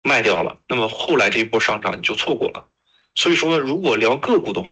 卖掉了，那么后来这一波上涨你就错过了。所以说，如果聊个股的话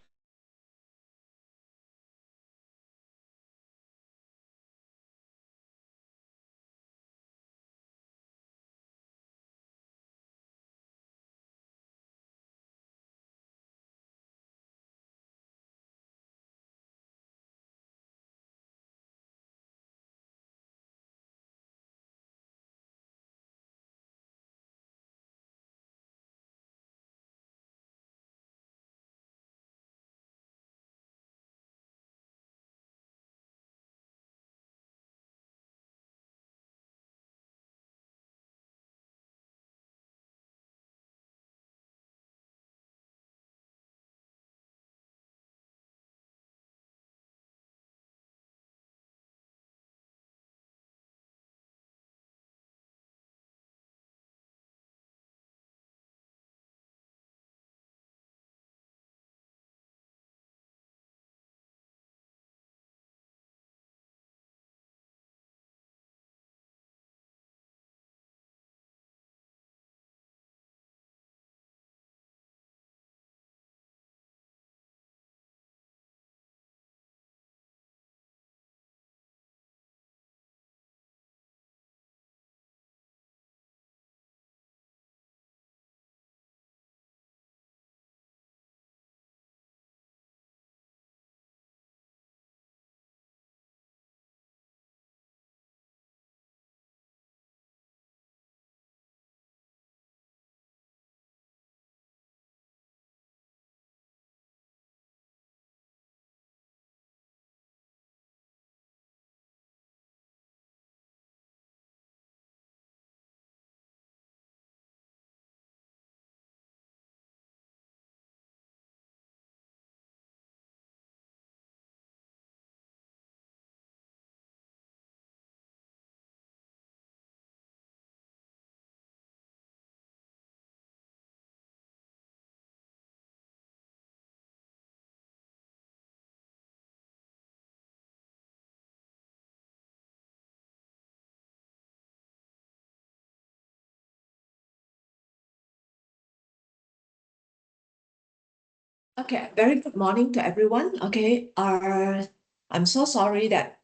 ，Okay, very good morning to everyone. Okay, I'm so sorry that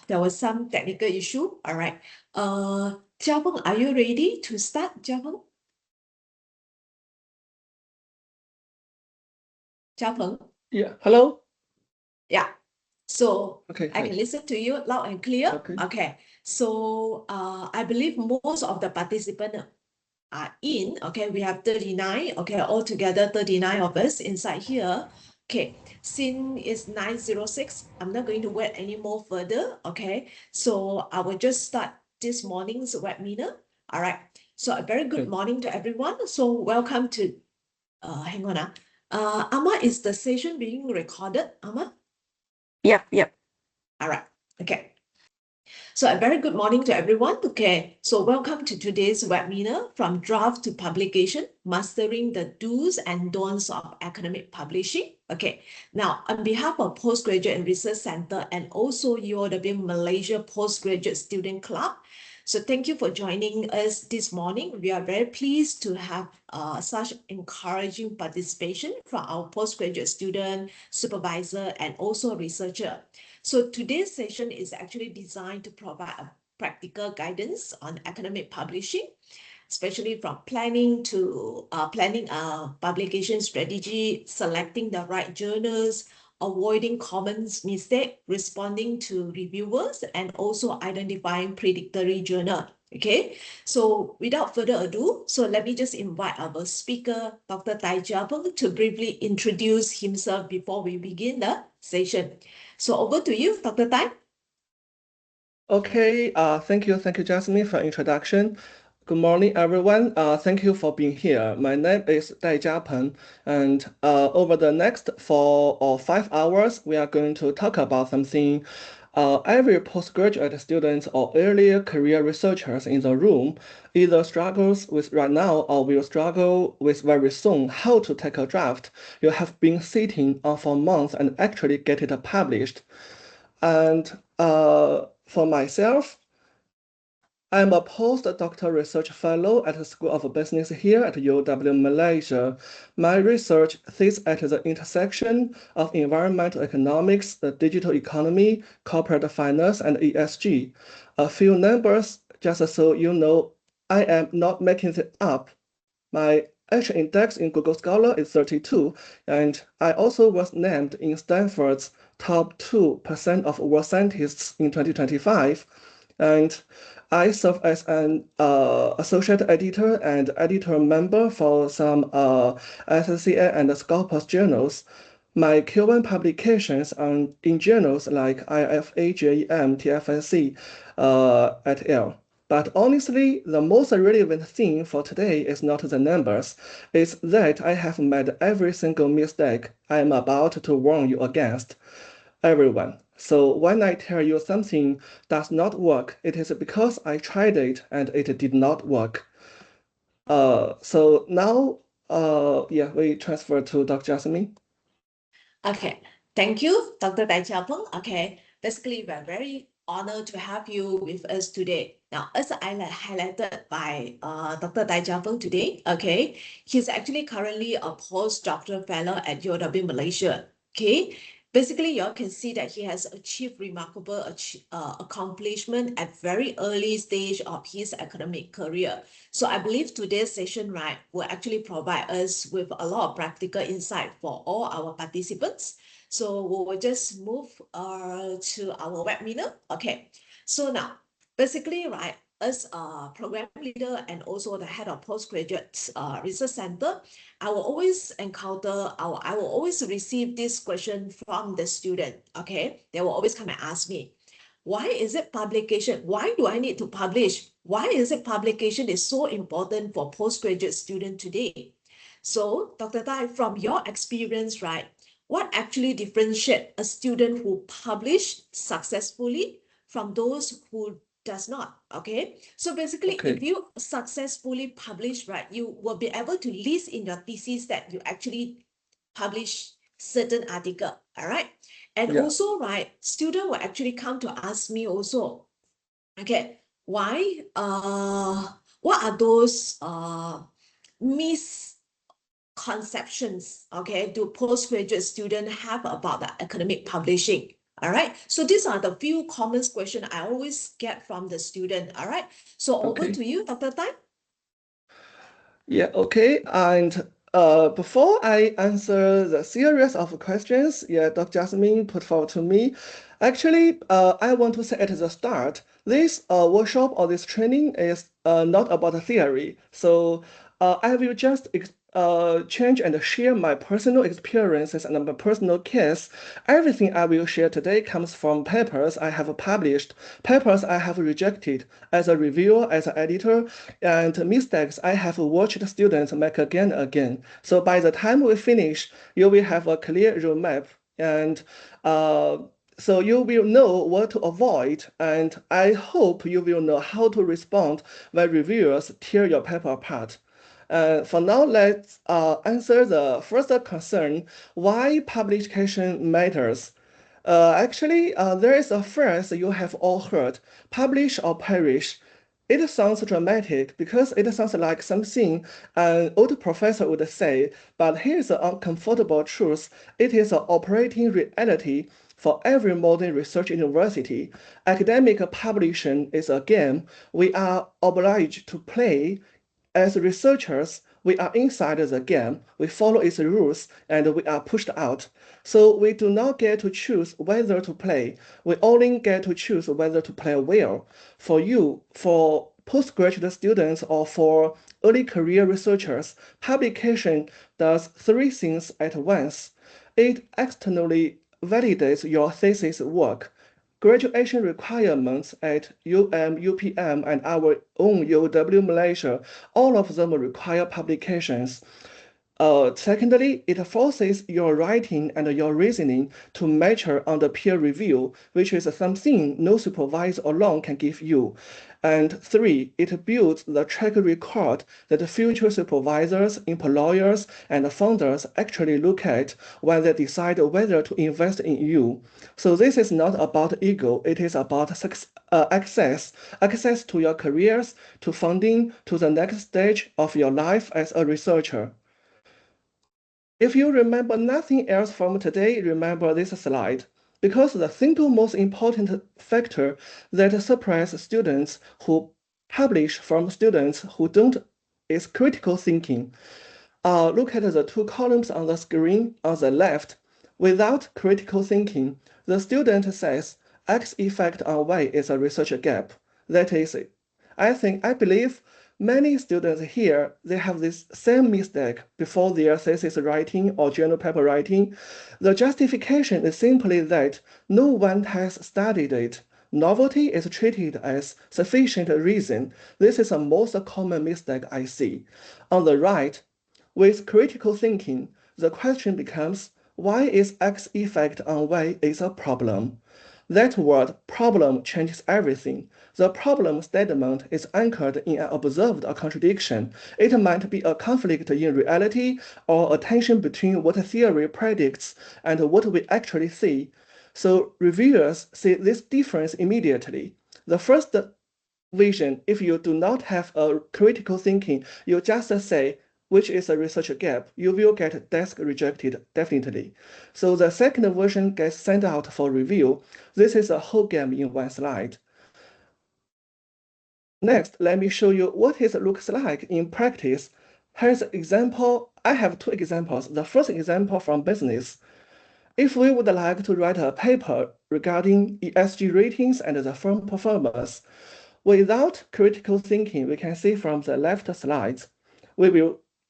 there was some technical issue. All right. Jiapeng, are you ready to start, Jiapeng? Jiapeng? Yeah, hello? Yeah. So Okay, I hi. can listen to you loud and clear. Okay. Okay. So I believe most of the participants are in. Okay, we have 39. Okay, altogether 39 of us inside here. Okay, since it's 9:06, I'm not going to wait any more further. Okay, so I will just start this morning's webinar. All right. So a very good Okay. morning to everyone. So welcome to hang on. Amma, is the session being recorded? Amma? Yep. All right. Okay. So a very good morning to everyone. Okay, so welcome to today's webinar, From Draft to Publication, Mastering the Do's and Don'ts of Academic Publishing. Okay, now on behalf of Postgraduate and Research Center and also UOW Malaysia Postgraduate Student Club, so thank you for joining us this morning. We are very pleased to have such encouraging participation from our postgraduate student, supervisor, and also researcher. So today's session is actually designed to provide a practical guidance on academic publishing, especially from planning to planning a publication strategy, selecting the right journals, avoiding common mistake, responding to reviewers, and also identifying predictory journal. Okay, so without further ado, so let me just invite our speaker, Dr. Tai Jiapeng, to briefly introduce himself before we begin the session. So over to you, Dr. Tai. Okay, thank you, Jasmine, for introduction. Good morning, everyone. Thank you for being here. My name is Dai Jiapeng, and over the next 4 or 5 hours, we are going to talk about something every postgraduate student or earlier career researchers in the room either struggles with right now or will struggle with very soon, how to take a draft you have been sitting on for months and actually get it published. And for myself, I'm a postdoctoral research fellow at the School of Business here at UW Malaysia. My research sits at the intersection of environmental economics, the digital economy, corporate finance, and ESG. A few numbers, just so you know, I am not making it up. My H index in Google Scholar is 32, and I also was named in Stanford's top 2% of world scientists in 2025. And I serve as an associate editor and editor member for some SCA and Scopus journals. My Q1 publications are in journals like IFA, JEM, TFNC, et al. But honestly, the most relevant thing for today is not the numbers. It's that I have made every single mistake I am about to warn you against. Everyone. So when I tell you something does not work, it is because I tried it and it did not work. So now, we transfer to Dr. Jasmine. Okay, thank you, Dr. Dai Jiapeng. Okay, basically, we're very honored to have you with us today. Now, as I highlighted by Dr. Dai Jiapeng today, okay, he's actually currently a postdoctoral fellow at UW Malaysia. Okay, basically, you all can see that he has achieved remarkable accomplishment at very early stage of his academic career. So I believe today's session, right, will actually provide us with a lot of practical insight for all our participants. So we will just move to our webinar. Okay, so now, basically, right, as a program leader and also the head of postgraduate research center, I will always I will always receive this question from the student, okay? They will always come and ask me, why is it publication? Why do I need to publish? Why is it publication is so important for postgraduate students today? So, Dr. Dai, from your experience, right, what actually differentiates a student who publish successfully from those who does not? Okay, so basically, Okay. if you successfully publish, right, you will be able to list in your thesis that you actually publish certain article. All right, and Yeah. also, right, student will actually come to ask me also, okay, why what are those misconceptions, okay, do postgraduate students have about the academic publishing? All right, so these are the few common questions I always get from the student. All right, so over Okay. to you, Dr. Tai. Yeah, okay. And before I answer the series of questions, Dr. Jasmine put forward to me, actually, I want to say at the start, this workshop or this training is not about the theory. So I will just change and share my personal experiences and my personal case. Everything I will share today comes from papers I have published, papers I have rejected as a reviewer, as an editor, and mistakes I have watched students make again and again. So by the time we finish, you will have a clear roadmap, and so you will know what to avoid, and I hope you will know how to respond when reviewers tear your paper apart. For now, let's answer the first concern, why publication matters. Actually, there is a phrase you have all heard, publish or perish. It sounds dramatic because it sounds like something an old professor would say, but here's the uncomfortable truth. It is an operating reality for every modern research university. Academic publishing is a game we are obliged to play. As researchers, we are inside the game, we follow its rules, and we are pushed out. So we do not get to choose whether to play. We only get to choose whether to play well. For you, for postgraduate students, or for early career researchers, publication does three things at once. It externally validates your thesis work. Graduation requirements at UPM, and our own UW Malaysia, all of them require publications. Secondly, it forces your writing and your reasoning to mature under peer review, which is something no supervisor alone can give you. And three, it builds the track record that future supervisors, employers, and founders actually look at when they decide whether to invest in you. So this is not about ego, it is about access to your careers, to funding, to the next stage of your life as a researcher. If you remember nothing else from today, remember this slide, because the single most important factor that separates students who publish from students who don't is critical thinking. Look at the two columns on the screen on the left. Without critical thinking, the student says X effect on Y is a research gap. That is, I believe many students here, they have this same mistake before their thesis writing or journal paper writing. The justification is simply that no one has studied it. Novelty is treated as sufficient reason. This is the most common mistake I see. On the right, with critical thinking, the question becomes, why is X effect on Y is a problem? That word problem changes everything. The problem statement is anchored in an observed contradiction. It might be a conflict in reality or a tension between what theory predicts and what we actually see. So reviewers see this difference immediately. The first vision, if you do not have a critical thinking, you just say, which is a research gap, you will get desk rejected, definitely. So the second version gets sent out for review. This is a whole game in one slide. Next, let me show you what it looks like in practice. Here's an example. I have two examples. The first example from business. If we would like to write a paper regarding ESG ratings and the firm performance, without critical thinking, we can see from the left slides,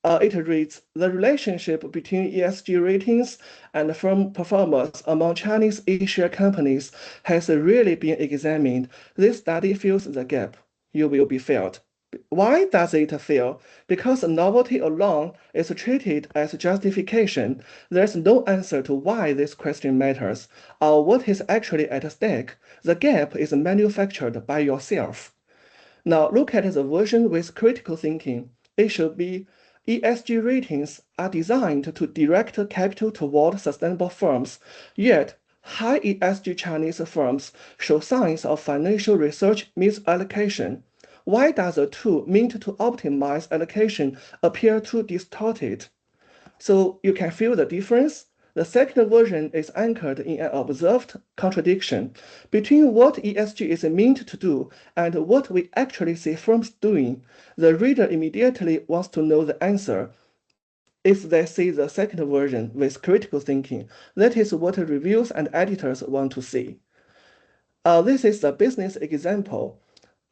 it reads, the relationship between ESG ratings and firm performance among Chinese A-share companies has really been examined. This study fills the gap. You will be failed. Why does it fail? Because novelty alone is treated as justification. There's no answer to why this question matters, or what is actually at stake. The gap is manufactured by yourself. Now look at the version with critical thinking. It should be ESG ratings are designed to direct capital toward sustainable firms, yet high ESG Chinese firms show signs of financial research misallocation. Why does the tool meant to optimize allocation appear too distorted? So you can feel the difference. The second version is anchored in an observed contradiction between what ESG is meant to do and what we actually see firms doing. The reader immediately wants to know the answer. If they see the second version with critical thinking, that is what reviews and editors want to see. This is a business example,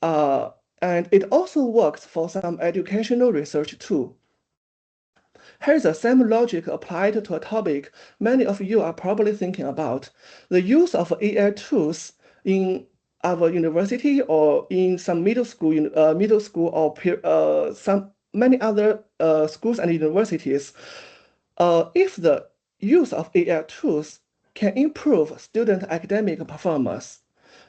and it also works for some educational research too. Here's the same logic applied to a topic many of you are probably thinking about: the use of AI tools in our university or in some middle school or some many other schools and universities. If the use of AI tools can improve student academic performance,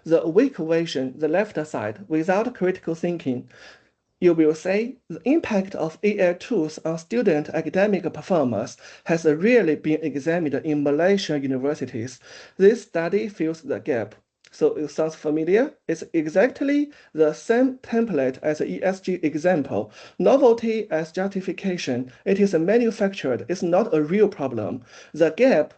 the weak version, the left side, without critical thinking, you will say the impact of AI tools on student academic performance has really been examined in Malaysian universities. This study fills the gap. So it sounds familiar? It's exactly the same template as the ESG example. Novelty as justification. It is manufactured. It's not a real problem. The gap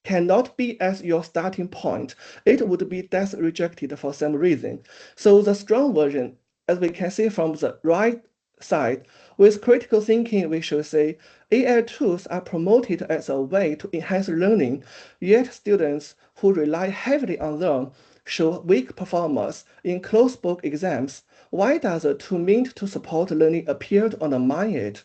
cannot be as your starting point. It would be death rejected for some reason. So the strong version, as we can see from the right side, with critical thinking, we should say AI tools are promoted as a way to enhance learning, yet students who rely heavily on them show weak performance in closed book exams. Why does the tool meant to support learning appear to undermine it?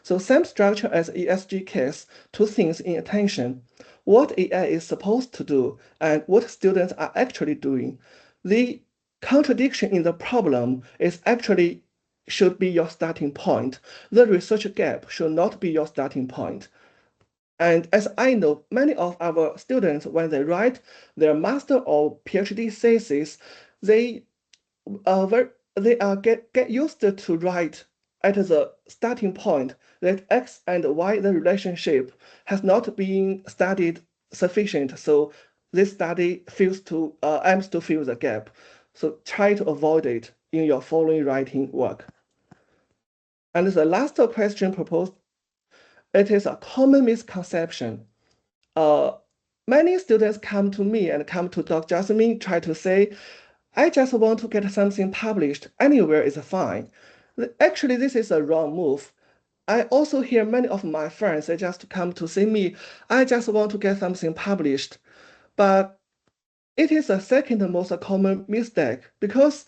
So same structure as ESG case, two things in attention: what AI is supposed to do and what students are actually doing. The contradiction in the problem is actually should be your starting point. The research gap should not be your starting point. And as I know, many of our students, when they write their master or PhD thesis, they get used to write at the starting point that X and Y, the relationship has not been studied sufficient. So this study aims to fill the gap. So try to avoid it in your following writing work. And the last question proposed, it is a common misconception. Many students come to me and come to Dr. Jasmine, try to say, I just want to get something published. Anywhere is fine. Actually, this is a wrong move. I also hear many of my friends, they just come to see me, I just want to get something published. But it is the second most common mistake because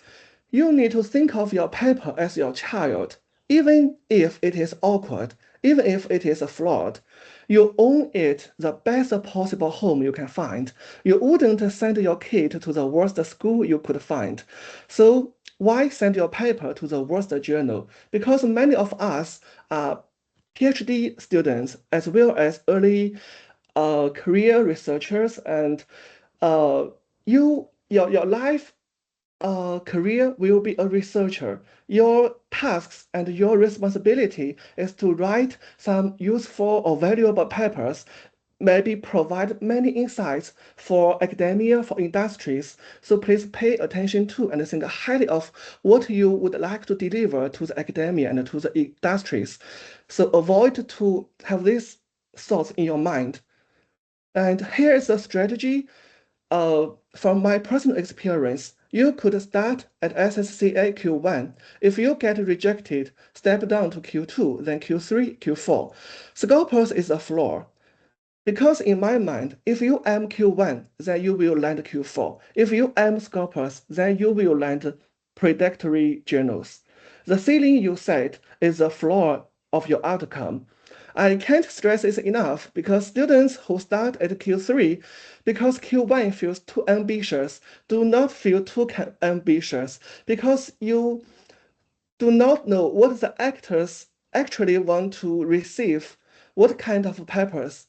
you need to think of your paper as your child, even if it is awkward, even if it is flawed. You own it the best possible home you can find. You wouldn't send your kid to the worst school you could find. So why send your paper to the worst journal? Because many of us are PhD students as well as early career researchers, and your life career will be a researcher. Your tasks and your responsibility is to write some useful or valuable papers, maybe provide many insights for academia, for industries. So please pay attention to and think highly of what you would like to deliver to the academia and to the industries. So avoid to have these thoughts in your mind. And here is a strategy from my personal experience. You could start at SSCA Q1. If you get rejected, step down to Q2, then Q3, Q4. Scopus is a floor. Because in my mind, if you aim Q1, then you will land Q4. If you aim Scopus, then you will land predictory journals. The ceiling you set is the floor of your outcome. I can't stress this enough because students who start at Q3 because Q1 feels too ambitious, do not feel too ambitious because you do not know what the actors actually want to receive, what kind of papers.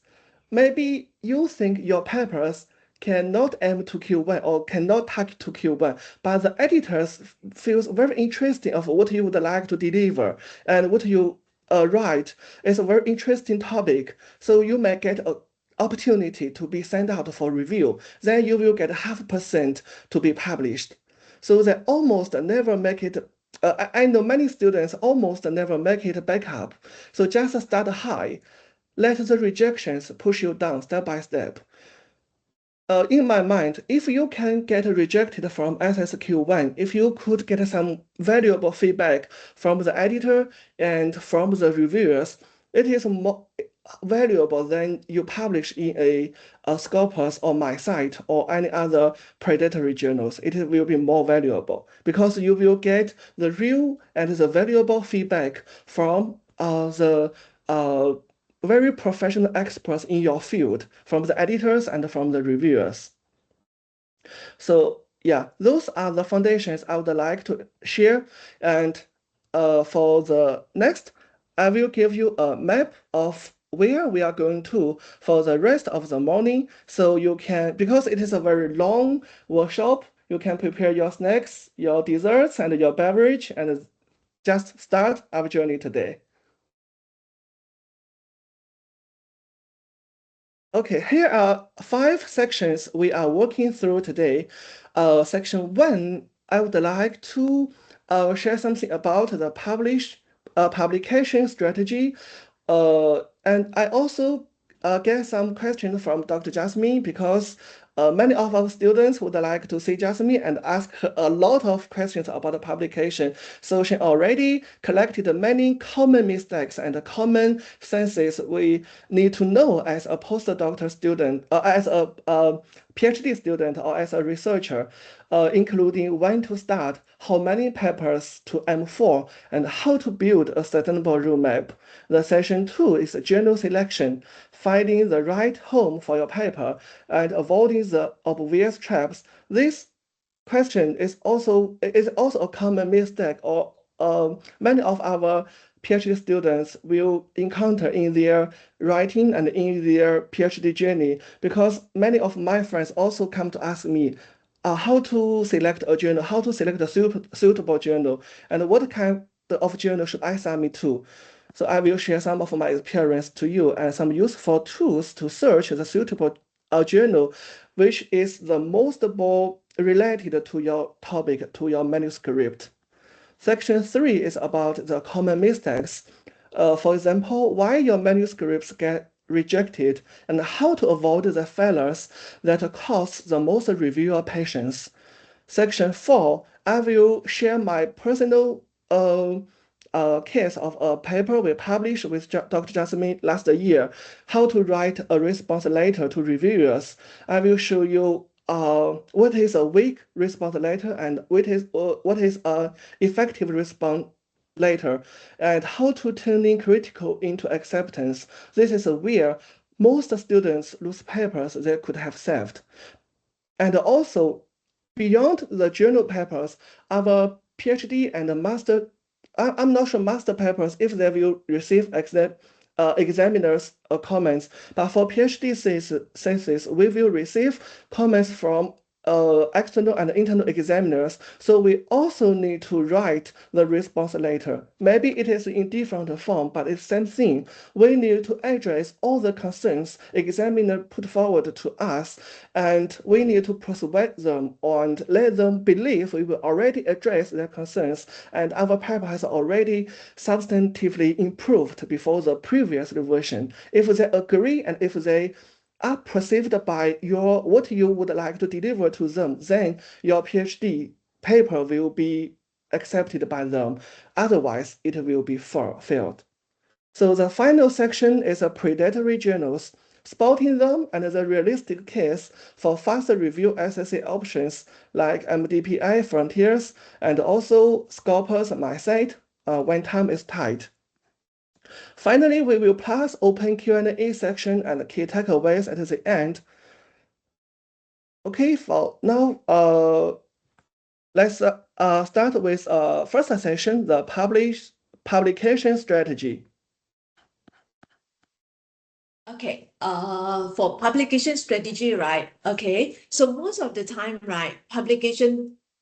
Maybe you think your papers cannot aim to Q1 or cannot target to Q1, but the editors feels very interesting of what you would like to deliver and what you write is a very interesting topic. So you may get an opportunity to be sent out for review. Then you will get 0.5% to be published. So they almost never make it. I know many students almost never make it back up. So just start high. Let the rejections push you down step by step. In my mind, if you can get rejected from SSQ1, if you could get some valuable feedback from the editor and from the reviewers, it is more valuable than you publish in a Scopus or my site or any other predatory journals. It will be more valuable because you will get the real and the valuable feedback from the very professional experts in your field, from the editors and from the reviewers. So yeah, those are the foundations I would like to share. And for the next, I will give you a map of where we are going to for the rest of the morning. So you can, because it is a very long workshop, you can prepare your snacks, your desserts, and your beverage, and just start our journey today. Okay, here are 5 sections we are working through today. Section 1, I would like to share something about the publication strategy. And I also get some questions from Dr. Jasmine because many of our students would like to see Jasmine and ask her a lot of questions about the publication. So she already collected many common mistakes and common senses we need to know as a postdoctoral student, as a PhD student or as a researcher, including when to start, how many papers to aim for, and how to build a sustainable roadmap. The session 2 is journal selection, finding the right home for your paper, and avoiding the obvious traps. This question is also a common mistake or many of our PhD students will encounter in their writing and in their PhD journey, because many of my friends also come to ask me how to select a journal, how to select a suitable journal, and what kind of journal should I submit to. So I will share some of my experience to you and some useful tools to search the suitable journal, which is the most more related to your topic, to your manuscript. Section 3 is about the common mistakes. For example, why your manuscripts get rejected and how to avoid the failures that cost the most reviewer patience. Section 4, I will share my personal case of a paper we published with Dr. Jasmine last year, how to write a response letter to reviewers. I will show you what is a weak response letter and what is an effective response letter, and how to turn in critical into acceptance. This is where most students lose papers they could have saved. And also, beyond the journal papers, our PhD and master, I'm not sure master papers if they will receive examiners' comments, but for PhD thesis, we will receive comments from external and internal examiners. So we also need to write the response letter. Maybe it is in different form, but it's same thing. We need to address all the concerns examiner put forward to us, and we need to persuade them and let them believe we will already address their concerns, and our paper has already substantively improved before the previous revision. If they agree and if they are perceived by what you would like to deliver to them, then your PhD paper will be accepted by them. Otherwise, it will be failed. So the final section is a predatory journals, spotting them and the realistic case for faster review SSA options like MDPI Frontiers and also Scopus MySite when time is tight. Finally, we will plus open Q&A section and key takeaways at the end. Okay, for now, let's start with first session, the publication strategy. Okay, for publication strategy, right? Okay, so most of the time, right,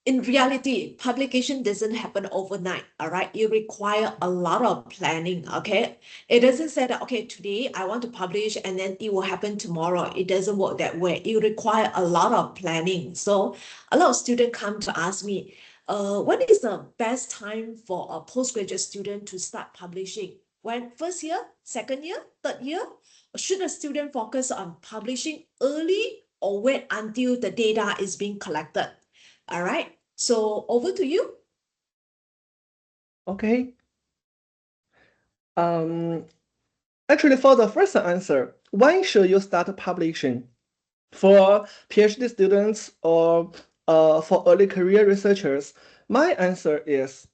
in reality, publication doesn't happen overnight, all right? It require a lot of planning, okay? It doesn't say that, okay, today I want to publish and then it will happen tomorrow. It doesn't work that way. It require a lot of planning. So a lot of students come to ask me, what is the best time for a postgraduate student to start publishing? When first year, second year, third year? Should a student focus on publishing early or wait until the data is being collected? All right, so over to you. Okay. Actually, for the first answer, when should you start publishing? For PhD students or for early career researchers, my answer is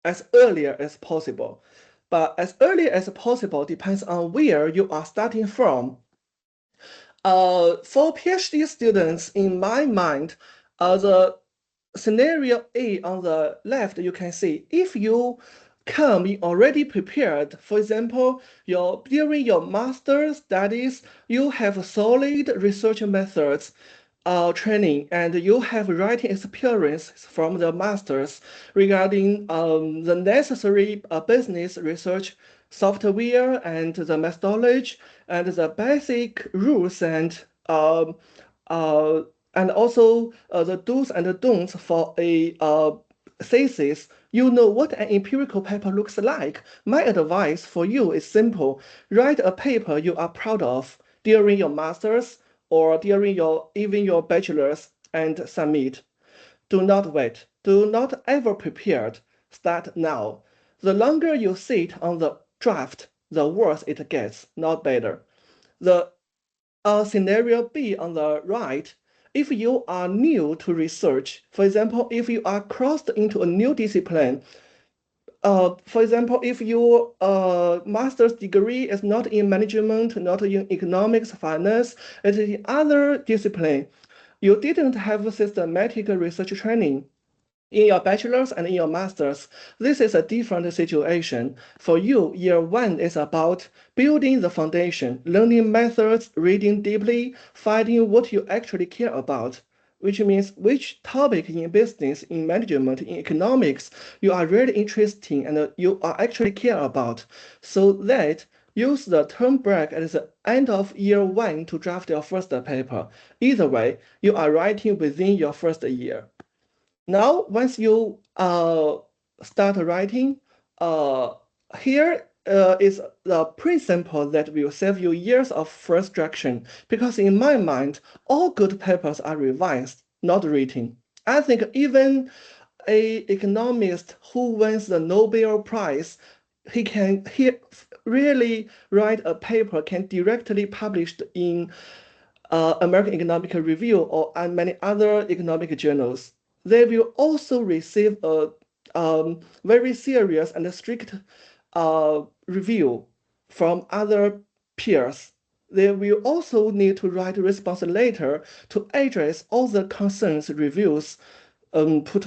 as early as possible. But as early as possible depends on where you are starting from. For PhD students, in my mind, the scenario A on the left, you can see if you come already prepared. For example, during your master's studies, you have solid research methods training and you have writing experience from the masters regarding the necessary business research software and the methodology and the basic rules and also the do's and the don'ts for a thesis. You know what an empirical paper looks like. My advice for you is simple. Write a paper you are proud of during your master's or during even your bachelor's and submit. Do not wait. Do not ever prepared. Start now. The longer you sit on the draft, the worse it gets, not better. The scenario B on the right, if you are new to research, for example, if you are crossed into a new discipline, for example, if your master's degree is not in management, not in economics, finance, it is in other discipline, you didn't have systematic research training, In your bachelor's and in your master's, this is a different situation. For you, year one is about building the foundation, learning methods, reading deeply, finding what you actually care about, which means which topic in business, in management, in economics you are really interested in and you are actually care about. So that use the term break at the end of year one to draft your first paper. Either way, you are writing within your first year. Now, once you start writing, here is the principle that will save you years of frustration. Because in my mind, all good papers are revised, not written. I think even a economist who wins the Nobel Prize, he really write a paper can directly published in American Economic Review or many other economic journals. They will also receive a very serious and strict review from other peers. They will also need to write a response letter to address all the concerns reviews put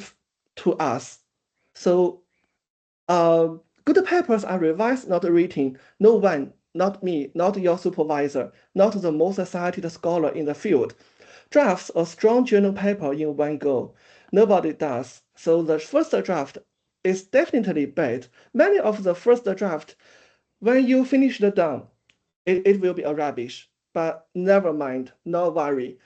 to us. So good papers are revised, not written. No one, not me, not your supervisor, not the most cited scholar in the field, drafts a strong journal paper in one go. Nobody does. So the first draft is definitely bad. Many of the first draft, when you finish the done, it will be a rubbish. But never mind, no worry.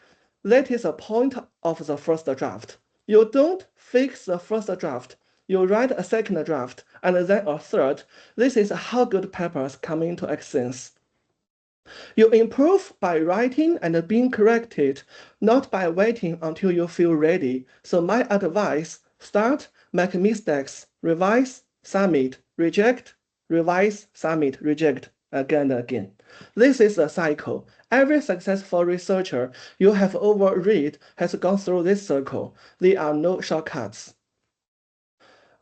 That is the point of the first draft. You don't fix the first draft. You write a second draft and then a third. This is how good papers come into existence. You improve by writing and being corrected, not by waiting until you feel ready. So my advice, start, make mistakes, revise, submit, reject, revise, submit, reject, again and again. This is a cycle. Every successful researcher you have ever read has gone through this circle. There are no shortcuts.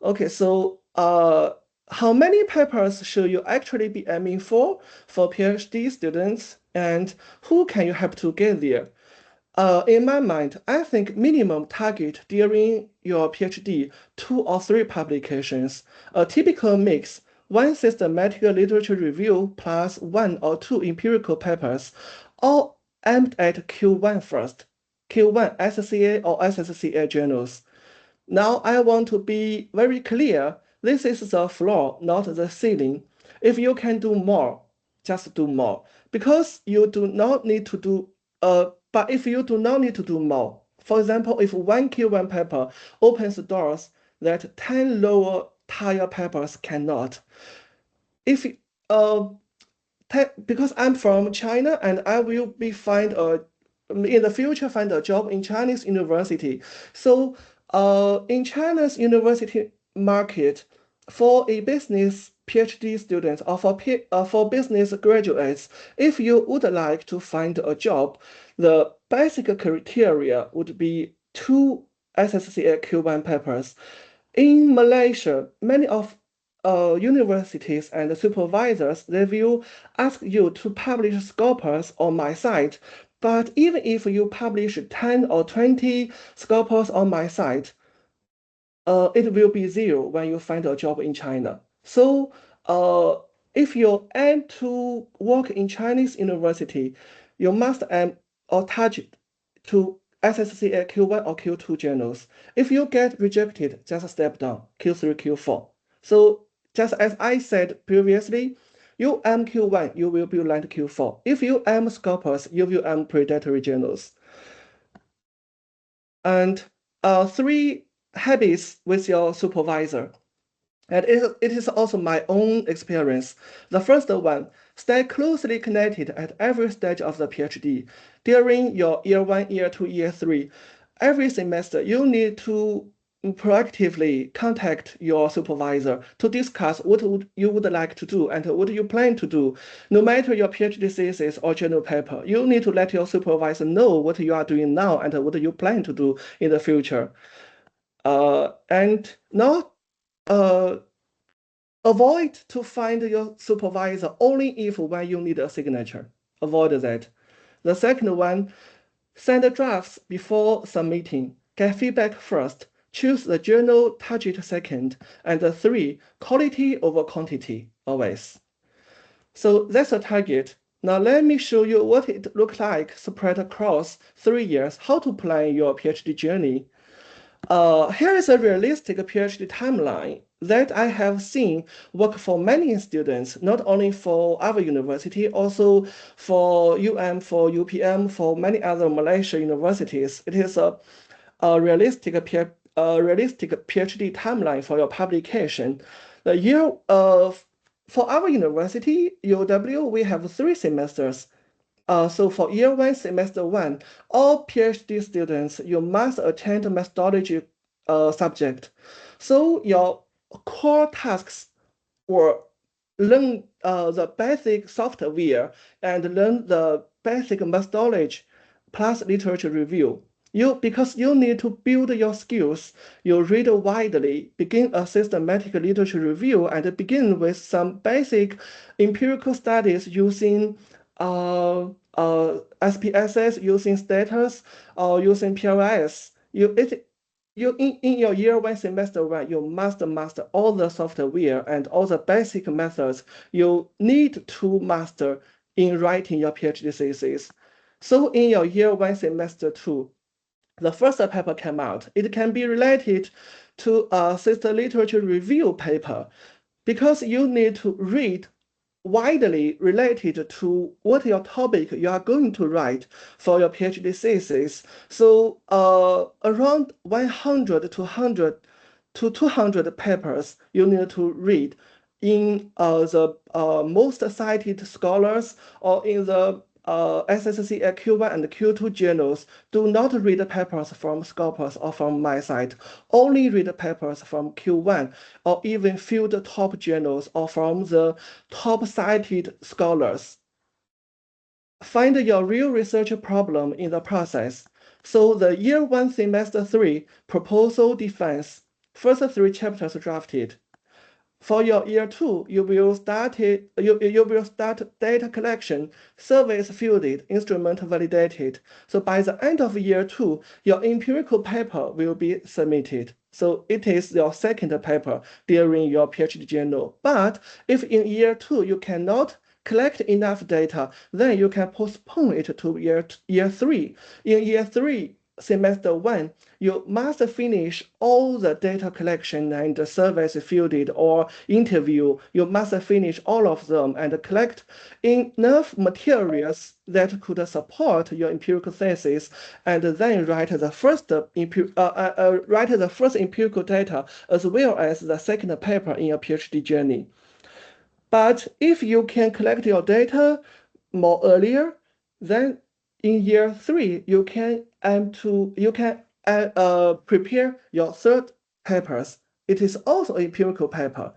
Okay, so how many papers should you actually be aiming for PhD students, and who can you help to get there? In my mind, I think minimum target during your PhD 2 or 3 publications. A typical mix, one systematic literature review plus 1 or 2 empirical papers, all aimed at Q1 first, Q1 SCA or SSCA journals. Now I want to be very clear. This is the floor, not the ceiling. If you can do more, just do more. Because you do not need to do, but if you do not need to do more, for example, if one Q1 paper opens doors that 10 lower tier papers cannot. If because I'm from China and I will be in the future find a job in Chinese university. So in China's university market, for a business PhD student or for business graduates, if you would like to find a job, the basic criteria would be 2 SSCA Q1 papers. In Malaysia, many of universities and supervisors, they will ask you to publish scopus on my site. But even if you publish 10 or 20 scopus on my site, it will be 0 when you find a job in China. So if you aim to work in Chinese university, you must aim or target to SSCA Q1 or Q2 journals. If you get rejected, just step down, Q3, Q4. So just as I said previously, you aim Q1, you will be land Q4. If you aim scopus, you will aim predatory journals. And 3 habits with your supervisor. And it is also my own experience. The first one, stay closely connected at every stage of the PhD. During your year 1, year 2, year 3, every semester, you need to proactively contact your supervisor to discuss what you would like to do and what you plan to do. No matter your PhD thesis or journal paper, you need to let your supervisor know what you are doing now and what you plan to do in the future. And not avoid to find your supervisor only if when you need a signature. Avoid that. The second one, send drafts before submitting. Get feedback first. choose the journal target second, and 3, quality over quantity, always. So that's a target. Now let me show you what it looks like spread across 3 years, how to plan your PhD journey. Here is a realistic PhD timeline that I have seen work for many students, not only for our university, also for for UPM, for many other Malaysia universities. It is a realistic PhD timeline for your publication. The year of for our university, UW, we have 3 semesters. So for year 1, semester 1, all PhD students, you must attend methodology subject. So your core tasks were learn the basic software and learn the basic methodology plus literature review. Because you need to build your skills, you read widely, begin a systematic literature review, and begin with some basic empirical studies using SPSS, using status, or using PLS. In your year 1, semester 1, you must master all the software and all the basic methods you need to master in writing your PhD thesis. So in your year 1, semester 2, the first paper came out. It can be related to a sister literature review paper because you need to read widely related to what your topic you are going to write for your PhD thesis. So around 100 to 200 papers you need to read in the most cited scholars or in the SSC Q1 and Q2 journals. Do not read papers from Scopus or from my site. Only read papers from Q1 or even few top journals or from the top cited scholars. Find your real research problem in the process. So the year 1, semester 3 proposal defense, first 3 chapters drafted. For your year 2, you will start data collection, surveys fielded, instrument validated. So by the end of year 2, your empirical paper will be submitted. So it is your second paper during your PhD journal. But if in year 2 you cannot collect enough data, then you can postpone it to year 3. In year 3, semester 1, you must finish all the data collection and surveys fielded or interview. You must finish all of them and collect enough materials that could support your empirical thesis, and then write the first empirical data as well as the second paper in your PhD journey. But if you can collect your data more earlier, then in year 3 you can prepare your third papers. It is also an empirical paper.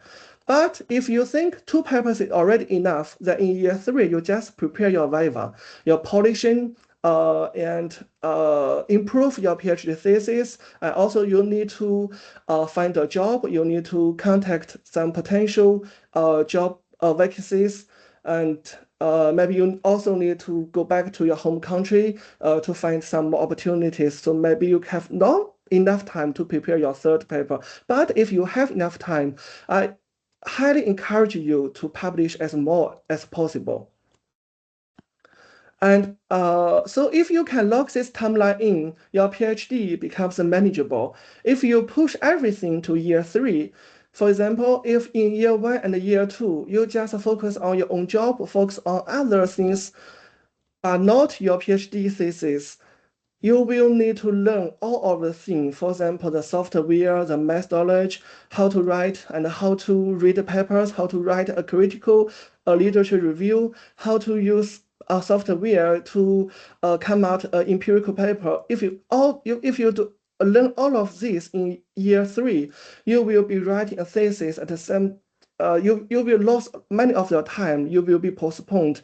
But if you think 2 papers is already enough, then in year 3 you just prepare your viva, your polishing, and improve your PhD thesis. And also you need to find a job. You need to contact some potential job vacancies, and maybe you also need to go back to your home country to find some more opportunities. So maybe you have not enough time to prepare your third paper. But if you have enough time, I highly encourage you to publish as more as possible. And so if you can lock this timeline in, your PhD becomes manageable. If you push everything to year 3, for example, if in year 1 and year 2, you just focus on your own job, focus on other things, but not your PhD thesis, you will need to learn all of the things. For example, the software, the methodology, how to write and how to read the papers, how to write a critical literature review, how to use software to come out an empirical paper. If you learn all of this in year 3, you will be writing a thesis at the same. You will lose many of your time. You will be postponed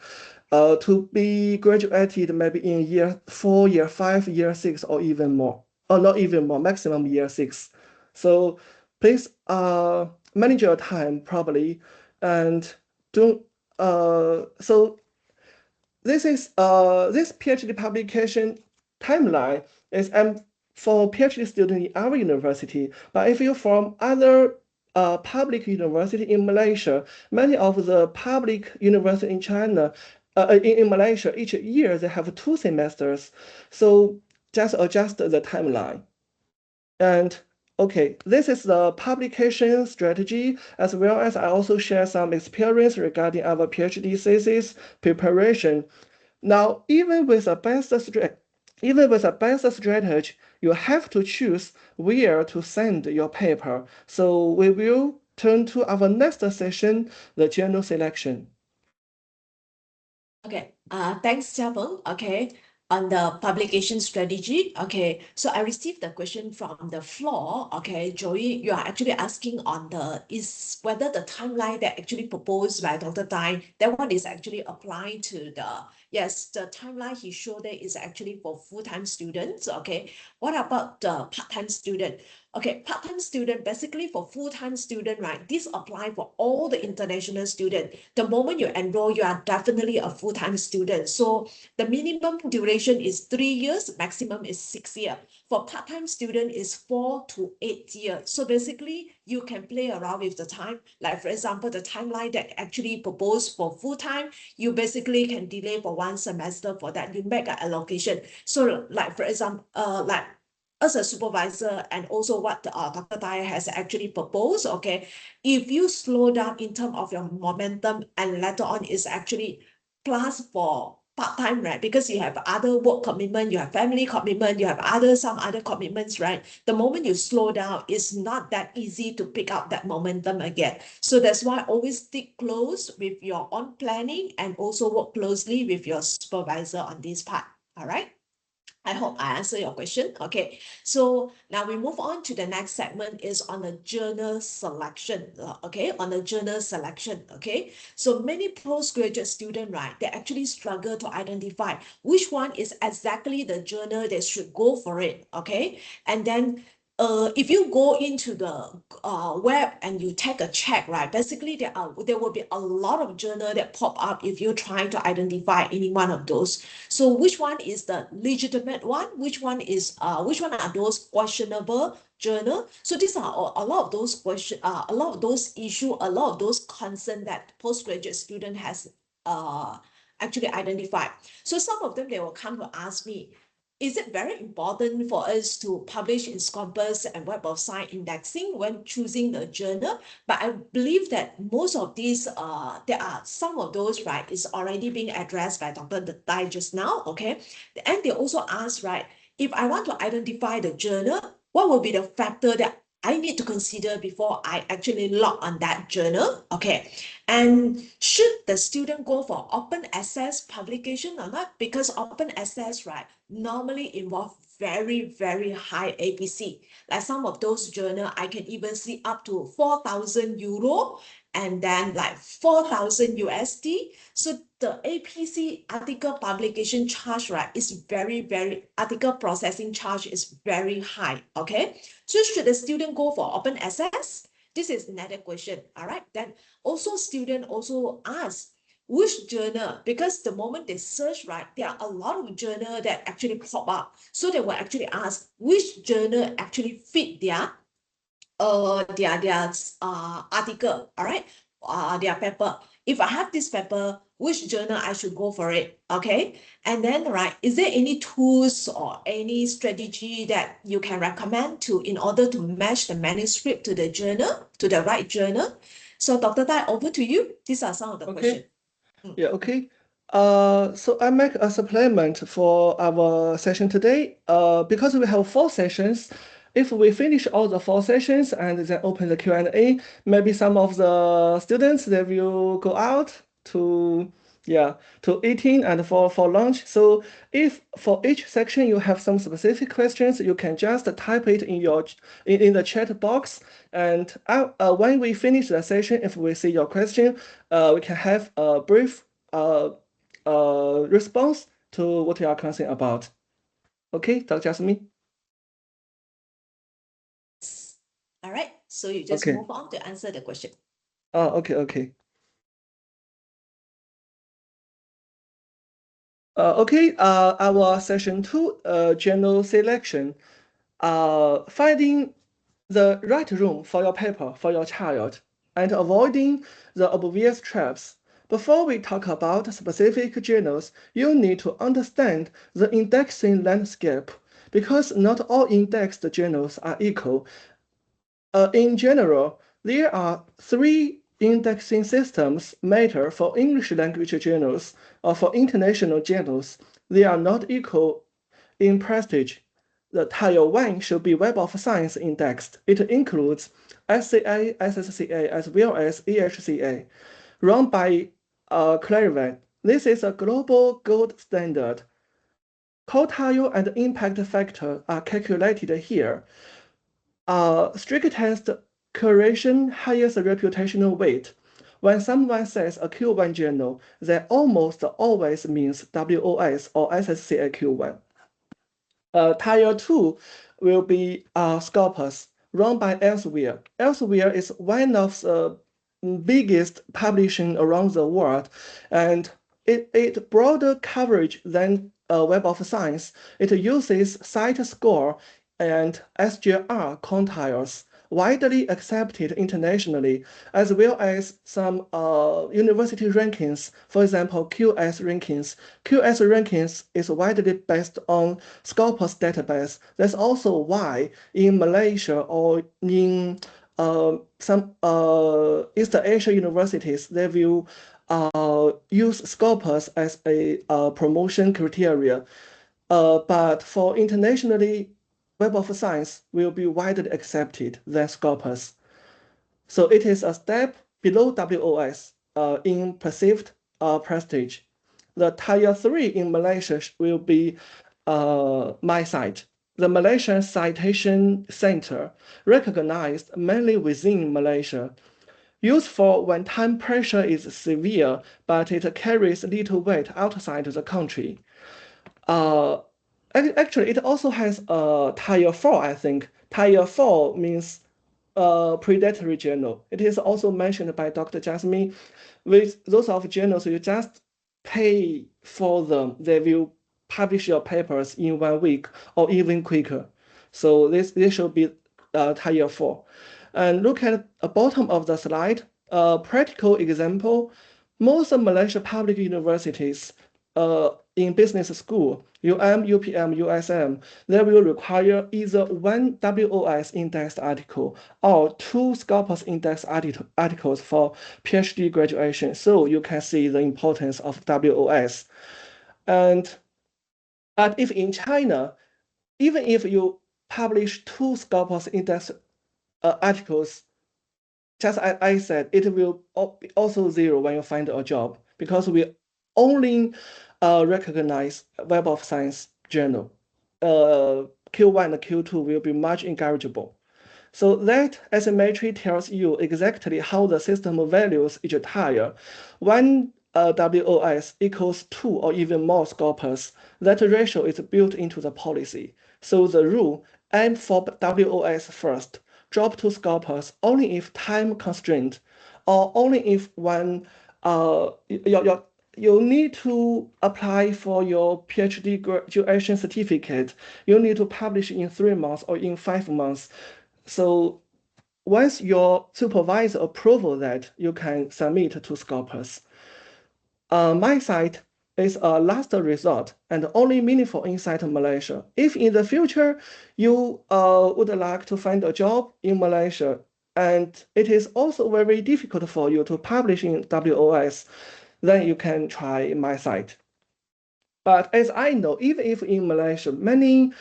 to be graduated maybe in year 4, year 5, year 6, or even more, or not even more, maximum year 6. So please manage your time properly, and don't. So this is this PhD publication timeline is I'm for PhD student in our university. But if you're from other public university in Malaysia, many of the public university in China, in Malaysia, each year they have 2 semesters. So just adjust the timeline. And okay, this is the publication strategy, as well as I also share some experience regarding our PhD thesis preparation. Now, even with a best strategy, you have to choose where to send your paper. So we will turn to our next session, the journal selection. Okay, thanks, Xiaopeng. Okay, on the publication strategy. Okay, so I received the question from the floor. Okay, Joey, you are actually asking on is whether the timeline that actually proposed by Dr. Tai, that one is actually applying to yes, the timeline he showed there is actually for full-time students. Okay, what about the part-time student? Okay, part-time student, basically for full-time student, right? This apply for all the international student. The moment you enroll, you are definitely a full-time student. So the minimum duration is 3 years, maximum is 6 years. For part-time student is 4 to 8 years. So basically, you can play around with the time. Like for example, the timeline that actually proposed for full-time, you basically can delay for 1 semester for that. You make an allocation. So like for example, like as a supervisor and also what Dr. Tai has actually proposed, okay, if you slow down in terms of your momentum and later on is actually plus for part-time, right? Because you have other work commitment, you have family commitment, you have some other commitments, right? The moment you slow down, it's not that easy to pick up that momentum again. So that's why always stick close with your own planning and also work closely with your supervisor on this part, all right? I hope I answer your question. Okay, so now we move on to the next segment is on the journal selection. Okay, on the journal selection. Okay, so many postgraduate students, right, they actually struggle to identify which one is exactly the journal they should go for it. Okay, and then if you go into the web and you take a check, right, basically there will be a lot of journal that pop up if you're trying to identify any one of those. So which one is the legitimate one? Which one are those questionable journal? So these are a lot of those a lot of those issue, a lot of those concern that postgraduate student has actually identified. So some of them, they will come to ask me, is it very important for us to publish in Scopus and Web of Science indexing when choosing the journal? But I believe that most of these, there are some of those, right, is already being addressed by Dr. Tai just now, okay? And they also ask, right, if I want to identify the journal, what will be the factor that I need to consider before I actually log on that journal, okay? And should the student go for open access publication or not? Because open access, right, normally involve very, very high APC. Like some of those journal, I can even see up to 4,000 euro and then like 4,000 USD. So the APC article publication charge, right, is article processing charge is very high, okay? So should the student go for open access? This is another question, all right? Then also student also ask, which journal, because the moment they search, right, there are a lot of journal that actually pop up. So they will actually ask which journal actually fit their article, all right, their paper. If I have this paper, which journal I should go for it, okay? And then, right, is there any tools or any strategy that you can recommend in order to match the manuscript to the journal, to the right journal? So Dr. Tai, over to you. These are some of the questions. Yeah, okay. So I make a supplement for our session today. Because we have 4 sessions, if we finish all the 4 sessions and then open the Q&A, maybe some of the students, they will go out to eating and for lunch. So if for each section you have some specific questions, you can just type it in the chat box. And when we finish the session, if we see your question, we can have a brief response to what you are concerned about. Okay, Dr. Jasmine? All right, so you just Okay. move on to answer the question. Okay. Okay, our session 2, general selection. finding the right room for your paper, for your child, and avoiding the obvious traps. Before we talk about specific journals, you need to understand the indexing landscape because not all indexed journals are equal. In general, there are 3 indexing systems matter for English language journals or for international journals. They are not equal in prestige. The Tier 1 should be Web of Science indexed. It includes SCA, SSCA, as well as EHCA, run by Clarivat. This is a global gold standard. Quartile and impact factor are calculated here. Strict test curation highest reputational weight. When someone says a Q1 journal, that almost always means WOS or SSCA Q1. Tier 2 will be Scopus, run by Elsevier. Elsevier is one of the biggest publishing around the world, and it broader coverage than Web of Science. It uses site score and SGR quantiles, widely accepted internationally, as well as some university rankings, for example, QS rankings. QS rankings is widely based on Scopus database. That's also why in Malaysia or in some East Asia universities, they will use Scopus as a promotion criteria. But for internationally, Web of Science will be widely accepted than Scopus. So it is a step below WOS in perceived prestige. The Tier 3 in Malaysia will be MyCite, the Malaysian Citation Center, recognized mainly within Malaysia. Useful when time pressure is severe, but it carries little weight outside the country. Actually, it also has a Tier 4, I think. Tier 4 means predatory journal. It is also mentioned by Dr. Jasmine. With those of journals, you just pay for them. They will publish your papers in 1 week or even quicker. So this should be Tier 4. And look at the bottom of the slide, a practical example. Most Malaysia public universities in business school, UPM, USM, they will require either 1 WOS indexed article or 2 Scopus indexed articles for PhD graduation. So you can see the importance of WOS. But if in China, even if you publish 2 Scopus indexed articles, just as I said, it will also 0 when you find a job because we only recognize Web of Science journal. Q1 and Q2 will be much encourageable. So that asymmetry tells you exactly how the system values each tier. When WOS equals 2 or even more Scopus, that ratio is built into the policy. So the rule, aim for WOS first, drop to Scopus only if time constrained, or only if when you need to apply for your PhD graduation certificate. You need to publish in 3 months or in 5 months. So once your supervisor approval that, you can submit to Scopus. MyCite is a last resort and only meaningful inside Malaysia. If in the future you would like to find a job in Malaysia, and it is also very difficult for you to publish in WOS, then you can try MyCite. But as I know, even if in Malaysia, many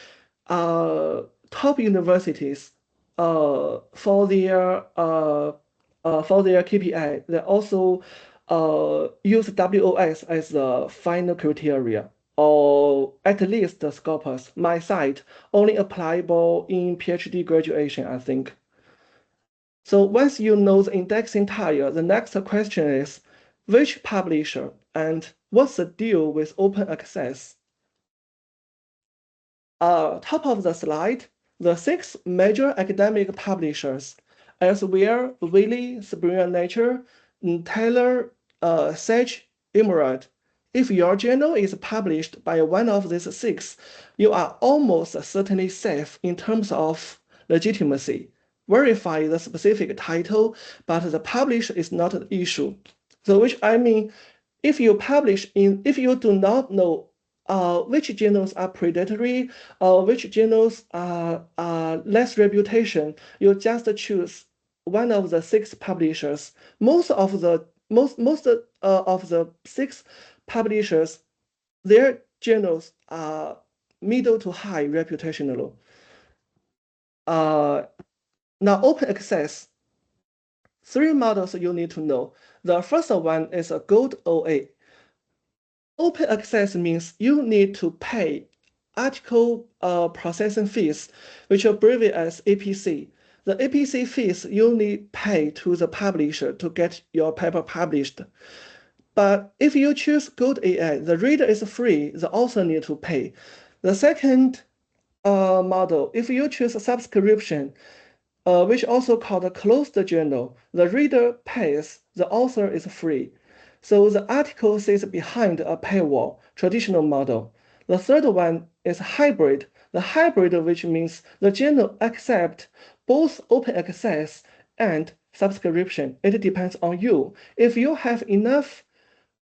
top universities for their KPI, they also use WOS as the final criteria, or at least the Scopus. MyCite only applicable in PhD graduation, I think. So once you know the indexing tier, the next question is which publisher and what's the deal with open access? Top of the slide, the 6 major academic publishers, Elsevier, Wiley, Springer Nature, Taylor, Sage, Emerald, If your journal is published by one of these 6, you are almost certainly safe in terms of legitimacy. Verify the specific title, but the publish is not the issue. So which I mean, if you do not know which journals are predatory or which journals are less reputation, you just choose one of the 6 publishers. Most of the 6 publishers, their journals are middle to high reputational. Now open access, 3 models you need to know. The first one is a gold OA. Open access means you need to pay article processing fees, which are abbreviated as APC. The APC fees you need pay to the publisher to get your paper published. But if you choose Gold AI, the reader is free, the author need to pay. The second model, if you choose a subscription, which also called a closed journal, the reader pays, the author is free. So the article sits behind a paywall, traditional model. The third one is hybrid. The hybrid, which means the journal accepts both open access and subscription. It depends on you. If you have enough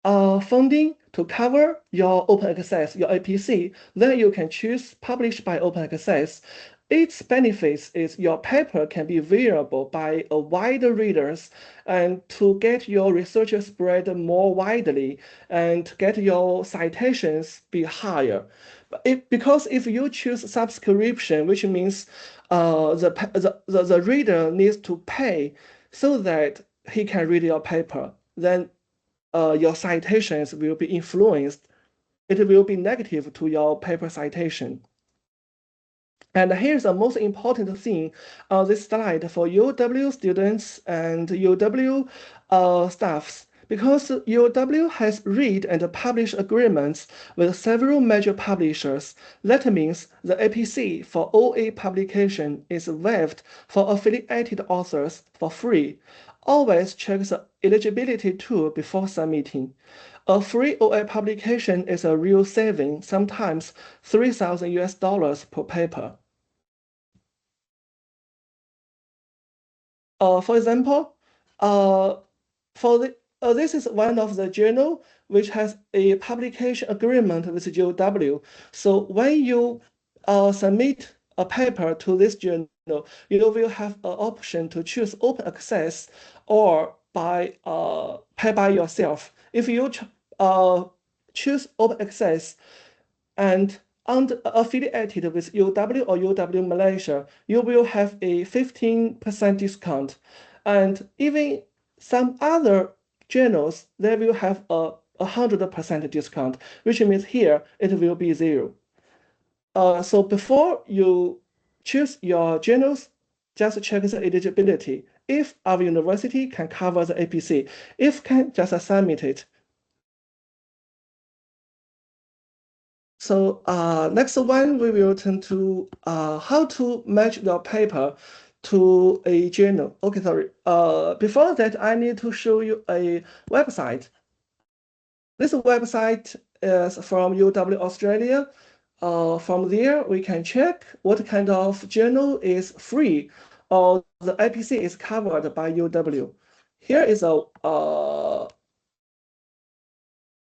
funding to cover your open access, your APC, then you can choose publish by open access. Its benefits is your paper can be viewable by a wider readers and to get your research spread more widely and get your citations be higher. Because if you choose subscription, which means the reader needs to pay so that he can read your paper, then your citations will be influenced. It will be negative to your paper citation. And here's the most important thing on this slide for UW students and UW staffs. Because UW has read and published agreements with several major publishers, that means the APC for OA publication is waived for affiliated authors for free. Always check the eligibility tool before submitting. A free OA publication is a real saving, sometimes $3,000 per paper. For example, this is one of the journal which has a publication agreement with UW. So when you submit a paper to this journal, you will have an option to choose open access or pay by yourself. If you choose open access and affiliated with UW or UW Malaysia, you will have a 15% discount. And even some other journals, they will have a 100% discount, which means here it will be 0. So before you choose your journals, just check the eligibility. If our university can cover the APC, if can, just submit it. So next one, we will turn to how to match your paper to a journal. Okay, sorry. Before that, I need to show you a website. This website is from UW Australia. From there, we can check what kind of journal is free or the APC is covered by UW. Here is a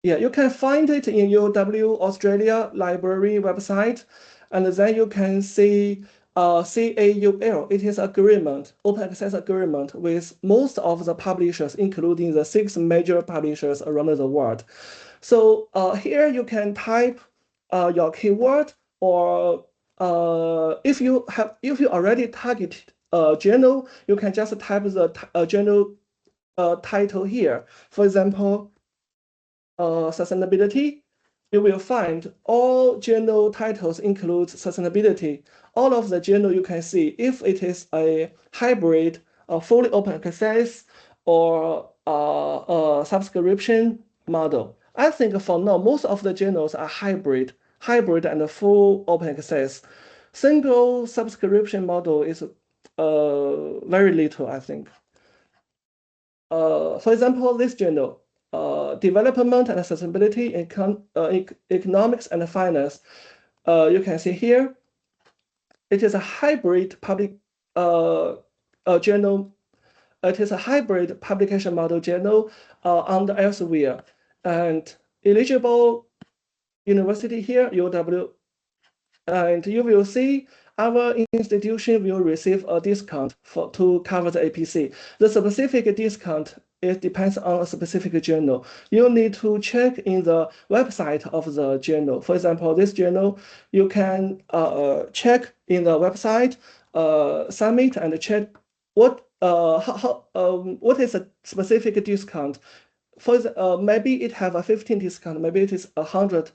yeah, you can find it in UW Australia library website, and then you can see CAUL. It is agreement, open access agreement with most of the publishers, including the 6 major publishers around the world. So here you can type your keyword, or if you already targeted a journal, you can just type the journal title here. For example, sustainability, you will find all journal titles include sustainability. All of the journal you can see if it is a hybrid, fully open access, or a subscription model. I think for now, most of the journals are hybrid and full open access. Single subscription model is very little, I think. For example, this journal, development and sustainability, economics and finance. You can see here, it is a hybrid public journal. It is a hybrid publication model journal under Elsevier, and eligible university here, UW, and you will see our institution will receive a discount to cover the APC. The specific discount, it depends on a specific journal. You need to check in the website of the journal. For example, this journal, you can check in the website, submit and check what is a specific discount. Maybe it have a 15 discount, maybe it is 100%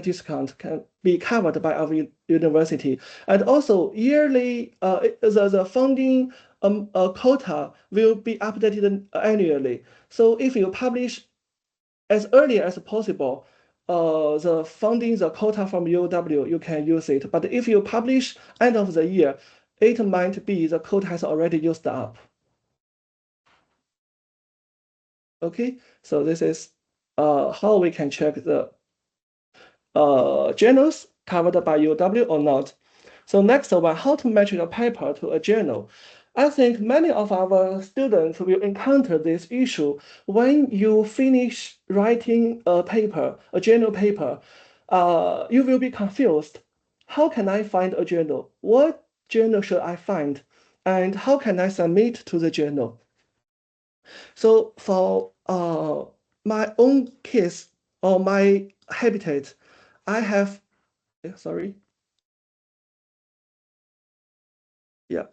discount can be covered by our university. And also yearly, the funding quota will be updated annually. So if you publish as early as possible, the funding, the quota from UW, you can use it. But if you publish end of the year, it might be the quota has already used up. Okay, so this is how we can check the journals covered by UW or not. So next one, how to match your paper to a journal. I think many of our students will encounter this issue when you finish writing a paper, a journal paper. You will be confused. How can I find a journal? What journal should I find? And how can I submit to the journal? So for my own case or my habitat, I have, sorry. Yeah.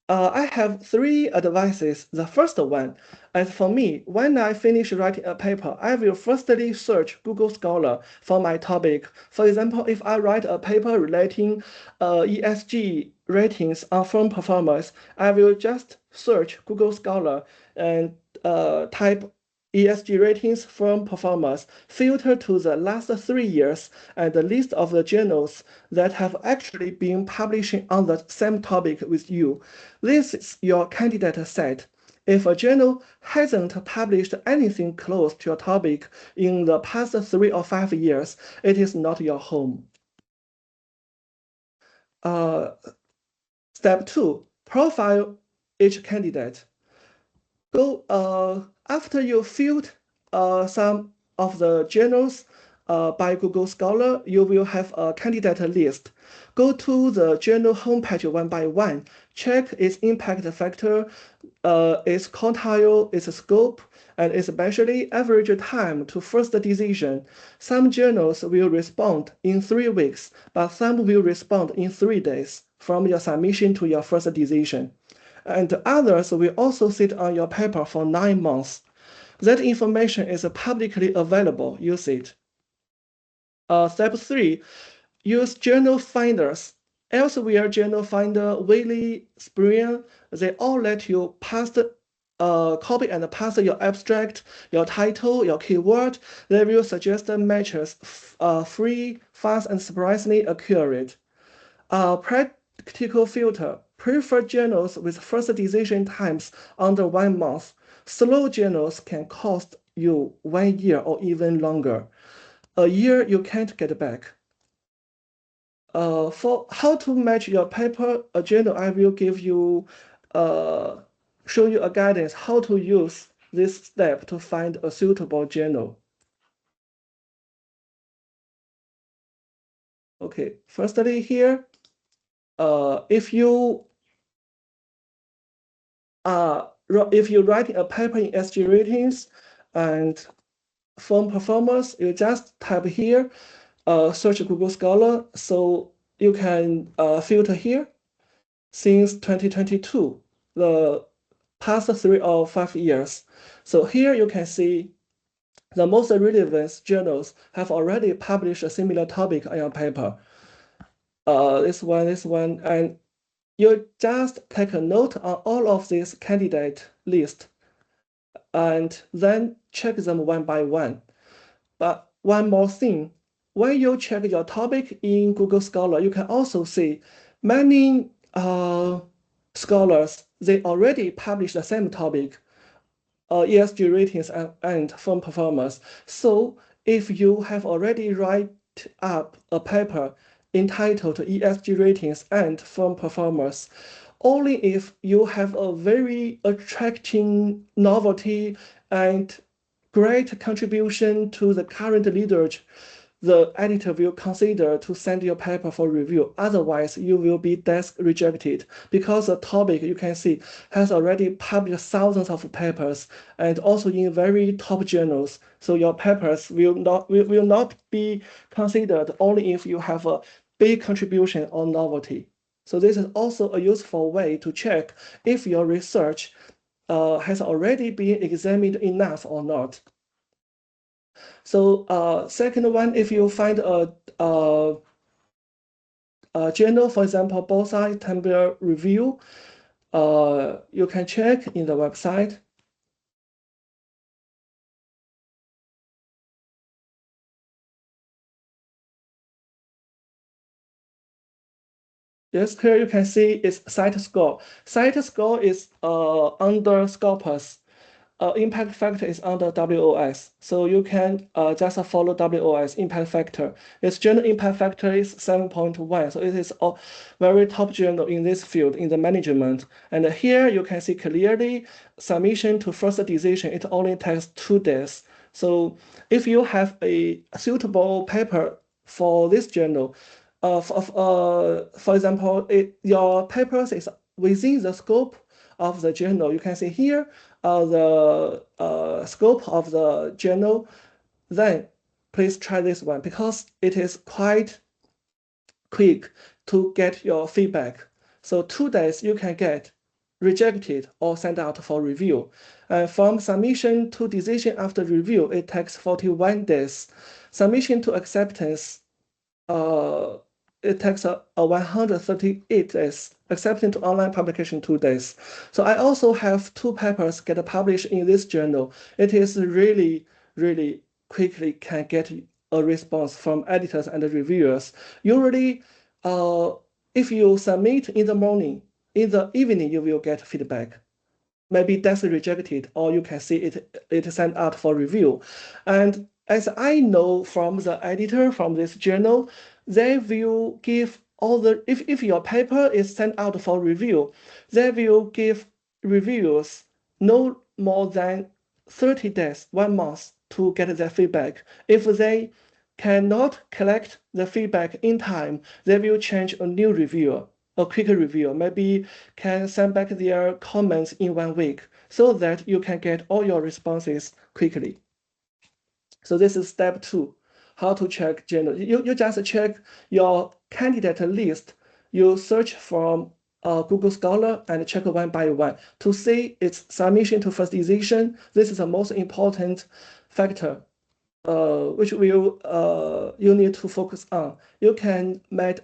I have three advices. The first one, as for me, when I finish writing a paper, I will firstly search Google Scholar for my topic. For example, if I write a paper relating ESG ratings on firm performance, I will just search Google Scholar and type ESG ratings firm performance, filter to the last 3 years and the list of the journals that have actually been publishing on the same topic with you. This is your candidate set. If a journal hasn't published anything close to your topic in the past 3 or 5 years, it is not your home. Step 2, profile each candidate. Go after you filled some of the journals by Google Scholar, you will have a candidate list. Go to the journal homepage one by one. Check its impact factor, its quantile, its scope, and especially average time to first decision. Some journals will respond in 3 weeks, but some will respond in 3 days from your submission to your first decision. And others will also sit on your paper for 9 months. That information is publicly available. Use it. Step 3, use journal finders. Elsevier Journal Finder, Wiley, Springer, they all let you paste copy and paste your abstract, your title, your keyword. They will suggest matches free, fast, and surprisingly accurate. Practical filter. Prefer journals with first decision times under 1 month. Slow journals can cost you 1 year or even longer. A year you can't get back. For how to match your paper, a journal, I will give you, show you a guidance how to use this step to find a suitable journal. Okay, firstly here, if you write a paper in SG ratings and firm performance, you just type here, search Google Scholar, so you can filter here. Since 2022, the past 3 or 5 years. So here you can see the most relevant journals have already published a similar topic on your paper. This one, and you just take a note on all of these candidate list and then check them one by one. But one more thing, when you check your topic in Google Scholar, you can also see many scholars, they already publish the same topic ESG ratings and firm performance. So if you have already write up a paper entitled ESG ratings and firm performance, only if you have a very attracting novelty and great contribution to the current literature, the editor will consider to send your paper for review. Otherwise, you will be desk rejected because the topic you can see has already published thousands of papers and also in very top journals. So your papers will not be considered only if you have a big contribution or novelty. So this is also a useful way to check if your research has already been examined enough or not. So second one, if you find a journal, for example, both sides temper review, you can check in the website. Yes, here you can see it's site score. Site score is under Scopus. Impact factor is under WOS. So you can just follow WOS impact factor. Its journal impact factor is 7.1. So it is a very top journal in this field, in the management. And here you can see clearly submission to first decision, it only takes 2 days. So if you have a suitable paper for this journal, for example, your papers is within the scope of the journal. You can see here the scope of the journal. Then please try this one because it is quite quick to get your feedback. So 2 days you can get rejected or sent out for review. And from submission to decision after review, it takes 41 days. Submission to acceptance, it takes a 138 days. Accepting to online publication 2 days. So I also have 2 papers get published in this journal. It is really, really quickly can get a response from editors and reviewers. Usually, if you submit in the morning, in the evening, you will get feedback. Maybe that's rejected, or you can see it sent out for review. And as I know from the editor from this journal, they will give all the, if your paper is sent out for review, they will give reviewers no more than 30 days, 1 month to get their feedback. If they cannot collect the feedback in time, they will change a new reviewer, a quick review, maybe can send back their comments in 1 week so that you can get all your responses quickly. So this is step 2, how to check journal. You just check your candidate list. You search from Google Scholar and check one by one to see its submission to first decision. This is the most important factor which will you need to focus on. You can make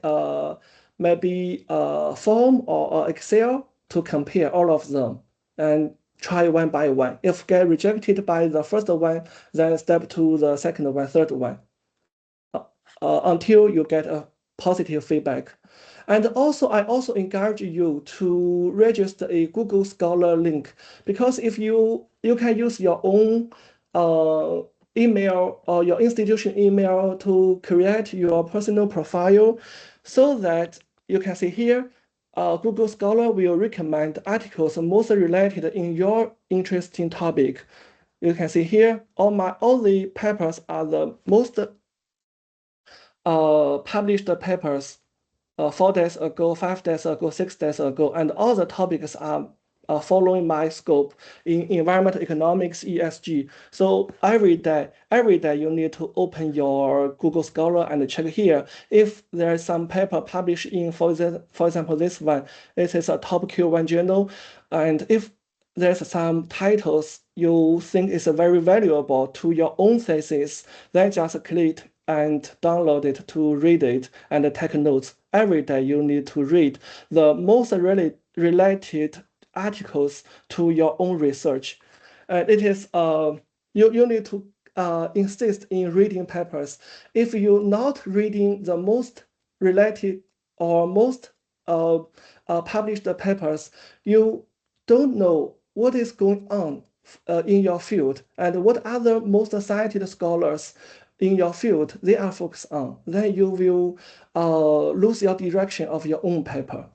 maybe a form or Excel to compare all of them and try one by one. If get rejected by the first one, then step to the second one, third one, until you get a positive feedback. And also, I also encourage you to register a Google Scholar link because if you can use your own email or your institution email to create your personal profile so that you can see here, Google Scholar will recommend articles most related in your interesting topic. You can see here, all the papers are the most published papers 4 days ago, 5 days ago, 6 days ago, and all the topics are following my scope in environmental economics, ESG. So every day you need to open your Google Scholar and check here if there is some paper published in, for example, this one, it is a top Q1 journal, and if there's some titles you think is very valuable to your own thesis, then just click and download it to read it and take notes. Every day you need to read the most related articles to your own research. It is you need to insist in reading papers. If you're not reading the most related or most published papers, you don't know what is going on in your field and what other most cited scholars in your field they are focused on, then you will lose your direction of your own paper.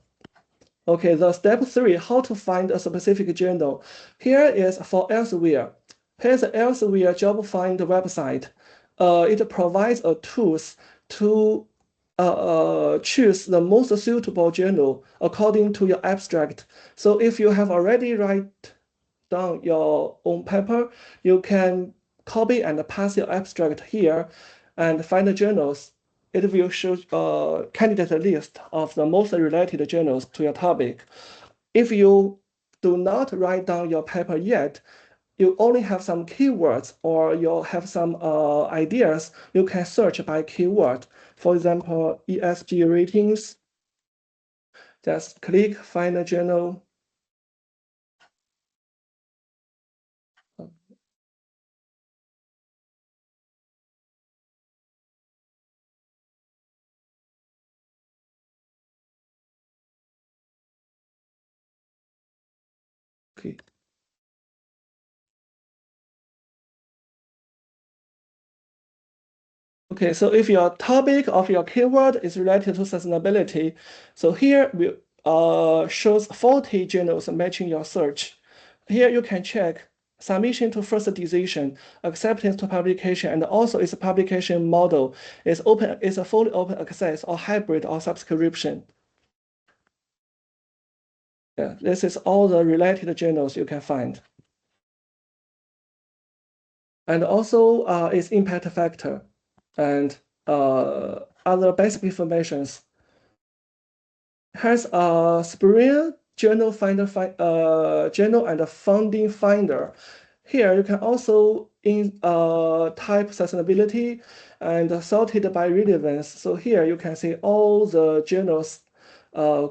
Okay, the step 3, how to find a specific journal. Here is for elsewhere. Here's the elsewhere job find website. It provides a tools to choose the most suitable journal according to your abstract. So if you have already write down your own paper, you can copy and paste your abstract here and find the journals. It will show a candidate list of the most related journals to your topic. If you do not write down your paper yet, you only have some keywords or you have some ideas, you can search by keyword. For example, ESG ratings. Just click find a journal. Okay. Okay, so if your topic of your keyword is related to sustainability, so here we shows 40 journals matching your search. Here you can check submission to first decision, acceptance to publication, and also its publication model is open, is a fully open access or hybrid or subscription. Yeah, this is all the related journals you can find. And also its impact factor and other basic informations. Has a Spring journal finder, journal and funding finder. Here you can also type sustainability and sorted by relevance. So here you can see all the journals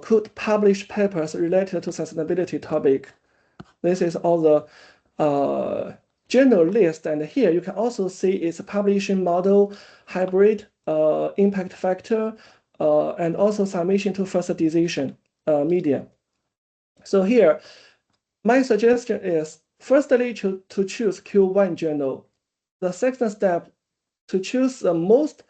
could publish papers related to sustainability topic. This is all the journal list, and here you can also see its publishing model, hybrid, impact factor, and also submission to first decision media. So here, my suggestion is firstly to choose Q1 journal. The second step, to choose the most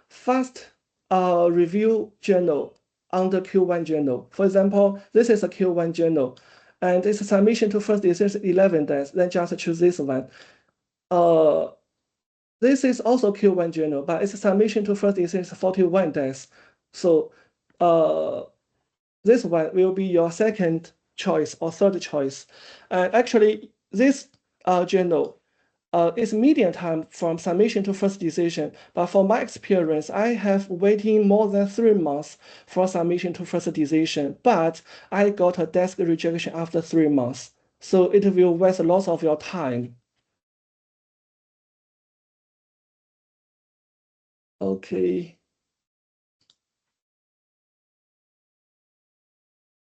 fast review journal under Q1 journal. For example, this is a Q1 journal, and its submission to first decision is 11 days, then just choose this one. This is also Q1 journal, but its submission to first decision is 41 days. So this one will be your second choice or third choice. And actually, this journal is median time from submission to first decision. But for my experience, I have waiting more than 3 months for submission to first decision, but I got a desk rejection after 3 months. So it will waste lots of your time. Okay.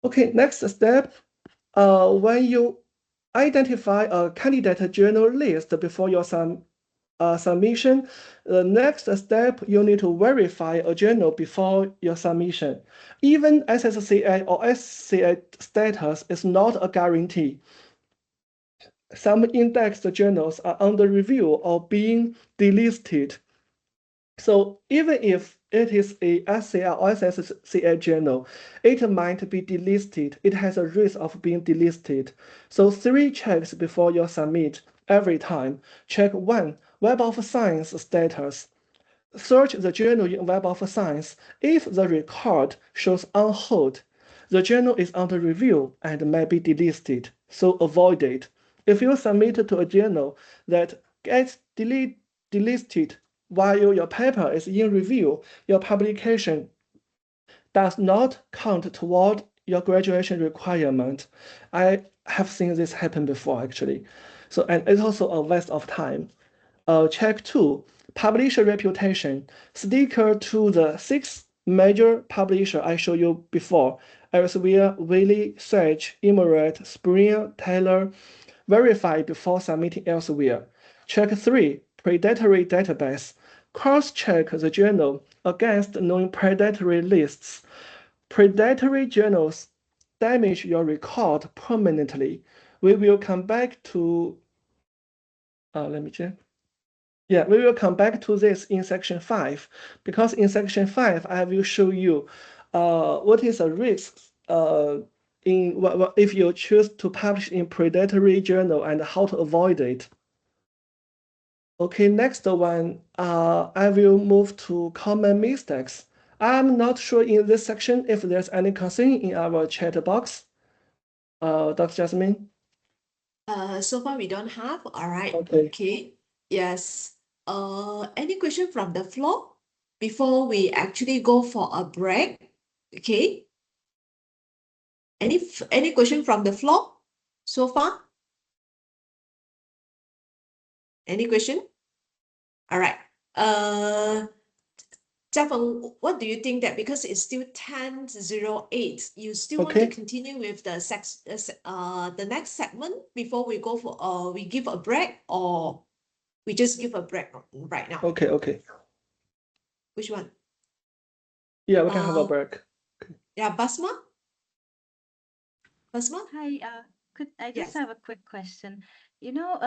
Okay, next step, when you identify a candidate journal list before your submission, the next step, you need to verify a journal before your submission. Even SSCA or SCA status is not a guarantee. Some indexed journals are under review or being delisted. So even if it is a SCA or SSCA journal, it might be delisted. It has a risk of being delisted. So 3 checks before you submit every time. Check 1, Web of Science status. Search the journal in Web of Science. If the record shows on hold, the journal is under review and may be delisted, so avoid it. If you submit to a journal that gets delisted while your paper is in review, your publication does not count toward your graduation requirement. I have seen this happen before, actually. So, and it's also a waste of time. Check 2, publisher reputation. Sticker to the 6 major publisher I showed you before: Elsevier, Wiley, Sage, Emerald, Springer, Taylor. Verify before submitting elsewhere. Check 3, predatory database. Cross-check the journal against known predatory lists. Predatory journals damage your record permanently. We will come back to Let me check. Yeah, we will come back to this in section 5, because in section 5, I will show you what is a risk if you choose to publish in predatory journal and how to avoid it. Okay, next one, I will move to common mistakes. I'm not sure in this section if there's any concern in our chat box. Dr. Jasmine? So far we don't have. All right. Okay. Okay. Yes. Any question from the floor before we actually go for a break? Okay. Any question from the floor so far? Any question? All right. Jiafeng, what do you think that because it's still 10:08, you still want to Okay. continue with the next segment before we go for we give a break, or we just give a break right now? Okay, okay. Which one? Yeah, we can have a break. Yeah, Basma? Basma? Hi, could I just Yes. have a quick question? You know,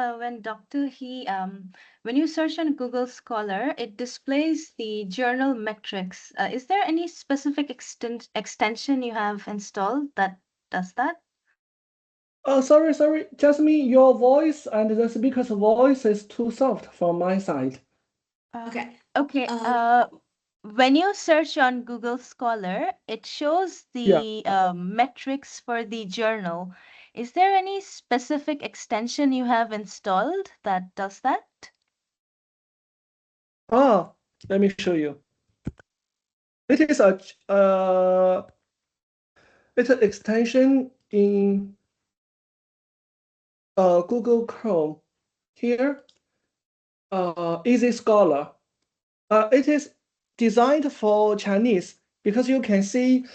when you search on Google Scholar, it displays the journal metrics. Is there any specific extension you have installed that does that? Oh, sorry, Jasmine, your voice and the speaker's voice is too soft from my side. Okay. Okay. When you search on Google Scholar, it shows the metrics for the journal. Is there any specific extension you have installed that does that? Let me show you. It is it's an extension in Google Chrome. Here, Easy Scholar. It is designed for Chinese because you can see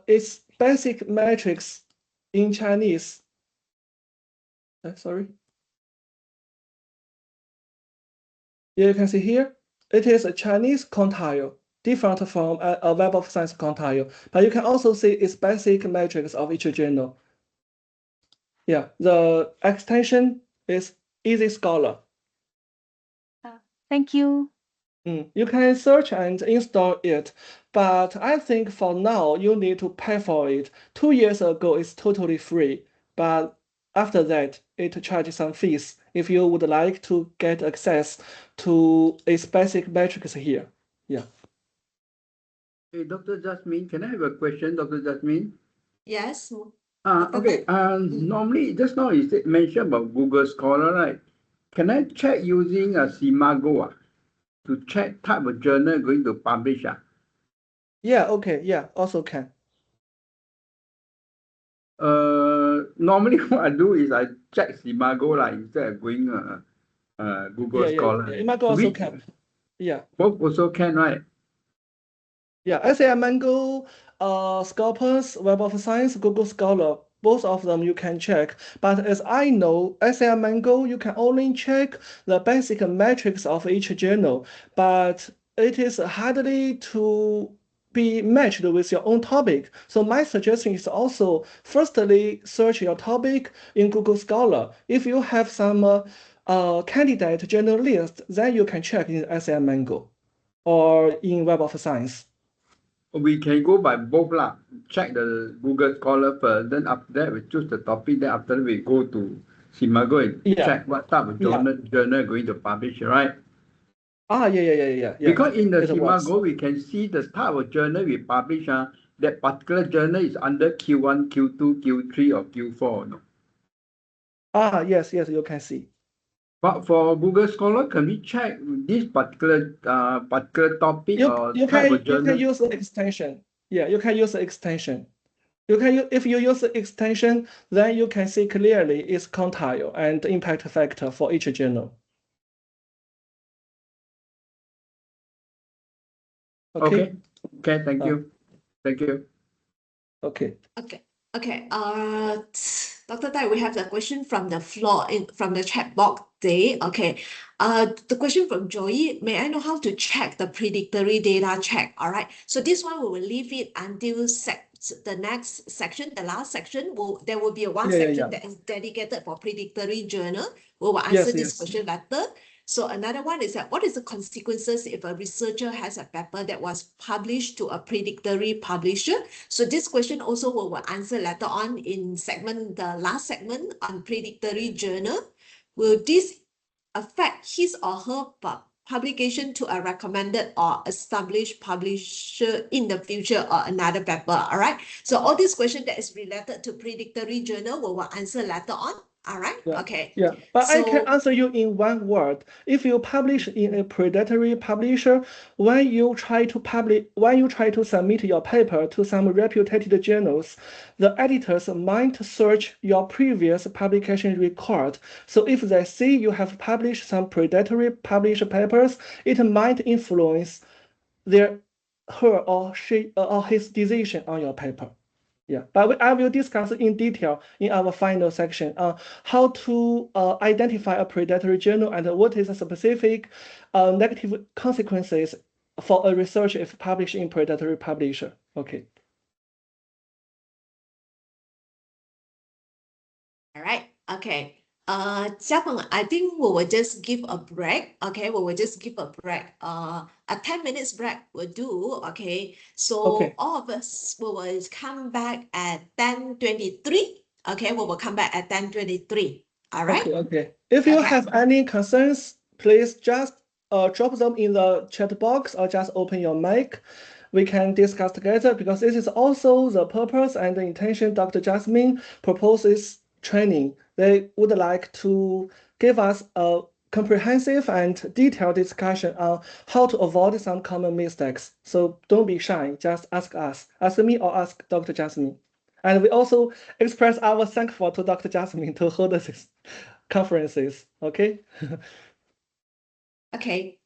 its basic metrics in Chinese. Sorry. Yeah, you can see here, it is a Chinese quantile, different from a Web of Science quantile, but you can also see its basic metrics of each journal. Yeah, the extension is Easy Scholar. Thank you. You can search and install it, but I think for now you need to pay for it. 2 years ago, it's totally free, but after that, it charges some fees if you would like to get access to its basic metrics here. Yeah. Hey, Dr. Jasmine, can I have a question, Dr. Jasmine? Yes. Okay. Normally, just now you mentioned about Google Scholar, right? Can I check using a Simago to check type of journal going to publish? Yeah, okay, yeah, also can. Normally what I do is I check Simago instead of going Google Scholar. Yeah, Imago also can. Yeah. Both also can, right? Yeah, SAI Mango, Scopus, Web of Science, Google Scholar, both of them you can check. But as I know, SAI Mango, you can only check the basic metrics of each journal, but it is hardly to be matched with your own topic. So my suggestion is also, firstly, search your topic in Google Scholar. If you have some candidate journal list, then you can check in SAI Mango or in Web of Science. We can go by both lah. Check the Google Scholar first, then after that we choose the topic. Then after we go to Simago and check what type of journal going to publish, right? Yeah. Because in the It works. Simago we can see the type of journal we publish. That particular journal is under Q1, Q2, Q3, or Q4. No? Yes, you can see. But for Google Scholar, can we check this particular topic or type of journal? You can use the extension. Yeah, you can use the extension. If you use the extension, then you can see clearly its quantile and impact factor for each journal. Okay. Thank you. Okay. Dr. Tai, we have a question from the floor from the chat box there. Okay. The question from Joey, may I know how to check the predictory data check? All right. So this one we will leave it until the next section, the last section, there will be one section that is dedicated for predictory journal. We will answer this question later. So another one is that what is the consequences if a researcher has a paper that was published to a predictory publisher? So this question also we will answer later on in the last segment on predictory journal. Will this affect his or her publication to a recommended or established publisher in the future or another paper? All right. So all these questions that is related to predictory journal we will answer later on. All right. Okay. Yeah, but I can answer you in one word. If you publish in a predatory publisher, when you try to submit your paper to some reputed journals, the editors might search your previous publication record. So if they see you have published some predatory published papers, it might influence her or his decision on your paper. Yeah, but I will discuss in detail in our final section how to identify a predatory journal and what is the specific negative consequences for a research if published in predatory publisher. Okay. All right. Okay. Jiapeng, I think we will just give a break. Okay, we will just give a break. A 10 minutes break will do. Okay. So all of us we will come back at 10:23. Okay, we will come back at 10:23. All right. Okay. If you have any concerns, please just drop them in the chat box or just open your mic. We can discuss together because this is also the purpose and the intention Dr. Jasmine proposes training. They would like to give us a comprehensive and detailed discussion on how to avoid some common mistakes. So don't be shy, just ask us. Ask me or ask Dr. Jasmine. And we also express our thankful to Dr. Jasmine to hold this conferences. Okay. Okay.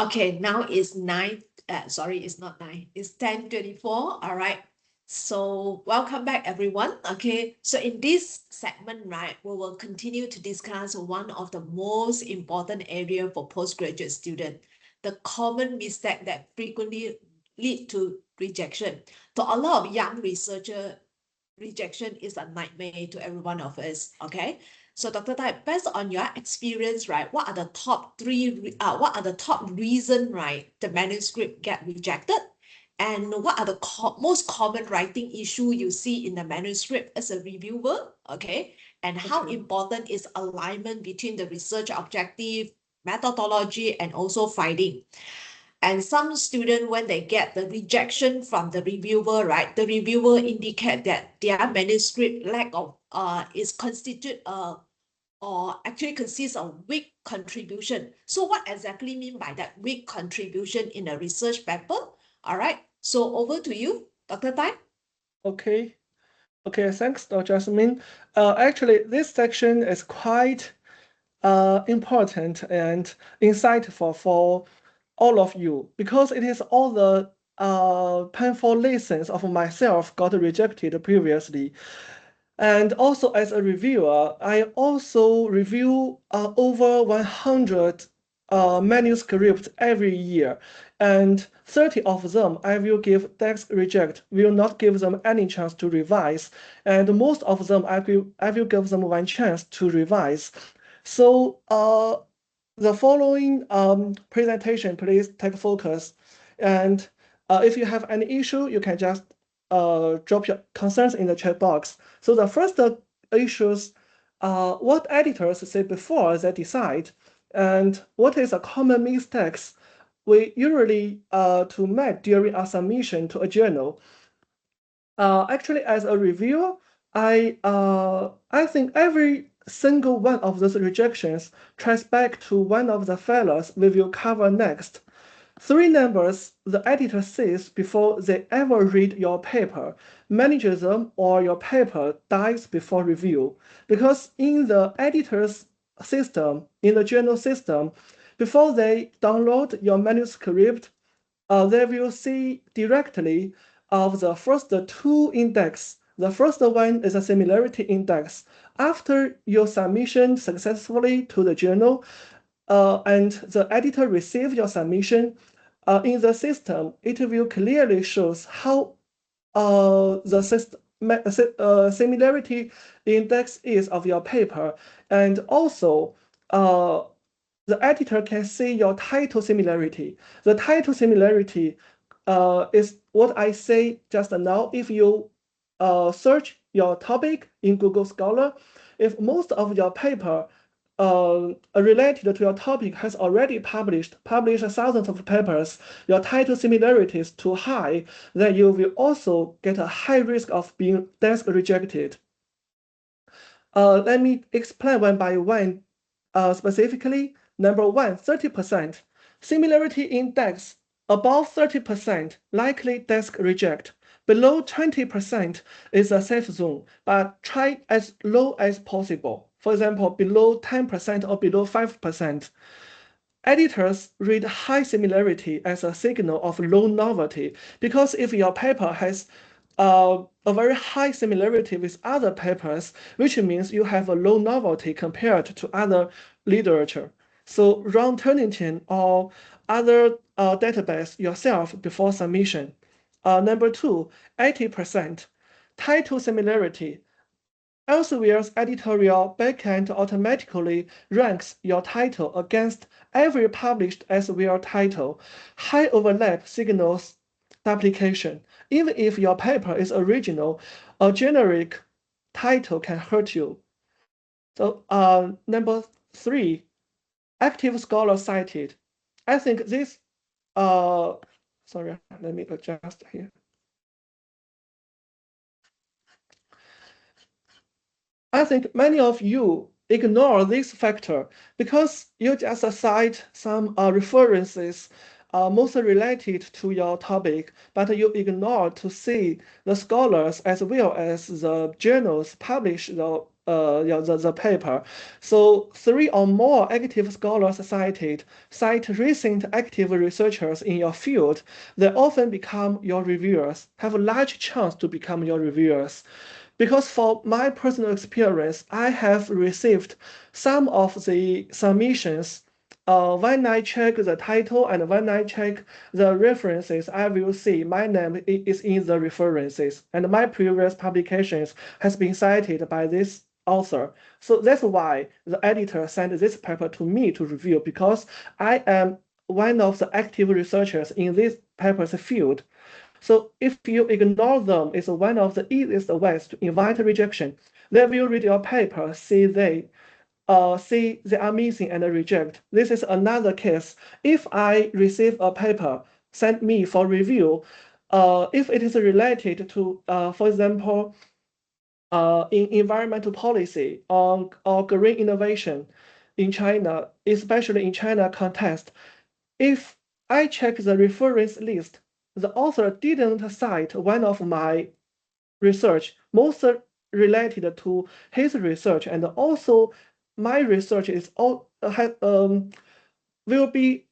Okay, now it's 9, sorry, it's not 9, it's 10:24, all right. So welcome back, everyone. Okay, so in this segment, right, we will continue to discuss one of the most important area for postgraduate student, the common mistake that frequently lead to rejection. To a lot of young researcher, rejection is a nightmare to every one of us, okay? So Dr. Tai, based on your experience, right, what are the top reason, right, the manuscript get rejected? And what are the most common writing issue you see in the manuscript as a reviewer, okay? And how important is alignment between the research objective, methodology, and also finding? And some students, when they get the rejection from the reviewer, right, the reviewer indicate that their manuscript lack of is constitute or actually consists of weak contribution. So what exactly mean by that weak contribution in a research paper? All right, so over to you, Dr. Tai. Okay. Okay, thanks, Dr. Jasmine. Actually, this section is quite important and insightful for all of you because it is all the painful lessons of myself got rejected previously. And also as a reviewer, I also review over 100 manuscripts every year. And 30 of them I will give text reject, will not give them any chance to revise. And most of them I will give them one chance to revise. So the following presentation, please take focus. And if you have any issue, you can just drop your concerns in the chat box. So the first issues, what editors say before they decide, and what is a common mistakes we usually to make during a submission to a journal. Actually, as a reviewer, I think every single one of those rejections traces back to one of the failures we will cover next. 3 numbers the editor sees before they ever read your paper. Manage them or your paper dies before review. Because in the editor's system, in the journal system, before they download your manuscript, they will see directly of the first 2 index. The first one is a similarity index. After your submission successfully to the journal, and the editor receives your submission, in the system, it will clearly shows how the similarity index is of your paper. And also, the editor can see your title similarity. The title similarity is what I say just now. If you search your topic in Google Scholar, if most of your paper related to your topic has already published thousands of papers, your title similarity is too high, then you will also get a high risk of being desk rejected. Let me explain one by one. Specifically, number 1, 30%. Similarity index above 30% likely desk reject. Below 20% is a safe zone, but try as low as possible. For example, below 10% or below 5%. Editors read high similarity as a signal of low novelty, because if your paper has a very high similarity with other papers, which means you have a low novelty compared to other literature. So run Turnitin or other database yourself before submission. Number 2, 80%. Title similarity. Elsewhere's editorial backend automatically ranks your title against every published Elsewhere title. High overlap signals duplication. Even if your paper is original, a generic title can hurt you. So number 3, active scholar cited. I think this, sorry, let me adjust here. I think many of you ignore this factor because you just cite some references mostly related to your topic, but you ignore to see the scholars as well as the journals publish the the paper. So 3 or more active scholars cite recent active researchers in your field. They often become your reviewers, have a large chance to become your reviewers. Because for my personal experience, I have received some of the submissions. When I check the title and when I check the references, I will see my name is in the references, and my previous publications has been cited by this author. So that's why the editor sent this paper to me to review, because I am one of the active researchers in this paper's field. So if you ignore them, it's one of the easiest ways to invite rejection. They will read your paper, see they are missing and reject. This is another case. If I receive a paper sent me for review, if it is related to, for example, in environmental policy or green innovation in China, especially in China context, if I check the reference list, the author didn't cite one of my research, most related to his research, and also my research is all will be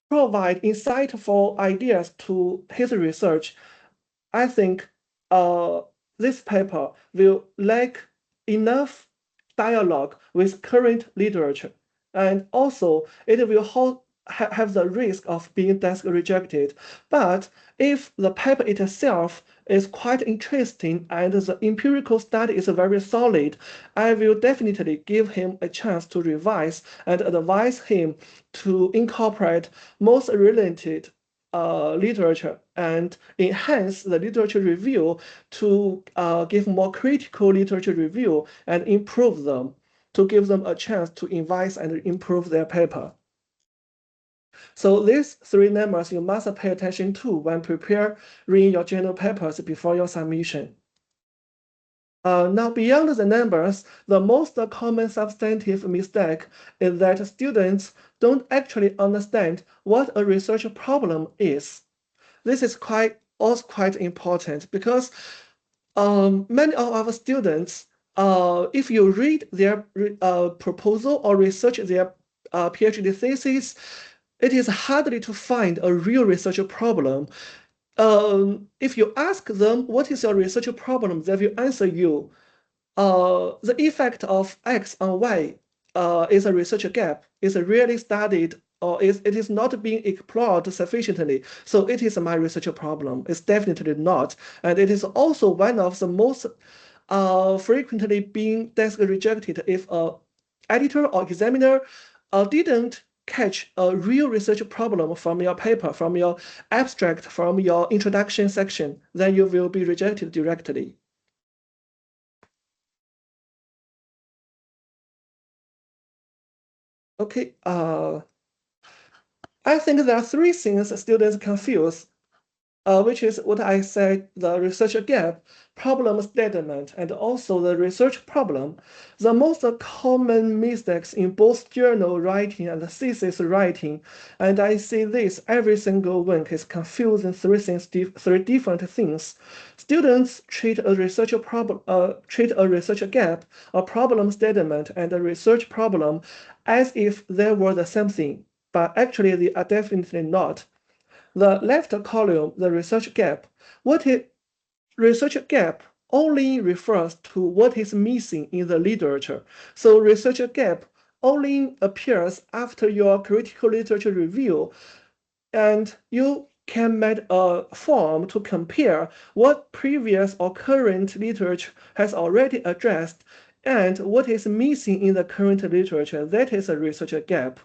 provide insightful ideas to his research. I think this paper will lack enough dialogue with current literature, and also it will have the risk of being desk rejected. But if the paper itself is quite interesting and the empirical study is very solid, I will definitely give him a chance to revise and advise him to incorporate most related literature and enhance the literature review to give more critical literature review and improve them, to give them a chance to revise and improve their paper. So these 3 numbers you must pay attention to when preparing your journal papers before your submission. Now, beyond the numbers, the most common substantive mistake is that students don't actually understand what a research problem is. This is also quite important, because many of our students, if you read their proposal or research their PhD thesis, it is hardly to find a real research problem. If you ask them, what is your research problem, they will answer you, the effect of X on Y is a research gap, is really studied, or it is not being explored sufficiently. So it is my research problem. It's definitely not. And it is also one of the most frequently being desk rejected if a editor or examiner didn't catch a real research problem from your paper, from your abstract, from your introduction section, then you will be rejected directly. Okay, I think there are 3 things students confuse, which is what I said, the research gap, problem statement, and also the research problem. The most common mistakes in both journal writing and thesis writing, and I see this every single week, is confusing 3 different things. Students treat a research gap, a problem statement, and a research problem as if they were the same thing, but actually they are definitely not. The left column, the research gap, research gap only refers to what is missing in the literature. So research gap only appears after your critical literature review, and you can make a form to compare what previous or current literature has already addressed and what is missing in the current literature. That is a research gap.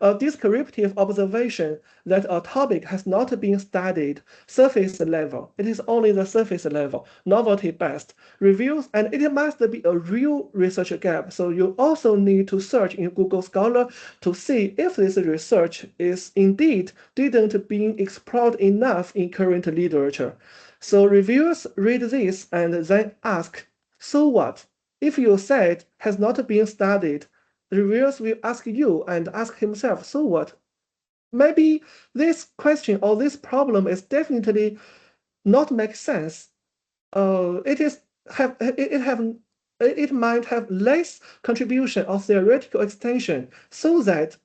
A descriptive observation that a topic has not been studied surface level. It is only the surface level, novelty based reviews, and it must be a real research gap. So you also need to search in Google Scholar to see if this research is indeed didn't being explored enough in current literature. So reviewers read this and then ask, so what? If you said has not been studied, the reviewers will ask you and ask himself, so what? Maybe this question or this problem is definitely not make sense. It have it might have less contribution of theoretical extension, so that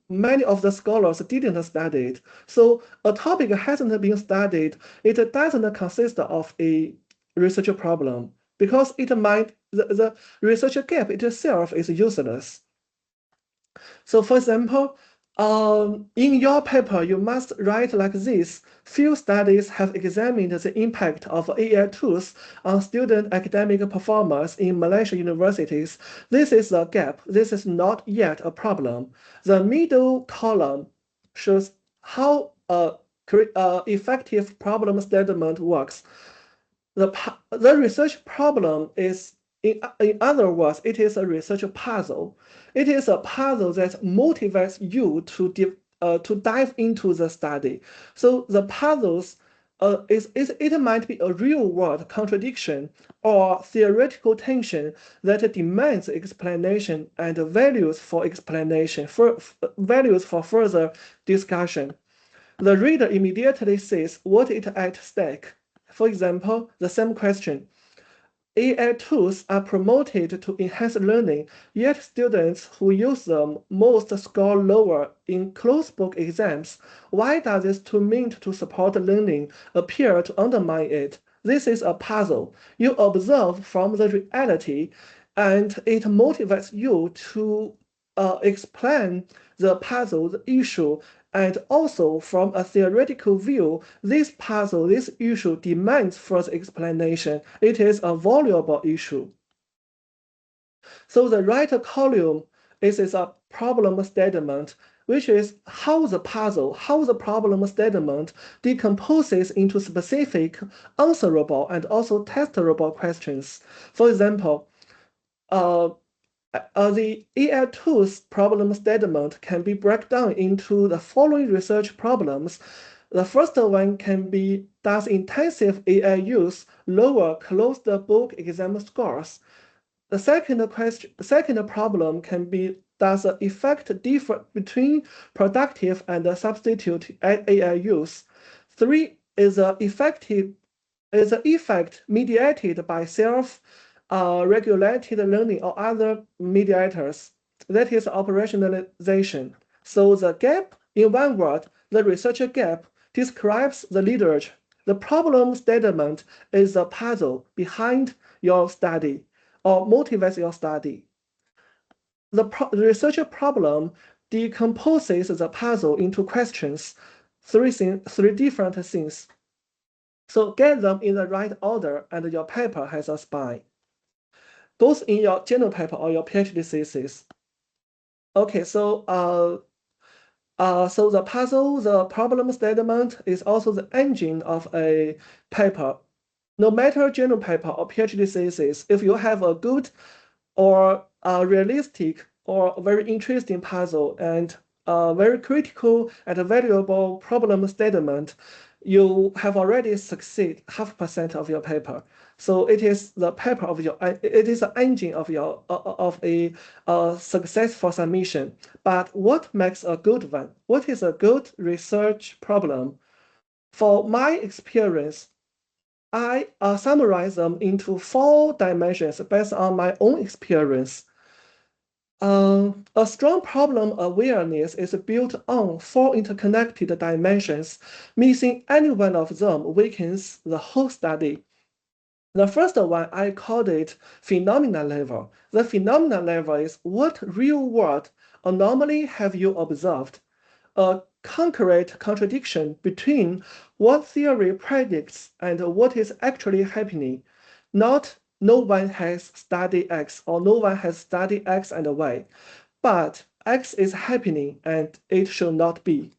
many of the scholars didn't study it. So a topic hasn't been studied, it doesn't consist of a research problem, because the research gap itself is useless. So for example, in your paper, you must write like this: few studies have examined the impact of AI tools on student academic performance in Malaysian universities. This is a gap. This is not yet a problem. The middle column shows how effective problem statement works. The research problem is, in other words, it is a research puzzle. It is a puzzle that motivates you to dive into the study. So the puzzles it might be a real-world contradiction or theoretical tension that demands explanation and values for explanation, values for further discussion. The reader immediately sees what is at stake. For example, the same question: AI tools are promoted to enhance learning, yet students who use them most score lower in closed book exams. Why does this tool meant to support learning appear to undermine it? This is a puzzle. You observe from the reality, and it motivates you to explain the puzzle, the issue, and also from a theoretical view, this puzzle, this issue demands further explanation. It is a valuable issue. So the right column is a problem statement, which is how the problem statement decomposes into specific, answerable, and also testable questions. For example, the AI tools problem statement can be broken down into the following research problems. The first one can be: does intensive AI use lower closed book exam scores? The second problem can be: does the effect differ between productive and substitute AI use? 3 is the effect mediated by regulated learning or other mediators. That is operationalization. So the gap, in one word, the research gap, describes the literature. The problem statement is the puzzle behind your study or motivates your study. The research problem decomposes the puzzle into questions, three different things. So get them in the right order, and your paper has a spine, both in your journal paper or your PhD thesis. Okay, so so the puzzle, the problem statement is also the engine of a paper. No matter journal paper or PhD thesis, if you have a good or a realistic or very interesting puzzle and a very critical and valuable problem statement, you have already succeeded 0.5% of your paper. So it is the paper of your, it is the engine of your of a successful submission. But what makes a good one? What is a good research problem? For my experience, I summarize them into 4 dimensions based on my own experience. A strong problem awareness is built on 4 interconnected dimensions. Missing any one of them weakens the whole study. The first one, I called it phenomenon level. The phenomenon level is: what real-world anomaly have you observed? A concrete contradiction between what theory predicts and what is actually happening. Not no one has studied X or no one has studied X and Y, but X is happening and it should not be.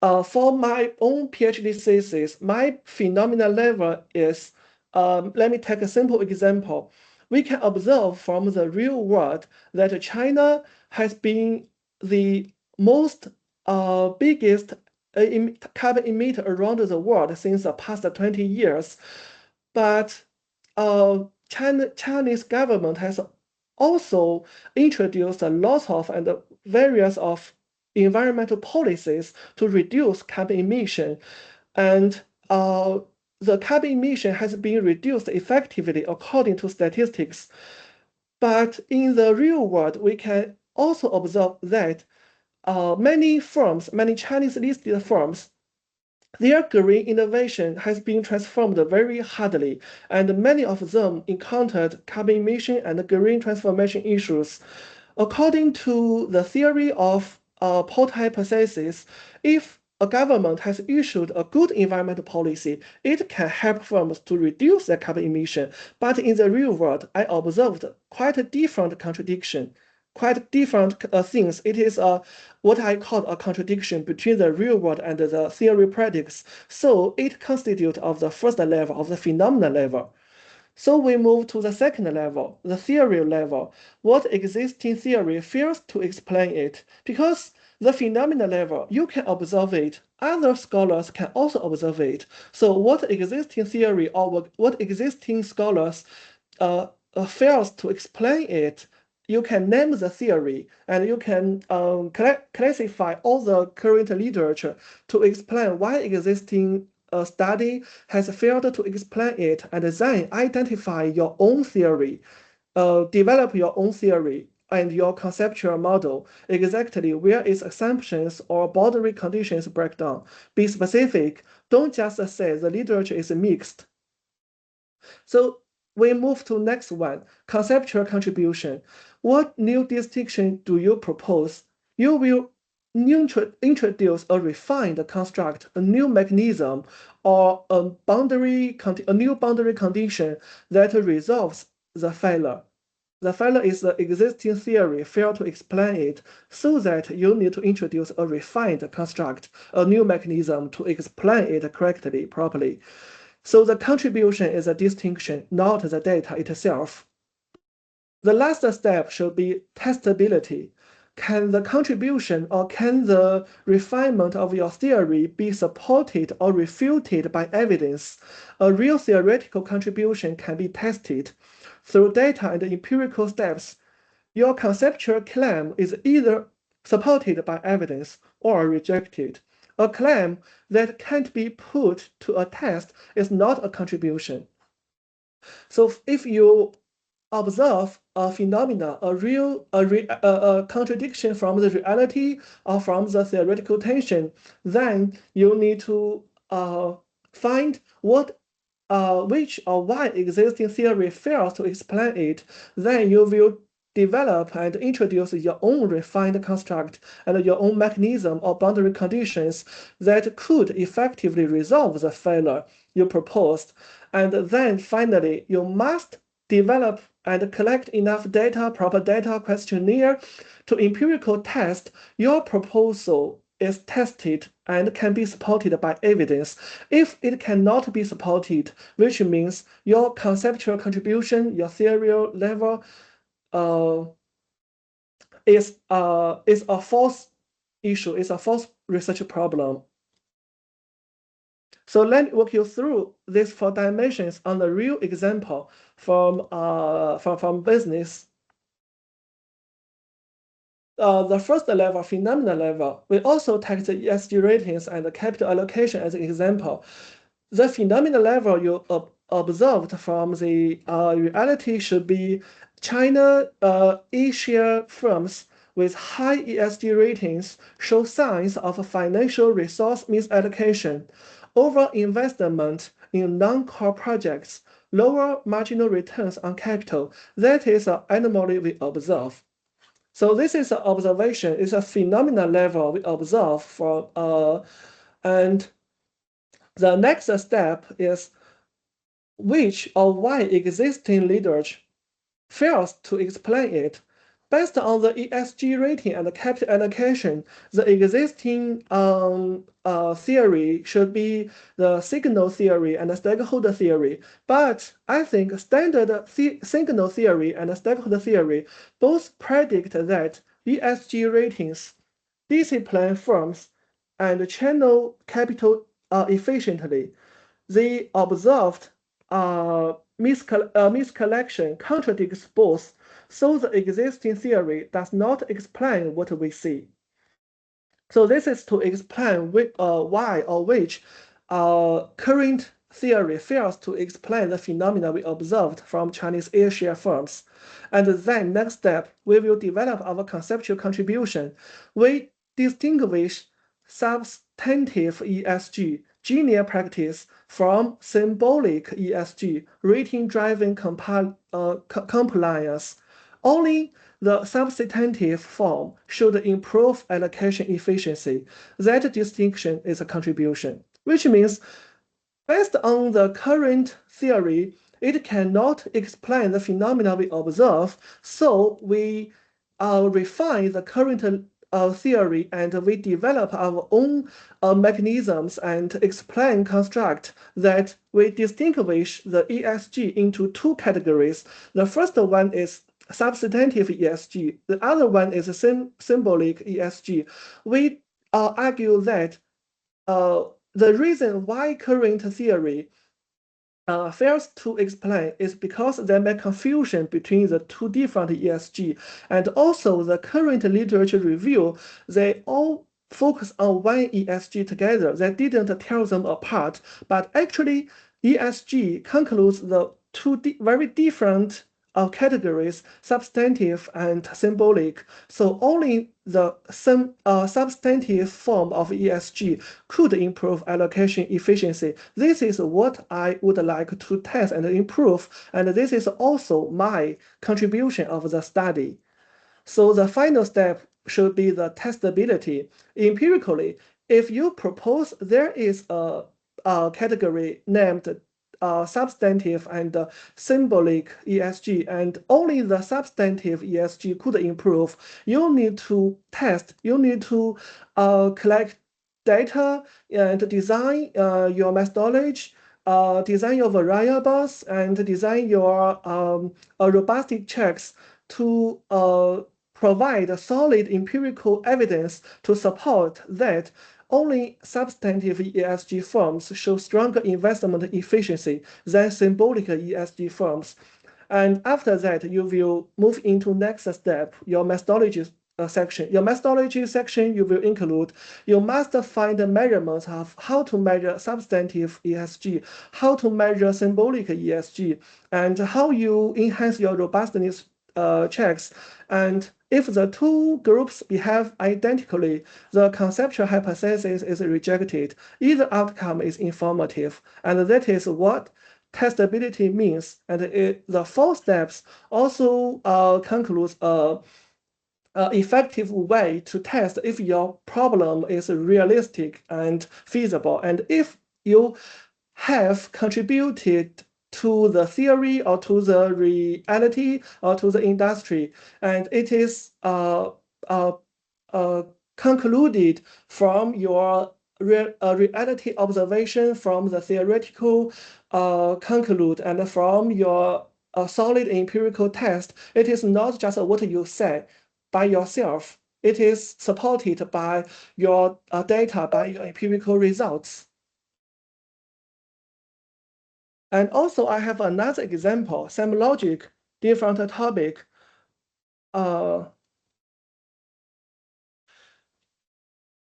For my own PhD thesis, my phenomenon level is, let me take a simple example. We can observe from the real world that China has been the most biggest carbon emitter around the world since the past 20 years. But Chinese government has also introduced a lot of and various of environmental policies to reduce carbon emission. And the carbon emission has been reduced effectively according to statistics. But in the real world, we can also observe that many firms, many Chinese listed firms, their green innovation has been transformed very hardly, and many of them encountered carbon emission and green transformation issues. According to the theory of port hypothesis, if a government has issued a good environmental policy, it can help firms to reduce their carbon emission. But in the real world, I observed quite a different contradiction, quite different things. It is what I call a contradiction between the real world and the theory practice. So it constitutes of the first level, of the phenomenon level. So we move to the second level, the theory level. What existing theory fails to explain it? Because the phenomena level, you can observe it. Other scholars can also observe it. So what existing theory or what existing scholars fails to explain it, you can name the theory and you can classify all the current literature to explain why existing study has failed to explain it, and then identify your own theory, develop your own theory and your conceptual model, exactly where its assumptions or boundary conditions break down. Be specific. Don't just say the literature is mixed. So we move to next one, conceptual contribution. What new distinction do you propose? You will introduce a refined construct, a new mechanism, or a new boundary condition that resolves the failure. The failure is the existing theory failed to explain it, so that you need to introduce a refined construct, a new mechanism to explain it correctly, properly. So the contribution is a distinction, not the data itself. The last step should be testability. Can the contribution or can the refinement of your theory be supported or refuted by evidence? A real theoretical contribution can be tested through data and empirical steps. Your conceptual claim is either supported by evidence or rejected. A claim that can't be put to a test is not a contribution. So if you observe a phenomena, a contradiction from the reality or from the theoretical tension, then you need to find which or why existing theory fails to explain it. Then you will develop and introduce your own refined construct and your own mechanism or boundary conditions that could effectively resolve the failure you proposed. And then finally, you must develop and collect enough data, proper data questionnaire to empirical test your proposal is tested and can be supported by evidence. If it cannot be supported, which means your conceptual contribution, your theory level, is a false issue, is a false research problem. So let me walk you through these 4 dimensions on a real example from business. The first level, phenomena level, we also take the ESG ratings and the capital allocation as an example. The phenomena level you observed from the reality should be China A-share firms with high ESG ratings show signs of financial resource misallocation, over-investment in non-core projects, lower marginal returns on capital. That is an anomaly we observe. So this is an observation, it's a phenomena level we observe for, and the next step is which or why existing literature fails to explain it. Based on the ESG rating and the capital allocation, the existing theory should be the signal theory and the stakeholder theory. But I think standard signal theory and the stakeholder theory both predict that ESG ratings discipline firms and channel capital efficiently. The observed miscollection contradicts both, so the existing theory does not explain what we see. So this is to explain why or which current theory fails to explain the phenomena we observed from Chinese A-share firms. And then next step, we will develop our conceptual contribution. We distinguish substantive ESG, genial practice, from symbolic ESG, rating-driven compliance. Only the substantive form should improve allocation efficiency. That distinction is a contribution, which means based on the current theory, it cannot explain the phenomena we observe, so we refine the current theory and we develop our own mechanisms and explain construct that we distinguish the ESG into two categories. The first one is substantive ESG. The other one is symbolic ESG. We argue that the reason why current theory fails to explain is because there may be confusion between the two different ESG, and also the current literature review, they all focus on one ESG together. They didn't tell them apart, but actually ESG concludes the two very different categories, substantive and symbolic. So only the substantive form of ESG could improve allocation efficiency. This is what I would like to test and improve, and this is also my contribution of the study. So the final step should be the testability. Empirically, if you propose there is a category named substantive and symbolic ESG, and only the substantive ESG could improve, you need to test, you need to collect data and design your methodology, design your variables, and design your robust checks to provide solid empirical evidence to support that only substantive ESG firms show stronger investment efficiency than symbolic ESG firms. And after that, you will move into next step, your methodology section. Your methodology section, you will include, you must find the measurements of how to measure substantive ESG, how to measure symbolic ESG, and how you enhance your robustness checks. And if the two groups behave identically, the conceptual hypothesis is rejected. Either outcome is informative, and that is what testability means. And the 4 steps also concludes an effective way to test if your problem is realistic and feasible, and if you have contributed to the theory or to the reality or to the industry, and it is concluded from your reality observation, from the theoretical conclude, and from your solid empirical test. It is not just what you say by yourself. It is supported by your data, by your empirical results. And also, I have another example, same logic, different topic.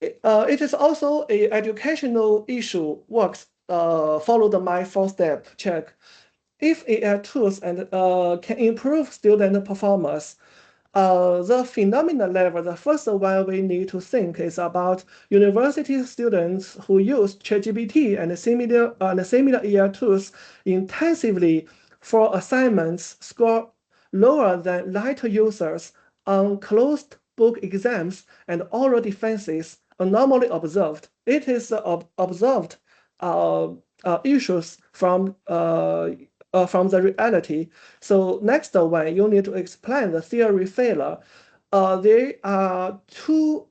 It is also an educational issue, works followed my 4-step check. If AI tools and can improve student performance, the phenomenal level, the first one we need to think is about university students who use ChatGPT and similar AI tools intensively for assignments score lower than lighter users on closed book exams and oral defenses are normally observed. It is observed issues from the reality. So next one, you need to explain the theory failure. There are 2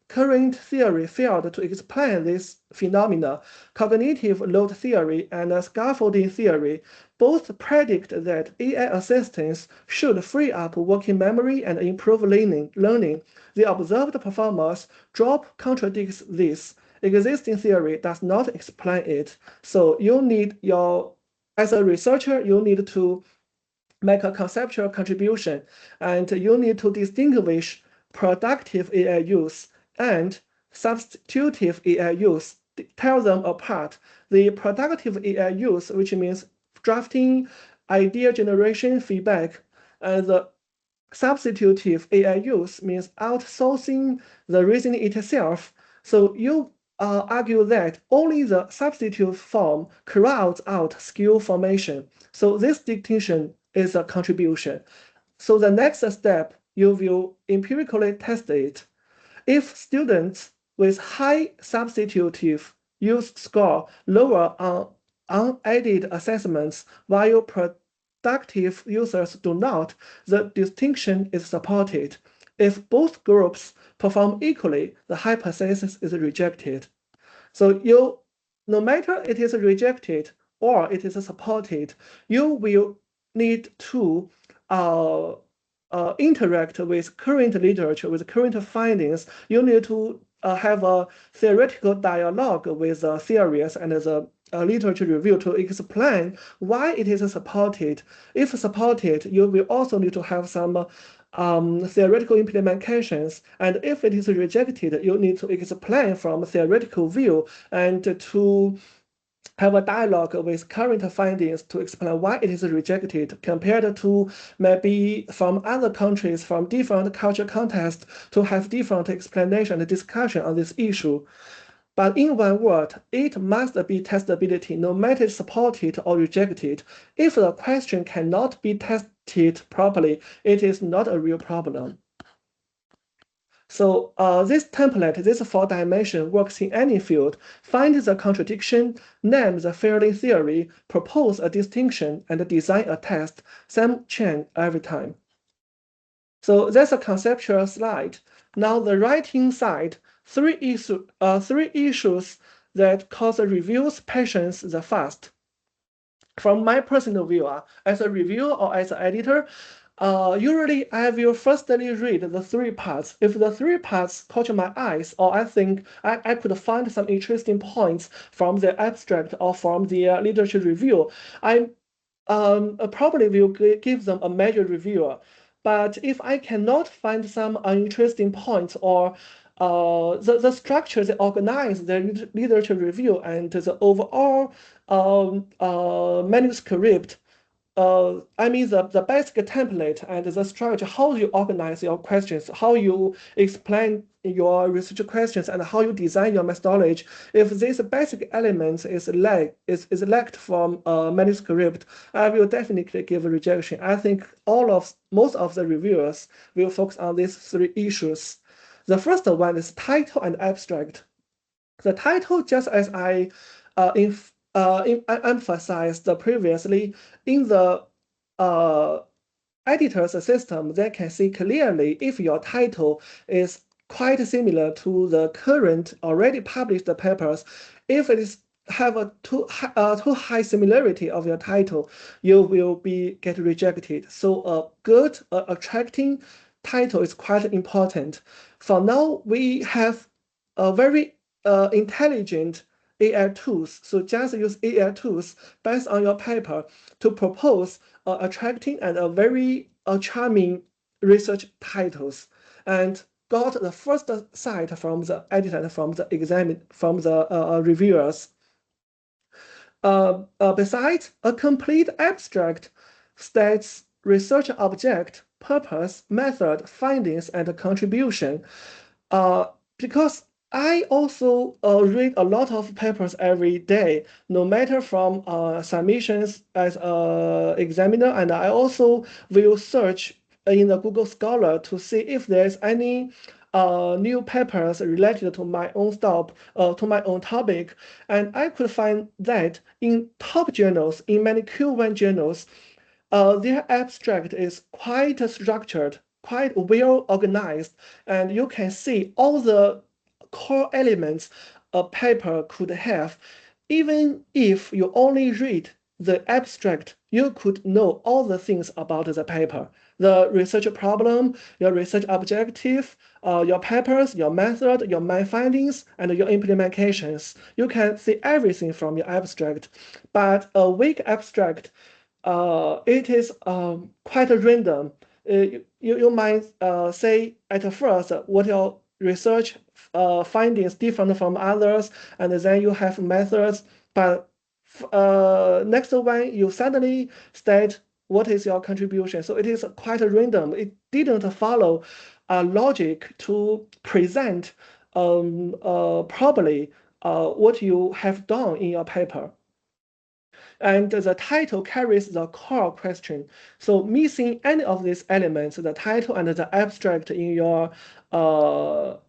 current theory failed to explain this phenomena. Cognitive load theory and scaffolding theory both predict that AI assistants should free up working memory and improve learning. The observed performance drop contradicts this. Existing theory does not explain it. So you need as a researcher, you need to make a conceptual contribution, and you need to distinguish productive AI use and substitutive AI use. tell them apart. The productive AI use, which means drafting, idea generation, feedback, and the substitutive AI use means outsourcing the reasoning itself. So you argue that only the substitute form crowds out skill formation. So this distinction is a contribution. So the next step, you will empirically test it. If students with high substitutive use score lower on unaided assessments, while productive users do not, the distinction is supported. If both groups perform equally, the hypothesis is rejected. So no matter it is rejected or it is supported, you will need to interact with current literature, with current findings. You need to have a theoretical dialogue with the theories and the literature review to explain why it is supported. If supported, you will also need to have some theoretical implementations. And if it is rejected, you need to explain from theoretical view and to have a dialogue with current findings to explain why it is rejected compared to maybe from other countries, from different cultural contexts, to have different explanation and discussion on this issue. But in one word, it must be testability, no matter supported or rejected. If the question cannot be tested properly, it is not a real problem. So this template, this 4-dimension, works in any field. Find the contradiction, name the failing theory, propose a distinction, and design a test. Same chain every time. So that's a conceptual slide. Now the writing side, three issues that cause reviews patience the fast. From my personal view, as a reviewer or as an editor, usually I will firstly read the 3 parts. If the 3 parts catch my eyes, or I think I could find some interesting points from the abstract or from the literature review, I probably will give them a major review. But if I cannot find some interesting points or the structure, the organize the literature review and the overall manuscript, I mean the basic template and the structure, how you organize your questions, how you explain your research questions, and how you design your methodology. If this basic elements is lacked from a manuscript, I will definitely give a rejection. I think most of the reviewers will focus on these 3 issues. The first one is title and abstract. The title, just as I emphasized previously, in the editor's system, they can see clearly if your title is quite similar to the current already published papers. If it is have a too high similarity of your title, you will get rejected. So a good, attracting title is quite important. For now, we have a very intelligent AI tools. So just use AI tools based on your paper to propose attracting and a very charming research titles, and got the first sight from the editor and from the reviewers. Besides, a complete abstract states research object, purpose, method, findings, and contribution. Because I also read a lot of papers every day, no matter from submissions as an examiner, and I also will search in the Google Scholar to see if there's any new papers related to my own to my own topic. And I could find that in top journals, in many Q1 journals, their abstract is quite structured, quite well organized, and you can see all the core elements a paper could have. Even if you only read the abstract, you could know all the things about the paper, the research problem, your research objective, your papers, your method, your main findings, and your implementations. You can see everything from your abstract. But a weak abstract, it is quite random. You might say at first what your research findings different from others, and then you have methods. But next one, you suddenly state what is your contribution. So it is quite random. It didn't follow a logic to present properly what you have done in your paper. And the title carries the core question. So missing any of these elements, the title and the abstract in your the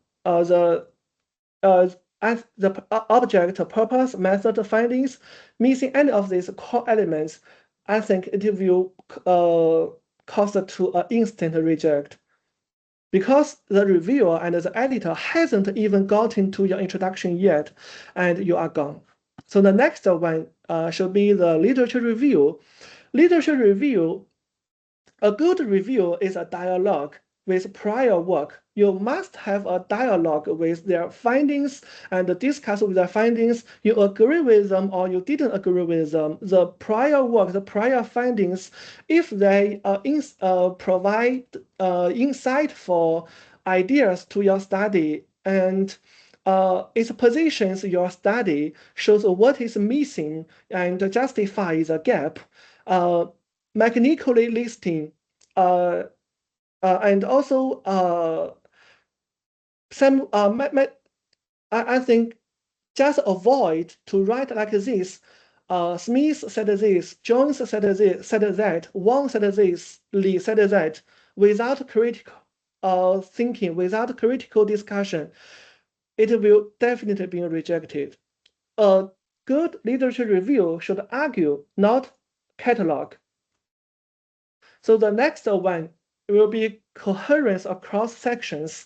object, purpose, method, findings, missing any of these core elements, I think it will cause to an instant reject. Because the reviewer and the editor hasn't even gotten to your introduction yet, and you are gone. So the next one should be the literature review. Literature review, a good review is a dialogue with prior work. You must have a dialogue with their findings and discuss with their findings. You agree with them or you didn't agree with them. The prior work, the prior findings, if they provide insightful ideas to your study and it positions your study, shows what is missing and justifies the gap, mechanically listing, and also some I think just avoid to write like this. Smith said this, Jones said this, said that, Wang said this, Lee said that, without critical thinking, without critical discussion, it will definitely be rejected. A good literature review should argue, not catalog. So the next one will be coherence across sections.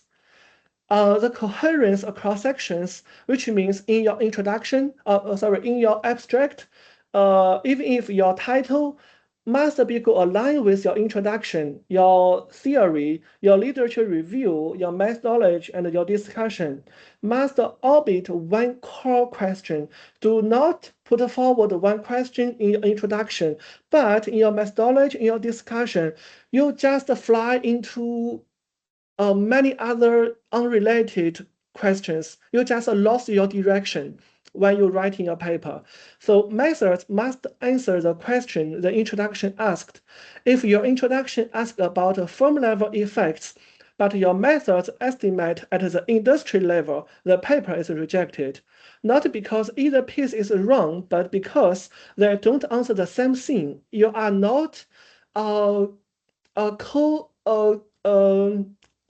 The coherence across sections, which means in your introduction, in your abstract, even if your title must be aligned with your introduction, your theory, your literature review, your methodology, and your discussion must orbit one core question. Do not put forward one question in your introduction, but in your methodology, in your discussion, you just fly into many other unrelated questions. You just lost your direction when you're writing your paper. So methods must answer the question the introduction asked. If your introduction asked about firm level effects, but your methods estimate at the industry level, the paper is rejected. Not because either piece is wrong, but because they don't answer the same thing. You are not a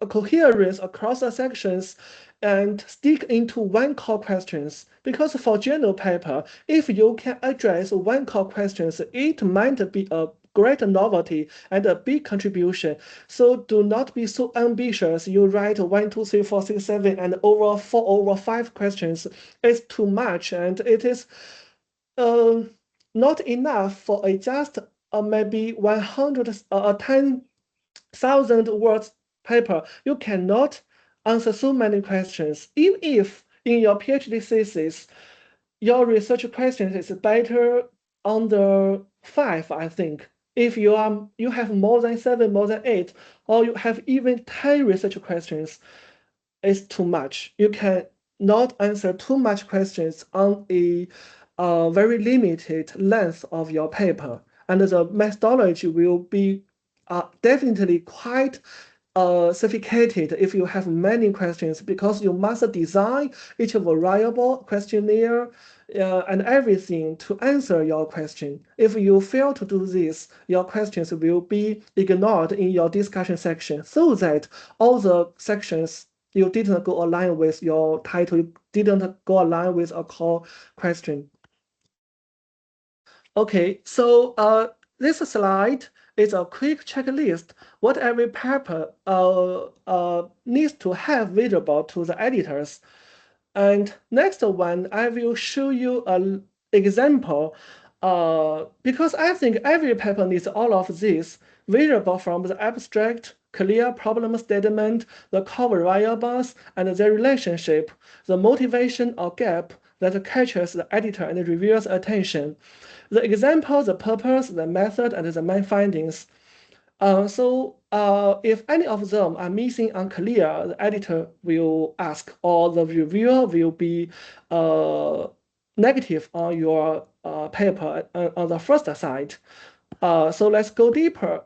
coherence across the sections and stick into one core questions. Because for journal paper, if you can address one core questions, it might be a great novelty and a big contribution. So do not be so ambitious. You write 1, 2, 3, 4, 6, 7, and over 4 over 5 questions. It's too much, and it is not enough for a just maybe 10,000 words paper. You cannot answer so many questions. Even if in your PhD thesis, your research questions is better under 5, I think. If you have more than 7, more than 8, or you have even 10 research questions, it's too much. You can not answer too much questions on a very limited length of your paper. And the methodology will be definitely quite sophisticated if you have many questions, because you must design each variable, questionnaire, and everything to answer your question. If you fail to do this, your questions will be ignored in your discussion section, so that all the sections you didn't go align with your title, you didn't go align with a core question. Okay, so this slide is a quick checklist what every paper needs to have visible to the editors. And next one, I will show you an example because I think every paper needs all of this visible from the abstract, clear problem statement, the core variables, and their relationship, the motivation or gap that catches the editor and the reviewer's attention. The example, the purpose, the method, and the main findings. If any of them are missing, unclear, the editor will ask, or the reviewer will be negative on your paper on the first side. So let's go deeper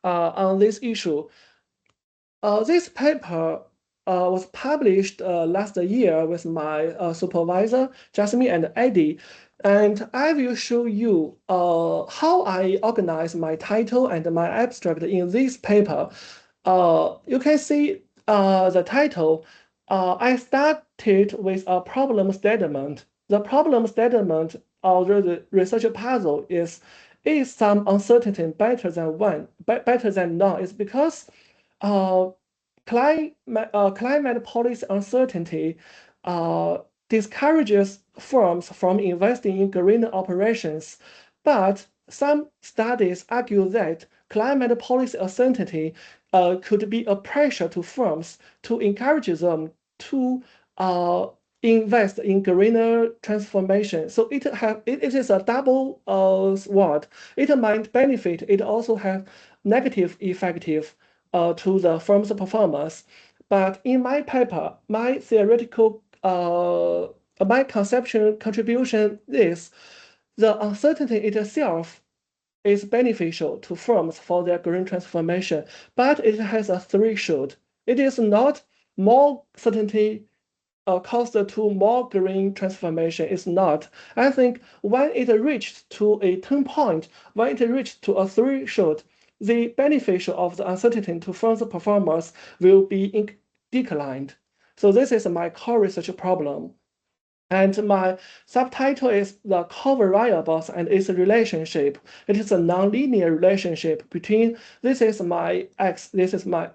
on this issue. This paper was published last year with my supervisor, Jasmine and Eddie. And I will show you how I organize my title and my abstract in this paper. You can see the title. I started with a problem statement. The problem statement of the research puzzle is some uncertainty better than none? It's because climate policy uncertainty discourages firms from investing in green operations, but some studies argue that climate policy uncertainty could be a pressure to firms to encourage them to invest in greener transformation. So it is a double sword. It might benefit. It also have negative effective to the firm's performance. But in my paper, my theoretical, my conceptual contribution is the uncertainty itself is beneficial to firms for their green transformation, but it has a threshold. It is not more certainty cost to more green transformation. It's not. I think when it reached to a turn point, when it reached to a threshold, the beneficial of the uncertainty to firms' performance will be declined. So this is my core research problem. And my subtitle is the core variables and its relationship. It is a nonlinear relationship between this is my X, this is my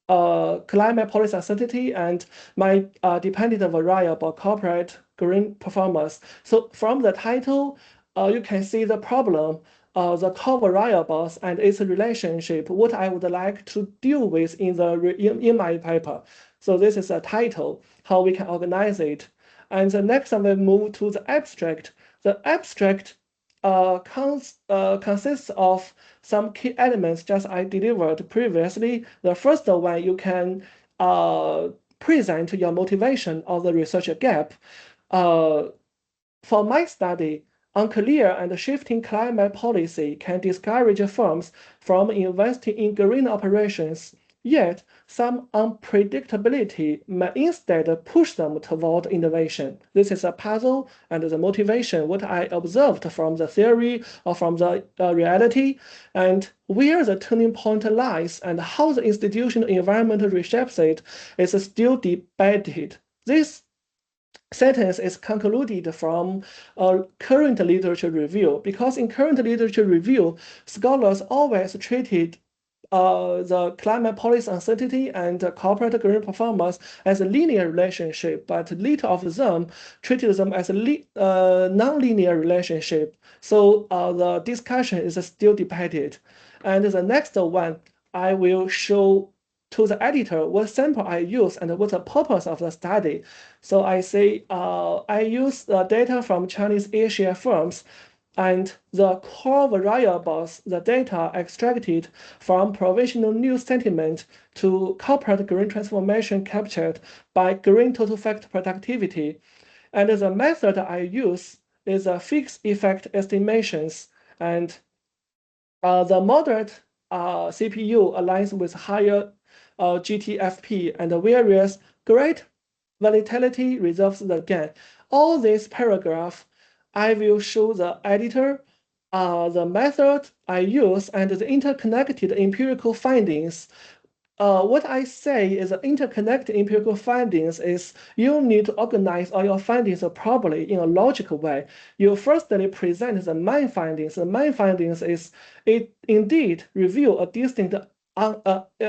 climate policy uncertainty, and my dependent variable corporate green performance. So from the title, you can see the problem, the core variables and its relationship, what I would like to deal with in my paper. So this is a title, how we can organize it. And the next one, we move to the abstract. The abstract consists of some key elements just I delivered previously. The first one, you can present your motivation of the research gap. For my study, unclear and shifting climate policy can discourage firms from investing in green operations. Yet, some unpredictability may instead push them toward innovation. This is a puzzle and the motivation, what I observed from the theory or from the reality, and where the turning point lies and how the institutional environment reshapes it is still debated. This sentence is concluded from a current literature review, because in current literature review, scholars always treated the climate policy uncertainty and corporate green performance as a linear relationship, but little of them treated them as a non-linear relationship. So the discussion is still debated. And the next one, I will show to the editor what sample I use and what's the purpose of the study. So I say I use the data from Chinese A-share firms, and the core variables, the data extracted from provisional new sentiment to corporate green transformation captured by green total fact productivity. And the method I use is a fixed effect estimations, and the moderate CPU aligns with higher GTFP, and the various great volatility reserves the gain. All this paragraph, I will show the editor the method I use and the interconnected empirical findings. What I say is interconnected empirical findings is you need to organize all your findings properly in a logical way. You firstly present the main findings. The main findings is it indeed reveal a distinct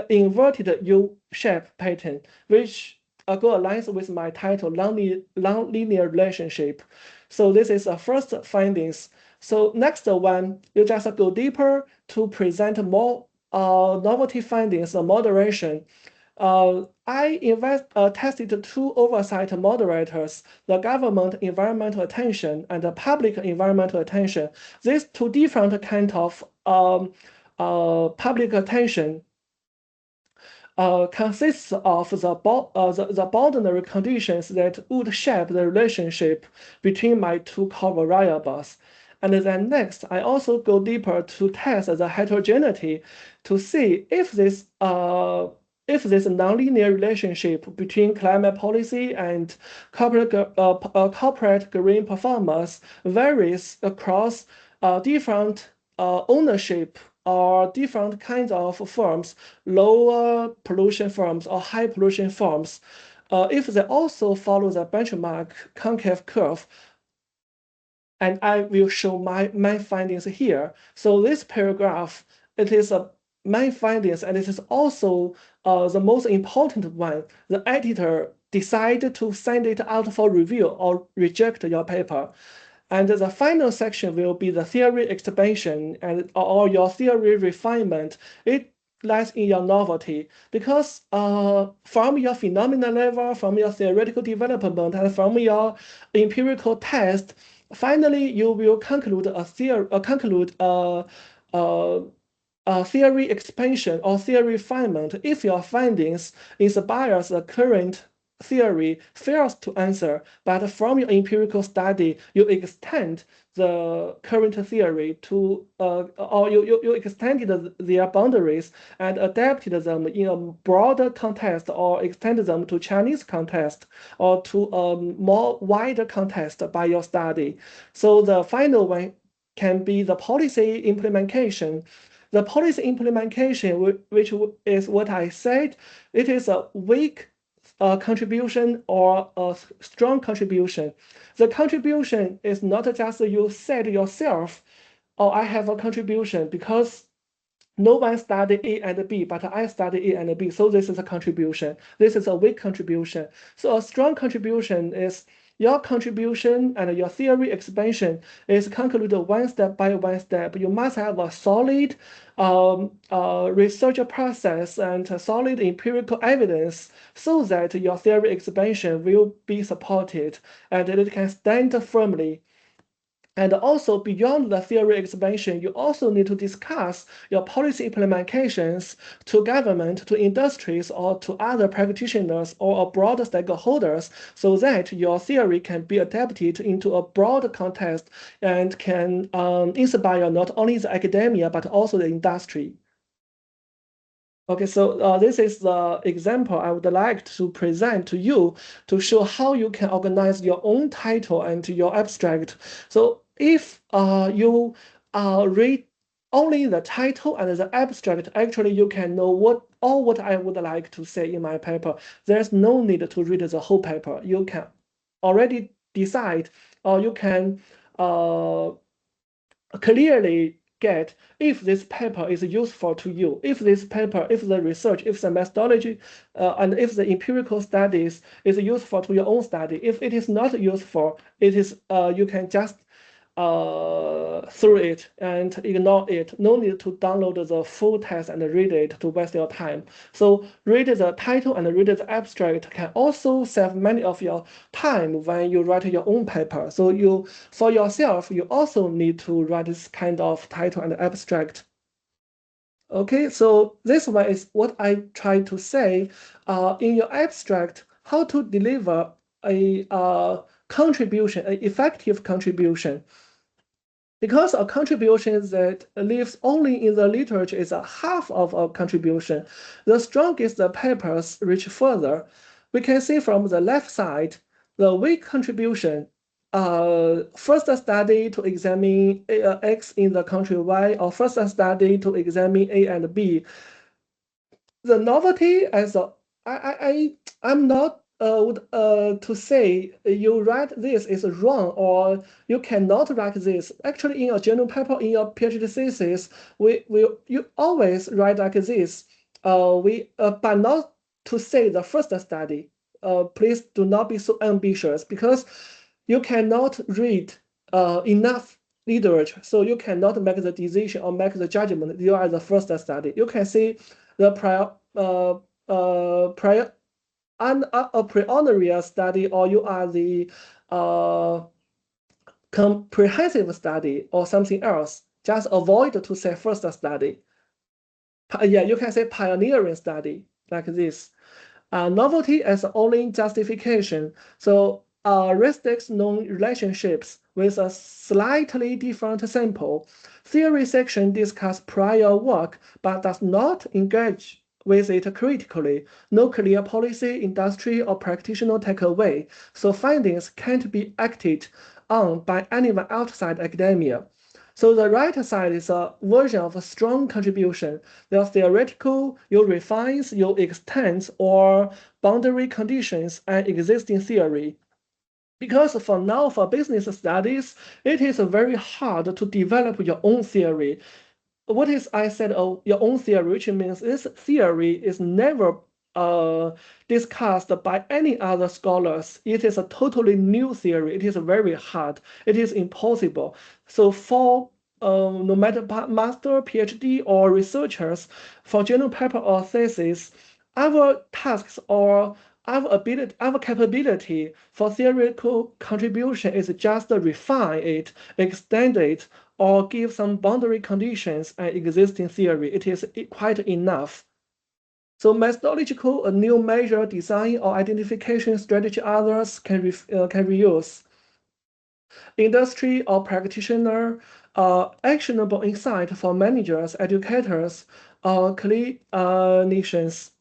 inverted U-shape pattern, which go aligns with my title, non-linear relationship. So this is the first findings. So next one, you just go deeper to present more novelty findings, moderation. I tested two oversight moderators, the government environmental attention and the public environmental attention. These two different kind of public attention consists of the boundary conditions that would shape the relationship between my two core variables. And then next, I also go deeper to test the heterogeneity to see if this nonlinear relationship between climate policy and corporate green performance varies across different ownership or different kinds of firms, lower pollution firms or high pollution firms, if they also follow the benchmark concave curve. And I will show my findings here. So this paragraph, it is my findings, and it is also the most important one. The editor decided to send it out for review or reject your paper. And the final section will be the theory expansion or your theory refinement. It lies in your novelty because from your phenomenon level, from your theoretical development, and from your empirical test, finally you will conclude a theory expansion or theory refinement if your findings inspires the current theory fails to answer, but from your empirical study, you extend the current theory to, or you extended their boundaries and adapted them in a broader context or extended them to Chinese context or to a more wider context by your study. So the final one can be the policy implementation. The policy implementation, which is what I said, it is a weak contribution or a strong contribution. The contribution is not just you said yourself, oh, I have a contribution because no one studied A and B, but I studied A and B, so this is a contribution. This is a weak contribution. So a strong contribution is your contribution and your theory expansion is concluded one step by one step. You must have a solid research process and a solid empirical evidence so that your theory expansion will be supported and it can stand firmly. And also beyond the theory expansion, you also need to discuss your policy implementations to government, to industries, or to other practitioners or broader stakeholders so that your theory can be adapted into a broad context and can inspire not only the academia, but also the industry. Okay, so this is the example I would like to present to you to show how you can organize your own title and your abstract. So if you read only the title and the abstract, actually you can know what I would like to say in my paper. There's no need to read the whole paper. You can already decide, or you can clearly get if this paper is useful to you, if the research, if the methodology, and if the empirical studies is useful to your own study. If it is not useful, it is you can just through it and ignore it. No need to download the full text and read it to waste your time. So read the title and read the abstract can also save many of your time when you write your own paper. So you, for yourself, you also need to write this kind of title and abstract. Okay, so this one is what I try to say in your abstract, how to deliver a contribution, an effective contribution. Because a contribution that lives only in the literature is a half of a contribution, the strongest papers reach further. We can see from the left side, the weak contribution, first study to examine X in the country Y, or first study to examine A and B. The novelty as I'm not to say you write this is wrong or you cannot write this. Actually, in your journal paper, in your PhD thesis, you always write like this. But not to say the first study. Please do not be so ambitious because you cannot read enough literature, so you cannot make the decision or make the judgment. You are the first study. You can see the a priori study, or you are the comprehensive study or something else, just avoid to say first study. Yeah, you can say pioneering study like this. Novelty as only justification. So restricts known relationships with a slightly different sample. Theory section discuss prior work but does not engage with it critically. No clear policy, industry, or practitioner takeaway. So findings can't be acted on by anyone outside academia. So the right side is a version of a strong contribution. The theoretical, you refines, you extends, or boundary conditions an existing theory. Because for now, for business studies, it is very hard to develop your own theory. What is I said your own theory, which means this theory is never discussed by any other scholars. It is a totally new theory. It is very hard. It is impossible. So for no matter master, PhD, or researchers, for journal paper or thesis, our tasks or our capability for theoretical contribution is just refine it, extend it, or give some boundary conditions an existing theory. It is quite enough. So methodological, a new measure, design, or identification strategy others can reuse. Industry or practitioner, actionable insight for managers, educators, or clinicians.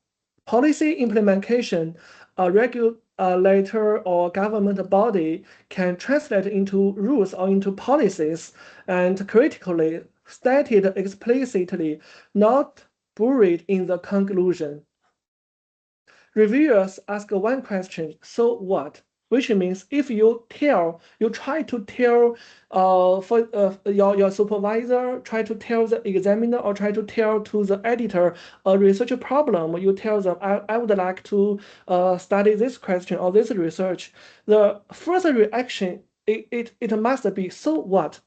Policy implementation, a regulator or government body can translate into rules or into policies, and critically stated explicitly, not buried in the conclusion. Reviewers ask one question, so what? Which means if you try to tell your supervisor, try to tell the examiner, or try to tell to the editor a research problem, you tell them, I would like to study this question or this research. The first reaction, it must be, so what?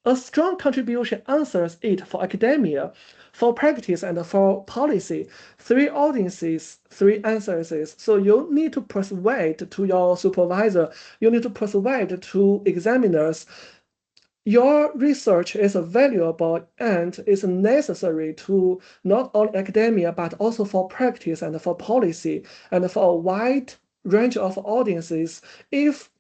A strong contribution answers it for academia, for practice, and for policy. 3 audiences, 3 answers. So you need to persuade to your supervisor, you need to persuade to examiners. Your research is valuable and is necessary to not only academia, but also for practice and for policy and for a wide range of audiences. If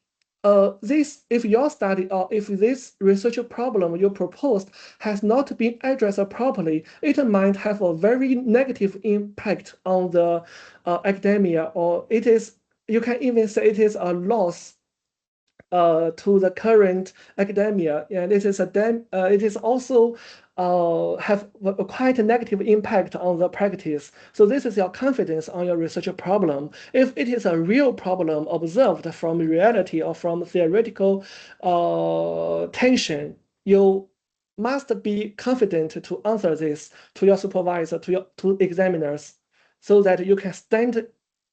your study or if this research problem you proposed has not been addressed properly, it might have a very negative impact on the academia, or you can even say it is a loss to the current academia, and it is also have a quite a negative impact on the practice. So this is your confidence on your research problem. If it is a real problem observed from reality or from theoretical tension, you must be confident to answer this to your supervisor, to examiners, so that you can stand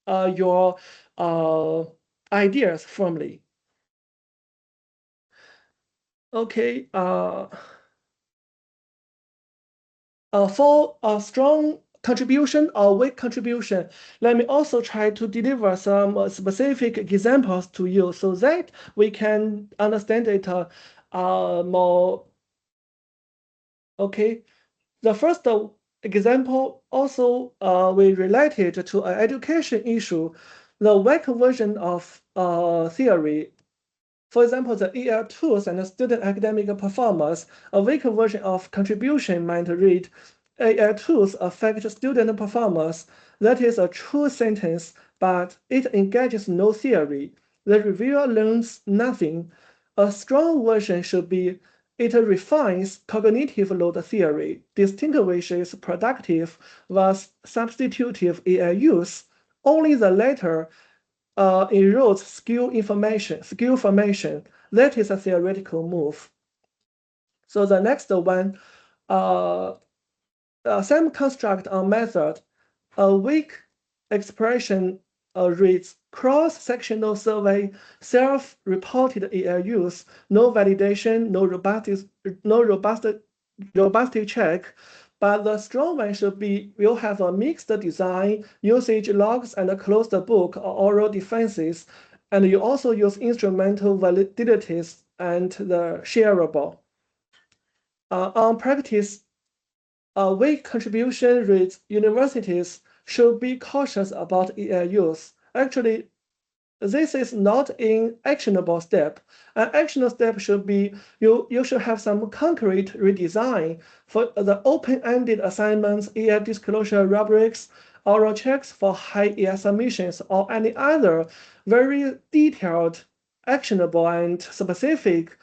your ideas firmly. Okay, for a strong contribution or weak contribution, let me also try to deliver some specific examples to you so that we can understand it more. Okay, the first example also we related to an education issue, the weak version of theory. For example, the EL tools and the student academic performance, a weaker version of contribution might read, EL tools affect student performance. That is a true sentence, but it engages no theory. The reviewer learns nothing. A strong version should be, it refines cognitive load theory, distinguishes productive versus substitutive EL use. Only the latter erodes skill formation. That is a theoretical move. So the next one, same construct on method, a weak expression reads cross-sectional survey, self-reported EL use, no validation, no robust check, but the strong one will have a mixed design, usage logs, and a closed book or oral defenses. And you also use instrumental validities and the shareable. On practice, weak contribution rates, universities should be cautious about EA use. Actually, this is not an actionable step. An actionable step should be you should have some concrete redesign for the open-ended assignments, EA disclosure rubrics, oral checks for high EA submissions, or any other very detailed, actionable, and specific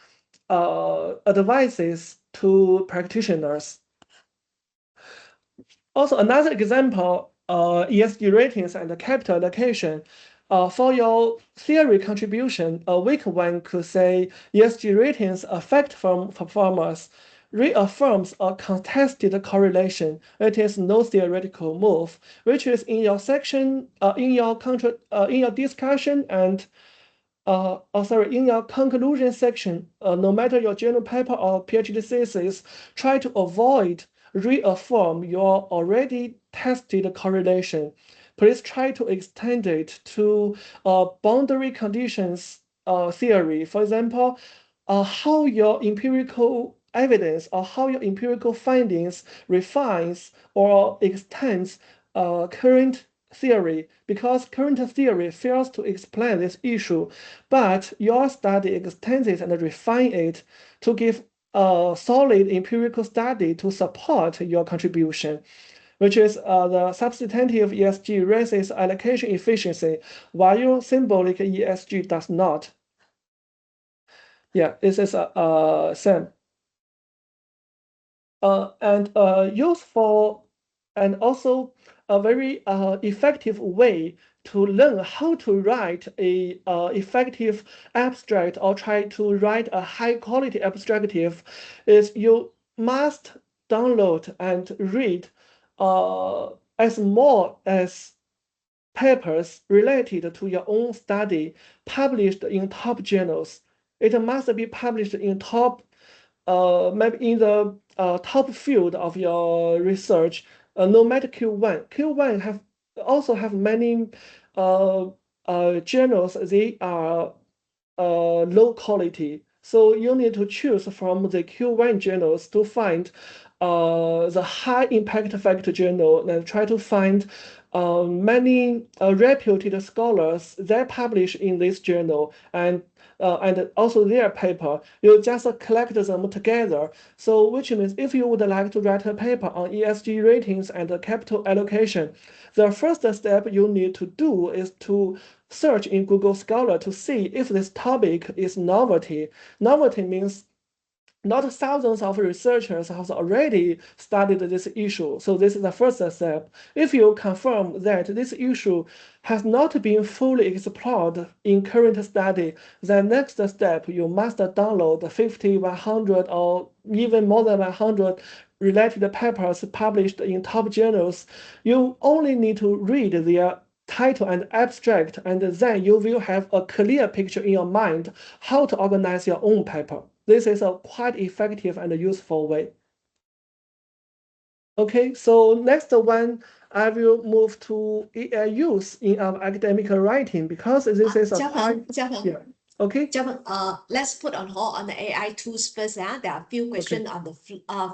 advices to practitioners. Also, another example, ESG ratings and capital allocation. For your theory contribution, a weak one could say ESG ratings affect firm performance, reaffirms a contested correlation. It is no theoretical move, which is in your section, in your discussion and in your conclusion section, no matter your journal paper or PhD thesis, try to avoid reaffirm your already tested correlation. Please try to extend it to boundary conditions theory. For example, how your empirical evidence or how your empirical findings refines or extends current theory, because current theory fails to explain this issue, but your study extends it and refine it to give a solid empirical study to support your contribution, which is the substantive ESG raises allocation efficiency, while symbolic ESG does not. Yeah, this is Sam. And useful and also a very effective way to learn how to write a effective abstract or try to write a high quality abstractive is you must download and read as more as papers related to your own study published in top journals. It must be published in top, maybe in the top field of your research, no matter Q1. Q1 also have many journals. They are low quality. So you need to choose from the Q1 journals to find the high impact factor journal and try to find many reputed scholars that publish in this journal and also their paper. You just collect them together. So which means if you would like to write a paper on ESG ratings and capital allocation, the first step you need to do is to search in Google Scholar to see if this topic is novelty. Novelty means not thousands of researchers have already studied this issue. So this is the first step. If you confirm that this issue has not been fully explored in current study, the next step, you must download 50, 100, or even more than 100 related papers published in top journals. You only need to read their title and abstract, and then you will have a clear picture in your mind how to organize your own paper. This is a quite effective and useful way. Okay, so next one, I will move to AI use in our academic writing because this is a Jiapeng. Yeah. Okay. Jiapeng, let's put on hold on the AI tools first. There are a few questions on the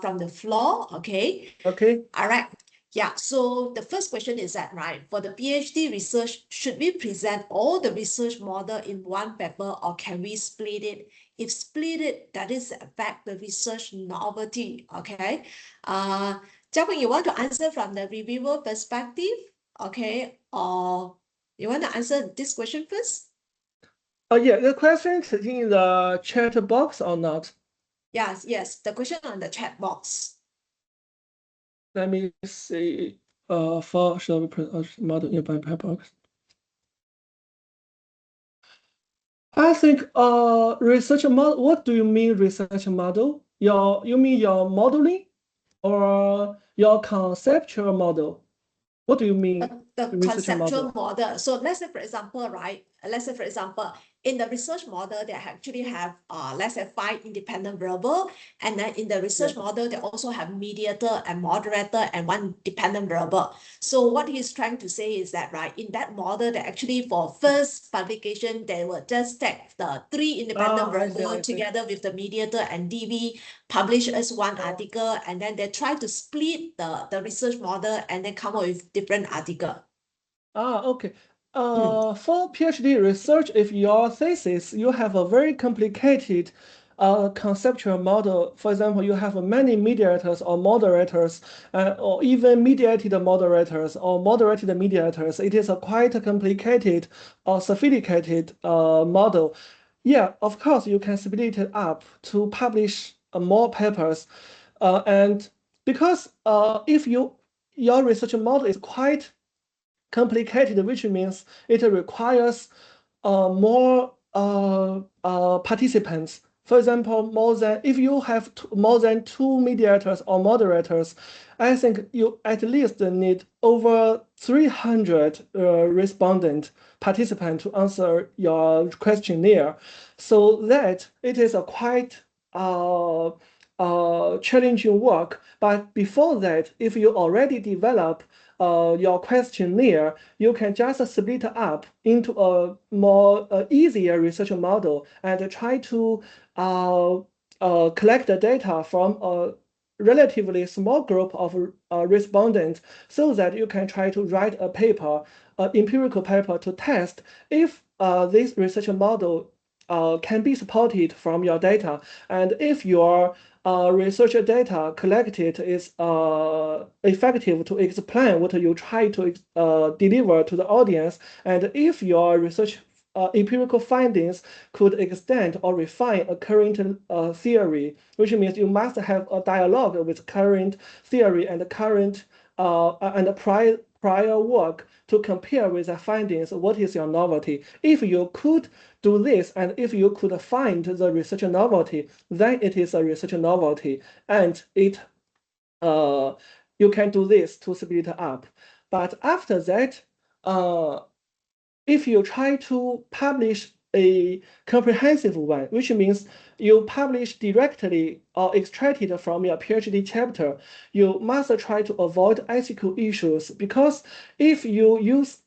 from the floor. Okay. Okay. All right. Yeah, so the first question is that, right, for the PhD research, should we present all the research model in one paper or can we split it? If split it, that is affect the research novelty, okay? Jiapeng, you want to answer from the reviewer perspective, okay? Or you want to answer this question first? Yeah, the question is in the chat box or not? Yes, the question on the chat box. Let me see. For shall we present model in one paper? I think research model. What do you mean research model? You mean your modeling or your conceptual model? What do you mean? The conceptual model. So let's say, for example, right? Let's say, for example, in the research model, they actually have, let's say, 5 independent variable. And then in the research model, they also have mediator and moderator and 1 dependent variable. So what he's trying to say is that, right, in that model, they actually for first publication, they will just take the 3 independent variable together with the mediator and DV, publish as 1 article, and then they try to split the research model and then come up with different article. Okay. For PhD research, if your thesis, you have a very complicated conceptual model. For example, you have many mediators or moderators, or even mediated moderators or moderated mediators. It is a quite complicated or sophisticated model. Yeah, of course, you can split it up to publish more papers. And because if your research model is quite complicated, which means it requires more participants. For example, if you have more than 2 mediators or moderators, I think you at least need over 300 respondent participants to answer your questionnaire. So that it is a quite challenging work. But before that, if you already develop your questionnaire, you can just split up into a more easier research model and try to collect the data from a relatively small group of respondents so that you can try to write a paper, an empirical paper to test if this research model can be supported from your data, and if your research data collected is effective to explain what you try to deliver to the audience, and if your research empirical findings could extend or refine a current theory, which means you must have a dialogue with current theory and current and prior work to compare with the findings. What is your novelty? If you could do this, and if you could find the research novelty, then it is a research novelty, and it you can do this to split up. But after that, if you try to publish a comprehensive one, which means you publish directly or extracted from your PhD chapter, you must try to avoid ethical issues, because if you use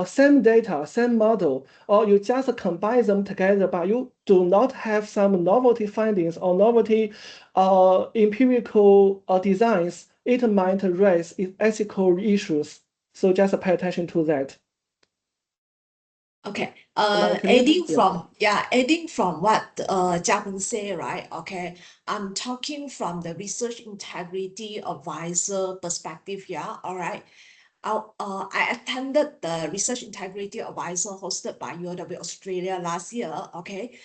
same data, same model, or you just combine them together, but you do not have some novelty findings or novelty empirical designs, it might raise ethical issues. So just pay attention to that. Okay, adding from what Jiapeng say, right? Okay, I'm talking from the research integrity advisor perspective here. All right, I attended the research integrity advisor hosted by UW Australia last year. Okay,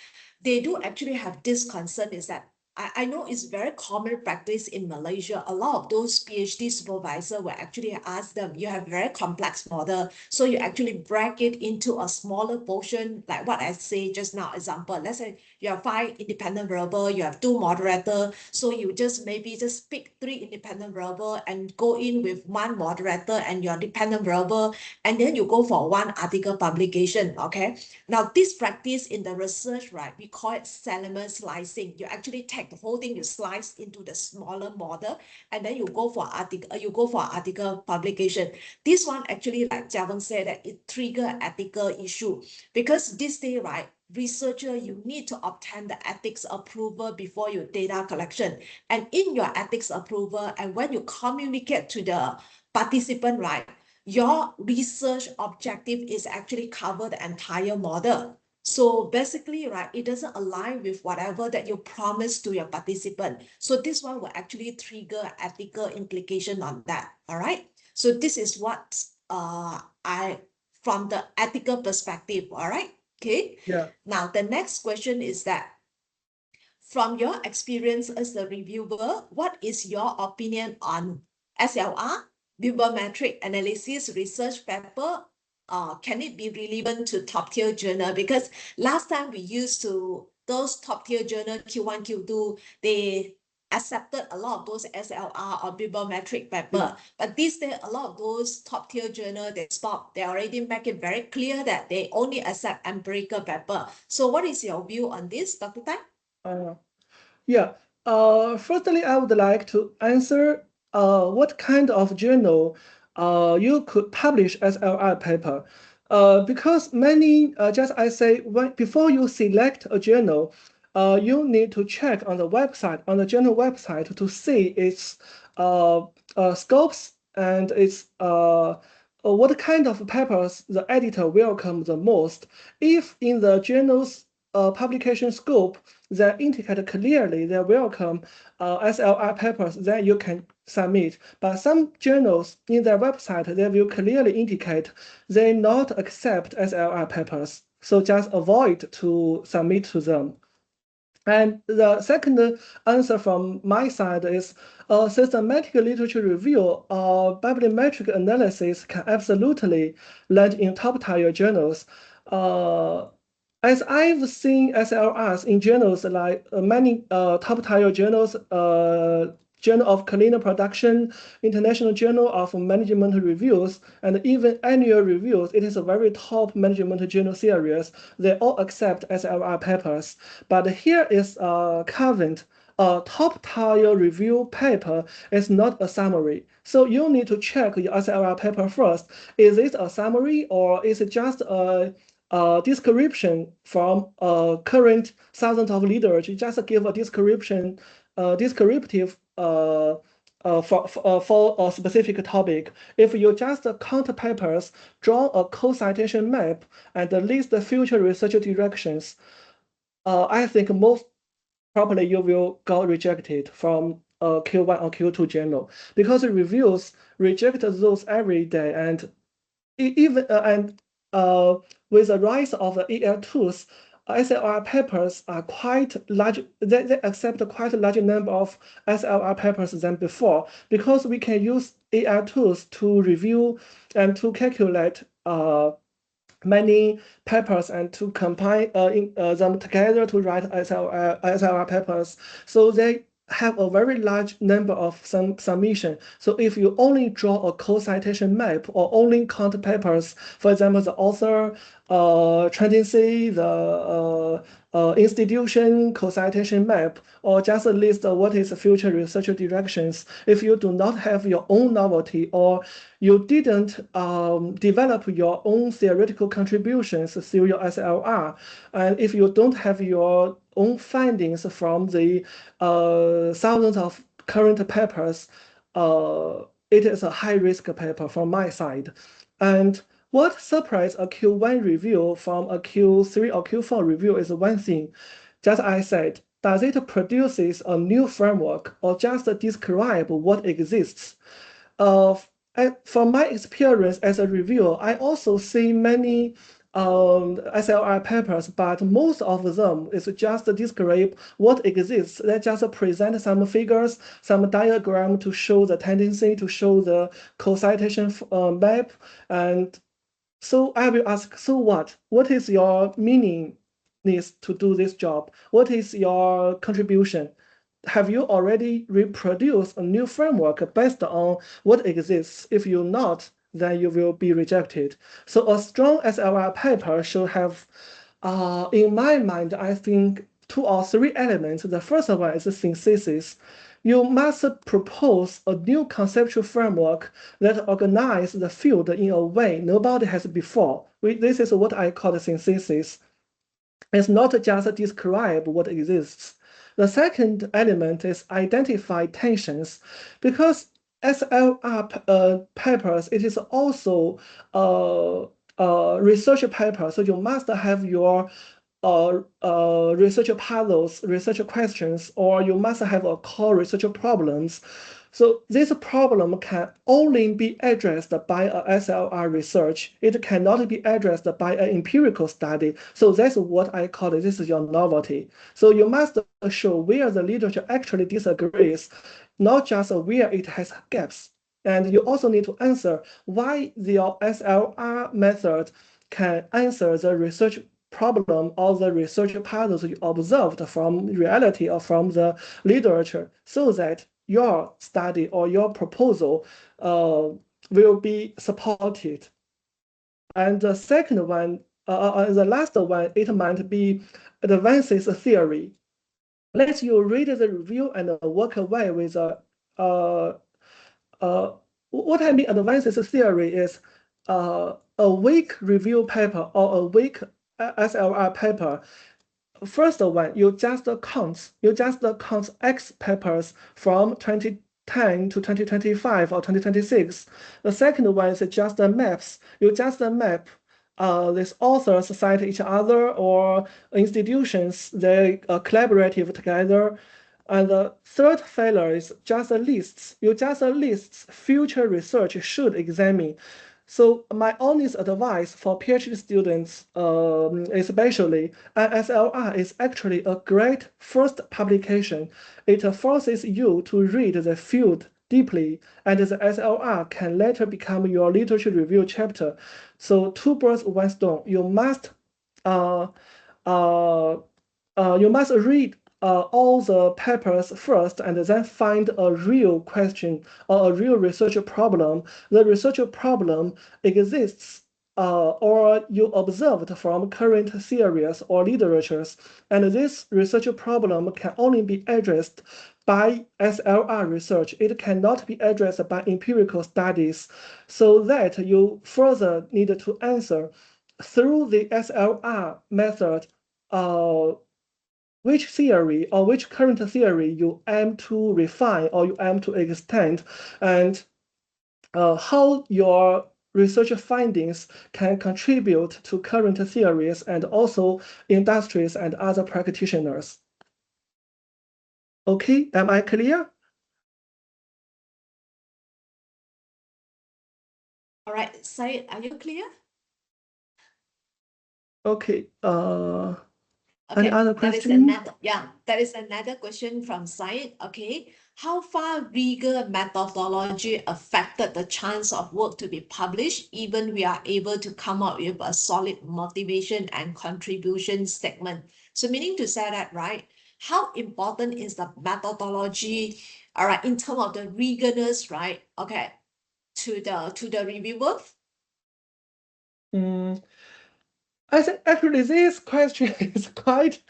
they do actually have this concern is that I know it's very common practice in Malaysia. A lot of those PhD supervisors will actually ask them, you have very complex model, so you actually break it into a smaller portion, like what I say just now, example, let's say you have 5 independent variable, you have 2 moderator, so you just maybe just pick 3 independent variable and go in with 1 moderator and your dependent variable, and then you go for 1 article publication, okay? Now this practice in the research, right, we call it Salomon slicing. You actually take the whole thing, you slice into the smaller model, and then you go for article publication. This one actually, like Jiapeng said, that it trigger ethical issue, because this day, right, researcher, you need to obtain the ethics approval before your data collection. And in your ethics approval, and when you communicate to the participant, right, your research objective is actually cover the entire model. So basically, right, it doesn't align with whatever that you promise to your participant. So this one will actually trigger ethical implication on that. All right. So this is what from the ethical perspective. All right. Okay. Yeah. Now the next question is that, from your experience as the reviewer, what is your opinion on SLR, bibliometric analysis research paper? Can it be relevant to top tier journal? Because last time we used to, those top tier journal Q1, Q2, they accepted a lot of those SLR or bibliometric paper. But these days, a lot of those top tier journals, they stop. They already make it very clear that they only accept empirical paper. So what is your view on this, Dr. Tan? Yeah. Firstly, I would like to answer what kind of journal you could publish SLR paper. Because many, just I say, before you select a journal, you need to check on the website, on the journal website, to see its scopes and its what kind of papers the editor welcomes the most. If in the journal's publication scope that indicate clearly they welcome SLR papers, then you can submit. But some journals in their website, they will clearly indicate they not accept SLR papers. So just avoid to submit to them. And the second answer from my side is systematic literature review or bibliometric analysis can absolutely land in top-tier journals. As I've seen SLRs in journals like many top-tier journals, Journal of Cleaner Production, International Journal of Management Reviews, and even annual reviews, it is a very top management journal series. They all accept SLR papers. But here is a caveat. A top-tier review paper is not a summary. So you need to check your SLR paper first. Is it a summary or is it just a description from current thousands of literature? Just give a description, descriptive for a specific topic. If you just count papers, draw a co-citation map, and list the future research directions, I think most probably you will go rejected from Q1 or Q2 journal, because reviews reject those every day, and even with the rise of the EL tools, SLR papers are quite large. They accept quite a large number of SLR papers than before, because we can use EL tools to review and to calculate many papers and to combine them together to write SLR papers. So they have a very large number of submission. So if you only draw a co-citation map or only count papers, for example, the author, tendency, the institution co-citation map, or just list what is future research directions, if you do not have your own novelty or you didn't develop your own theoretical contributions through your SLR, and if you don't have your own findings from the thousands of current papers, it is a high-risk paper from my side. And what separates a Q1 review from a Q3 or Q4 review is one thing. Just I said, does it produces a new framework or just describe what exists? From my experience as a reviewer, I also see many SLR papers, but most of them is just describe what exists. They just present some figures, some diagram to show the tendency, to show the co-citation map. And so I will ask, so what? What is your meaning needs to do this job? What is your contribution? Have you already reproduced a new framework based on what exists? If you're not, then you will be rejected. So a strong SLR paper should have, in my mind, I think 2 or 3 elements. The first one is synthesis. You must propose a new conceptual framework that organizes the field in a way nobody has before. This is what I call the synthesis. It's not just describe what exists. The second element is identify tensions, because SLR papers, it is also a research paper, so you must have your research puzzles, research questions, or you must have a core research problems. So this problem can only be addressed by a SLR research. It cannot be addressed by an empirical study. So that's what I call it. This is your novelty. So you must show where the literature actually disagrees, not just where it has gaps. And you also need to answer why your SLR method can answer the research problem or the research patterns you observed from reality or from the literature, so that your study or your proposal will be supported. And the second one, the last one, it might be advances theory. Let you read the review and work away with what I mean advances theory is a weak review paper or a weak SLR paper. First one, you just count X papers from 2010 to 2025 or 2026. The second one is just maps. You just map these authors cite each other or institutions, they collaborative together. And the third failure is just lists. You just lists future research should examine. So my honest advice for PhD students, especially, SLR is actually a great first publication. It forces you to read the field deeply, and the SLR can later become your literature review chapter. So two birds, one stone. You must read all the papers first and then find a real question or a real research problem. The research problem exists or you observed from current theories or literatures, and this research problem can only be addressed by SLR research. It cannot be addressed by empirical studies, so that you further need to answer through the SLR method which theory or which current theory you aim to refine or you aim to extend, and how your research findings can contribute to current theories and also industries and other practitioners. Okay, am I clear? All right, Syed, are you clear? Okay, Okay, any other that is question? that is another question from Syed. Okay, how far rigor methodology affected the chance of work to be published, even we are able to come up with a solid motivation and contribution statement? So meaning to say that, right, how important is the methodology, all right, in terms of the rigorous, right, okay, to the reviewer? I think actually this question is quite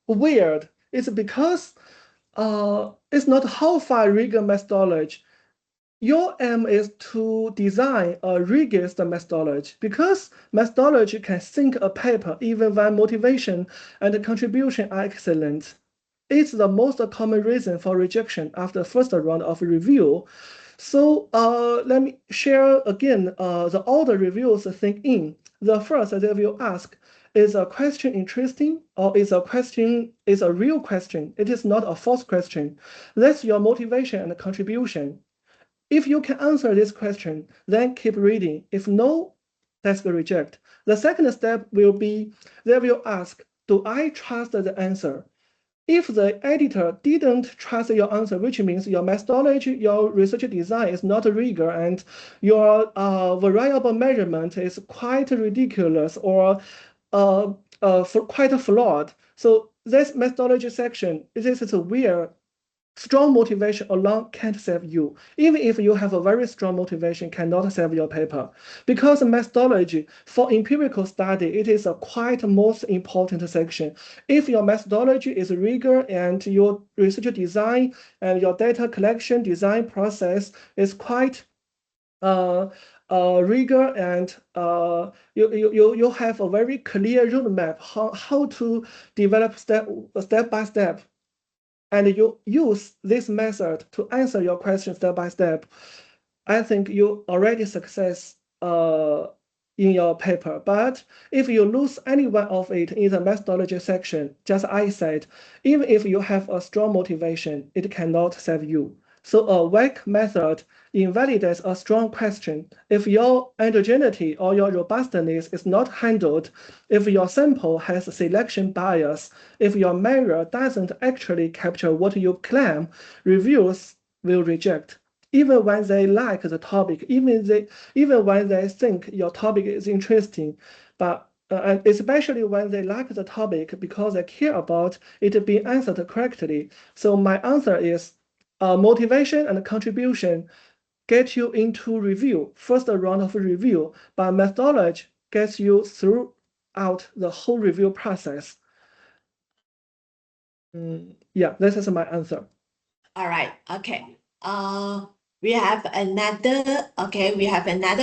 weird. It's because it's not how far rigor methodology. Your aim is to design a rigorous methodology, because methodology can sink a paper even when motivation and contribution are excellent. It's the most common reason for rejection after the first round of review. So let me share again the order reviews think in. The first they will ask, is a question interesting, or is a real question? It is not a false question. That's your motivation and contribution. If you can answer this question, then keep reading. If no, that's the reject. The second step will be, they will ask, do I trust the answer? If the editor didn't trust your answer, which means your methodology, your research design is not rigor, and your variable measurement is quite ridiculous or quite flawed. So this methodology section, this is where strong motivation alone can't save you. Even if you have a very strong motivation, cannot save your paper. Because methodology for empirical study, it is a quite most important section. If your methodology is rigor and your research design and your data collection design process is quite rigor, and you have a very clear roadmap how to develop step by step, and you use this method to answer your question step by step, I think you already success in your paper. But if you lose any one of it in the methodology section, just I said, even if you have a strong motivation, it cannot save you. So a weak method invalidates a strong question. If your heterogeneity or your robustness is not handled, if your sample has selection bias, if your measure doesn't actually capture what you claim, reviewers will reject. Even when they like the topic, even when they think your topic is interesting, but and especially when they like the topic because they care about it being answered correctly. So my answer is motivation and contribution get you into review, first round of review, but methodology gets you throughout the whole review process. Yeah, this is my answer. All right. Okay. We have another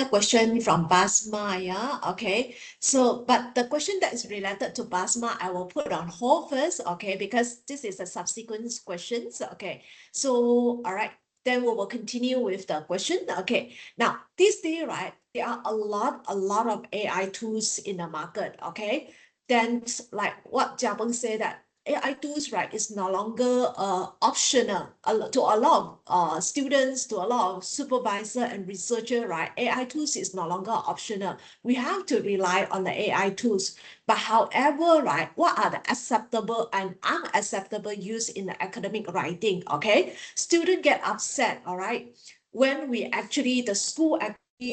question from Basma. Yeah. Okay. So, but the question that is related to Basma, I will put on hold first. Okay, because this is a subsequent questions. Okay. So, all right. Then we will continue with the question. Okay. Now, this day, right, there are a lot of AI tools in the market. Okay. Then, like what Jabang said, that AI tools, right, is no longer optional to a lot of students, to a lot of supervisor and researcher, right? AI tools is no longer optional. We have to rely on the AI tools. But however, right, what are the acceptable and unacceptable use in the academic writing? Okay, students get upset, all right, when we actually the school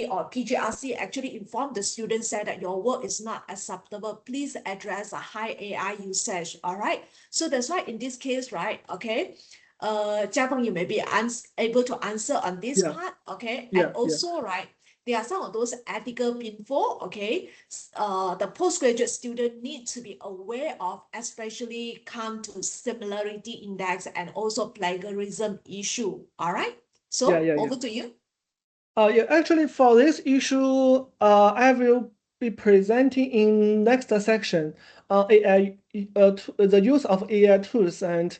or PGRC actually informed the students said that your work is not acceptable. Please address a high AI usage. All right. So that's why in this case, right? Okay. Jiabeng, you may be able to answer on this part. Okay. And also, right, there are some of those ethical pitfalls. Okay. The postgraduate student need to be aware of, especially come to similarity index and also plagiarism issue. All right. So over to you. Yeah, actually for this issue, I will be presenting in next section AI, the use of AI tools and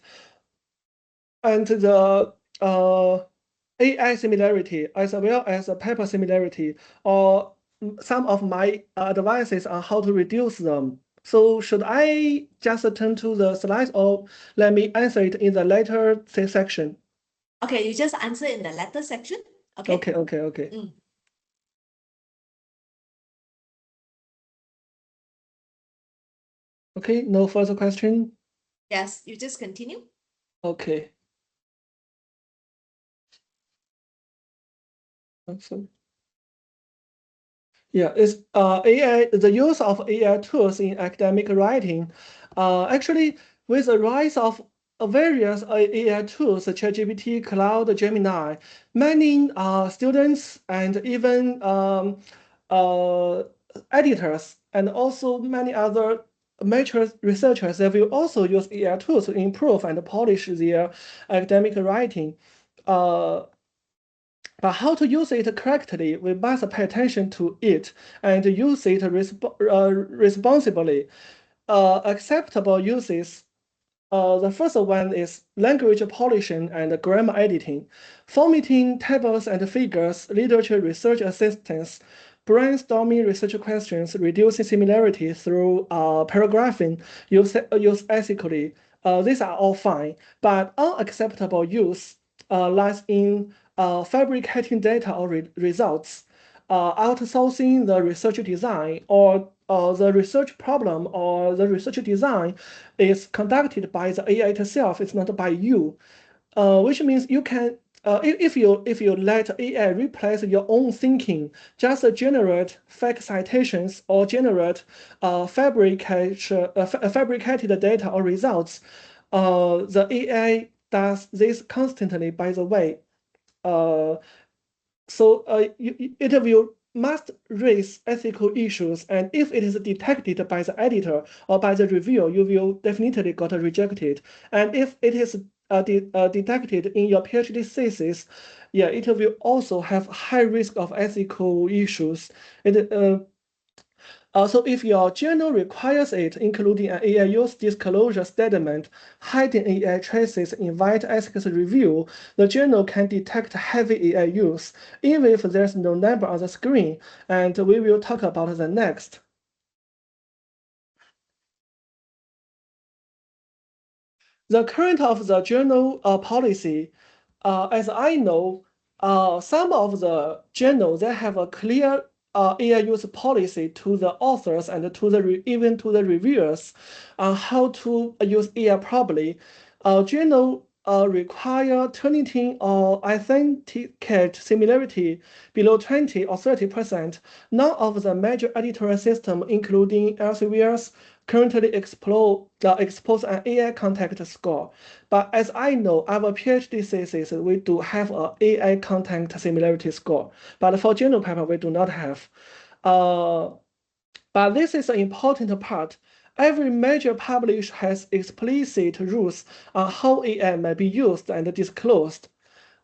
the AI similarity as well as a paper similarity, or some of my advices on how to reduce them. So should I just turn to the slides or let me answer it in the later section? Okay, you just answer in the latter section. Okay. Okay. Okay, no further question? Yes, you just continue. Okay. Awesome. Yeah, it's AI, the use of AI tools in academic writing. Actually, with the rise of various AI tools, ChatGPT, Cloud, Gemini, many students and even editors and also many other major researchers, they will also use AI tools to improve and polish their academic writing. But how to use it correctly, we must pay attention to it and use it responsibly. Acceptable uses. The first one is language polishing and grammar editing, formatting tables and figures, literature research assistance, brainstorming research questions, reducing similarity through paragraphing, use ethically. These are all fine, but unacceptable use lies in fabricating data or results, outsourcing the research design, or the research problem or the research design is conducted by the AI itself. It's not by you, which means you can. If you let AI replace your own thinking, just generate fake citations or generate fabricated data or results, the AI does this constantly, by the way. So it will must raise ethical issues, and if it is detected by the editor or by the reviewer, you will definitely got rejected. And if it is detected in your PhD thesis, yeah, it will also have high risk of ethical issues. So if your journal requires it, including an AI use disclosure statement, hiding AI traces, invite ethics review, the journal can detect heavy AI use, even if there's no number on the screen, and we will talk about the next. The current of the journal policy, as I know, some of the journals, they have a clear AI use policy to the authors and to the even to the reviewers on how to use AI properly. Journal require Turnitin or authenticate similarity below 20 or 30%, none of the major editorial systems, including Elsewhere's, currently expose an AI content score. But as I know, our PhD thesis, we do have an AI content similarity score. But for journal paper, we do not have. But this is an important part. Every major publisher has explicit rules on how AI may be used and disclosed.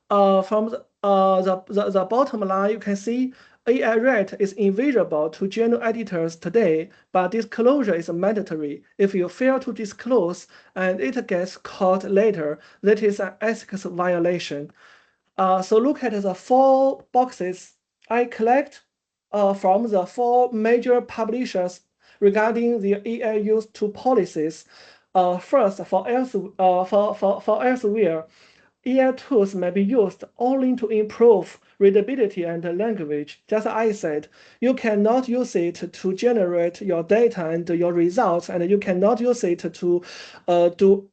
From the bottom line, you can see AI rate is invisible to journal editors today, but disclosure is mandatory. If you fail to disclose and it gets caught later, that is an ethics violation. So look at the 4 boxes I collect from the 4 major publishers regarding the AI use to policies. First, for Elsewhere, AI tools may be used only to improve readability and language. Just as I said, you cannot use it to generate your data and your results, and you cannot use it to do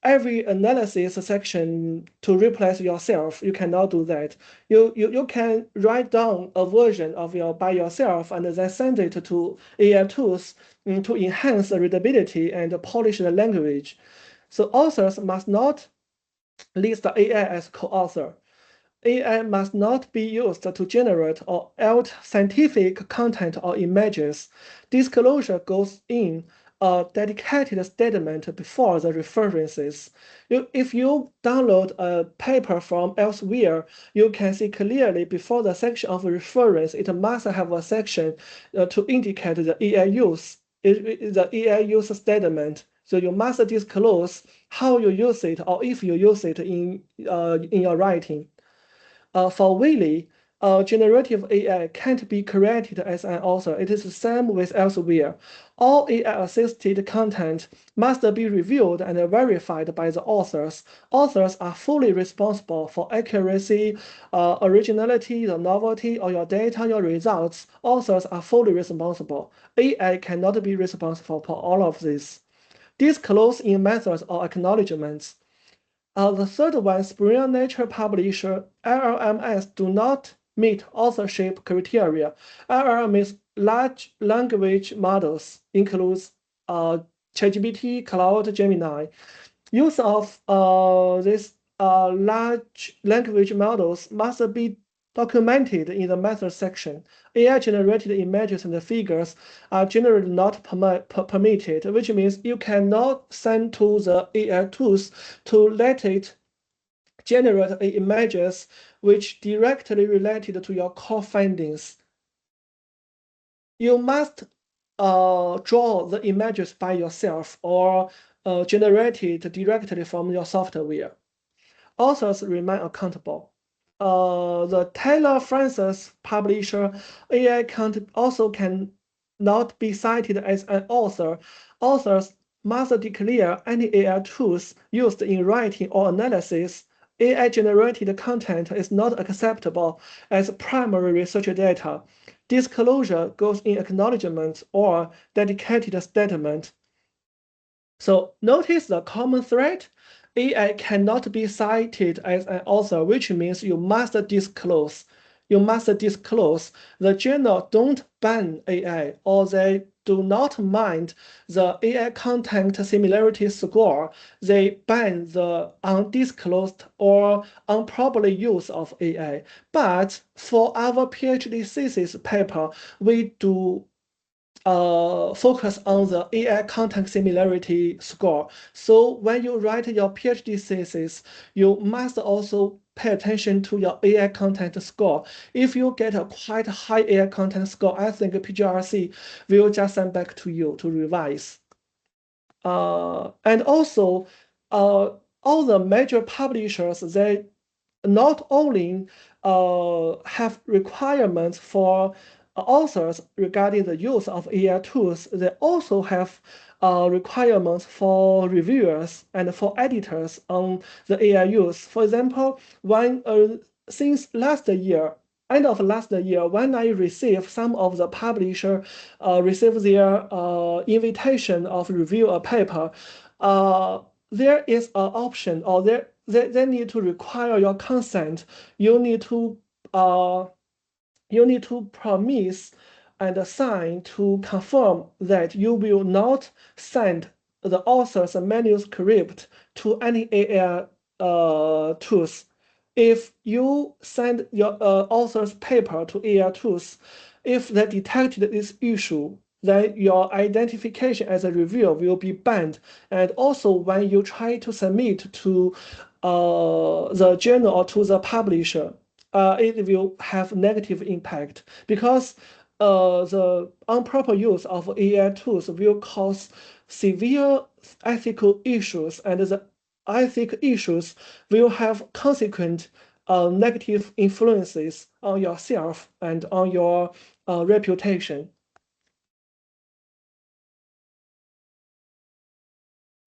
every analysis section to replace yourself. You cannot do that. You can write down a version of by yourself and then send it to AI tools to enhance the readability and polish the language. So authors must not list the AI as co-author. AI must not be used to generate or alt scientific content or images. Disclosure goes in a dedicated statement before the references. If you download a paper from elsewhere, you can see clearly before the section of reference, it must have a section to indicate the AI use, the AI use statement. So you must disclose how you use it or if you use it in your writing. For Willy, generative AI can't be created as an author. It is the same with Elsewhere. All AI-assisted content must be reviewed and verified by the authors. Authors are fully responsible for accuracy, originality, the novelty, or your data, your results. Authors are fully responsible. AI cannot be responsible for all of this. Disclose in methods or acknowledgements. The third one, Springer Nature publisher, LLMs do not meet authorship criteria. LLMs large language models includes ChatGPT, Cloud, Gemini. Use of these large language models must be documented in the method section. AI-generated images and figures are generally not permitted, which means you cannot send to the AI tools to let it generate images which directly related to your core findings. You must draw the images by yourself or generate it directly from your software. Authors remain accountable. The Taylor Francis publisher AI also cannot be cited as an author. Authors must declare any AI tools used in writing or analysis. AI-generated content is not acceptable as primary research data. Disclosure goes in acknowledgement or dedicated statement. So notice the common thread. AI cannot be cited as an author, which means you must disclose. You must disclose. The journal don't ban AI, or they do not mind the AI content similarity score. They ban the undisclosed or improper use of AI. But for our PhD thesis paper, we do focus on the AI content similarity score. So when you write your PhD thesis, you must also pay attention to your AI content score. If you get a quite high AI content score, I think PGRC will just send back to you to revise. And also, all the major publishers, they not only have requirements for authors regarding the use of AI tools, they also have requirements for reviewers and for editors on the AI use. For example, since last year, end of last year, when I received some of the publisher receive their invitation of review a paper, there is an option, or they need to require your consent. You need to promise and sign to confirm that you will not send the author's manuscript to any AI tools. If you send your author's paper to AI tools, if they detected this issue, then your identification as a reviewer will be banned. And also, when you try to submit to the journal or to the publisher, it will have negative impact because the improper use of AI tools will cause severe ethical issues, and the ethical issues will have consequent negative influences on yourself and on your reputation.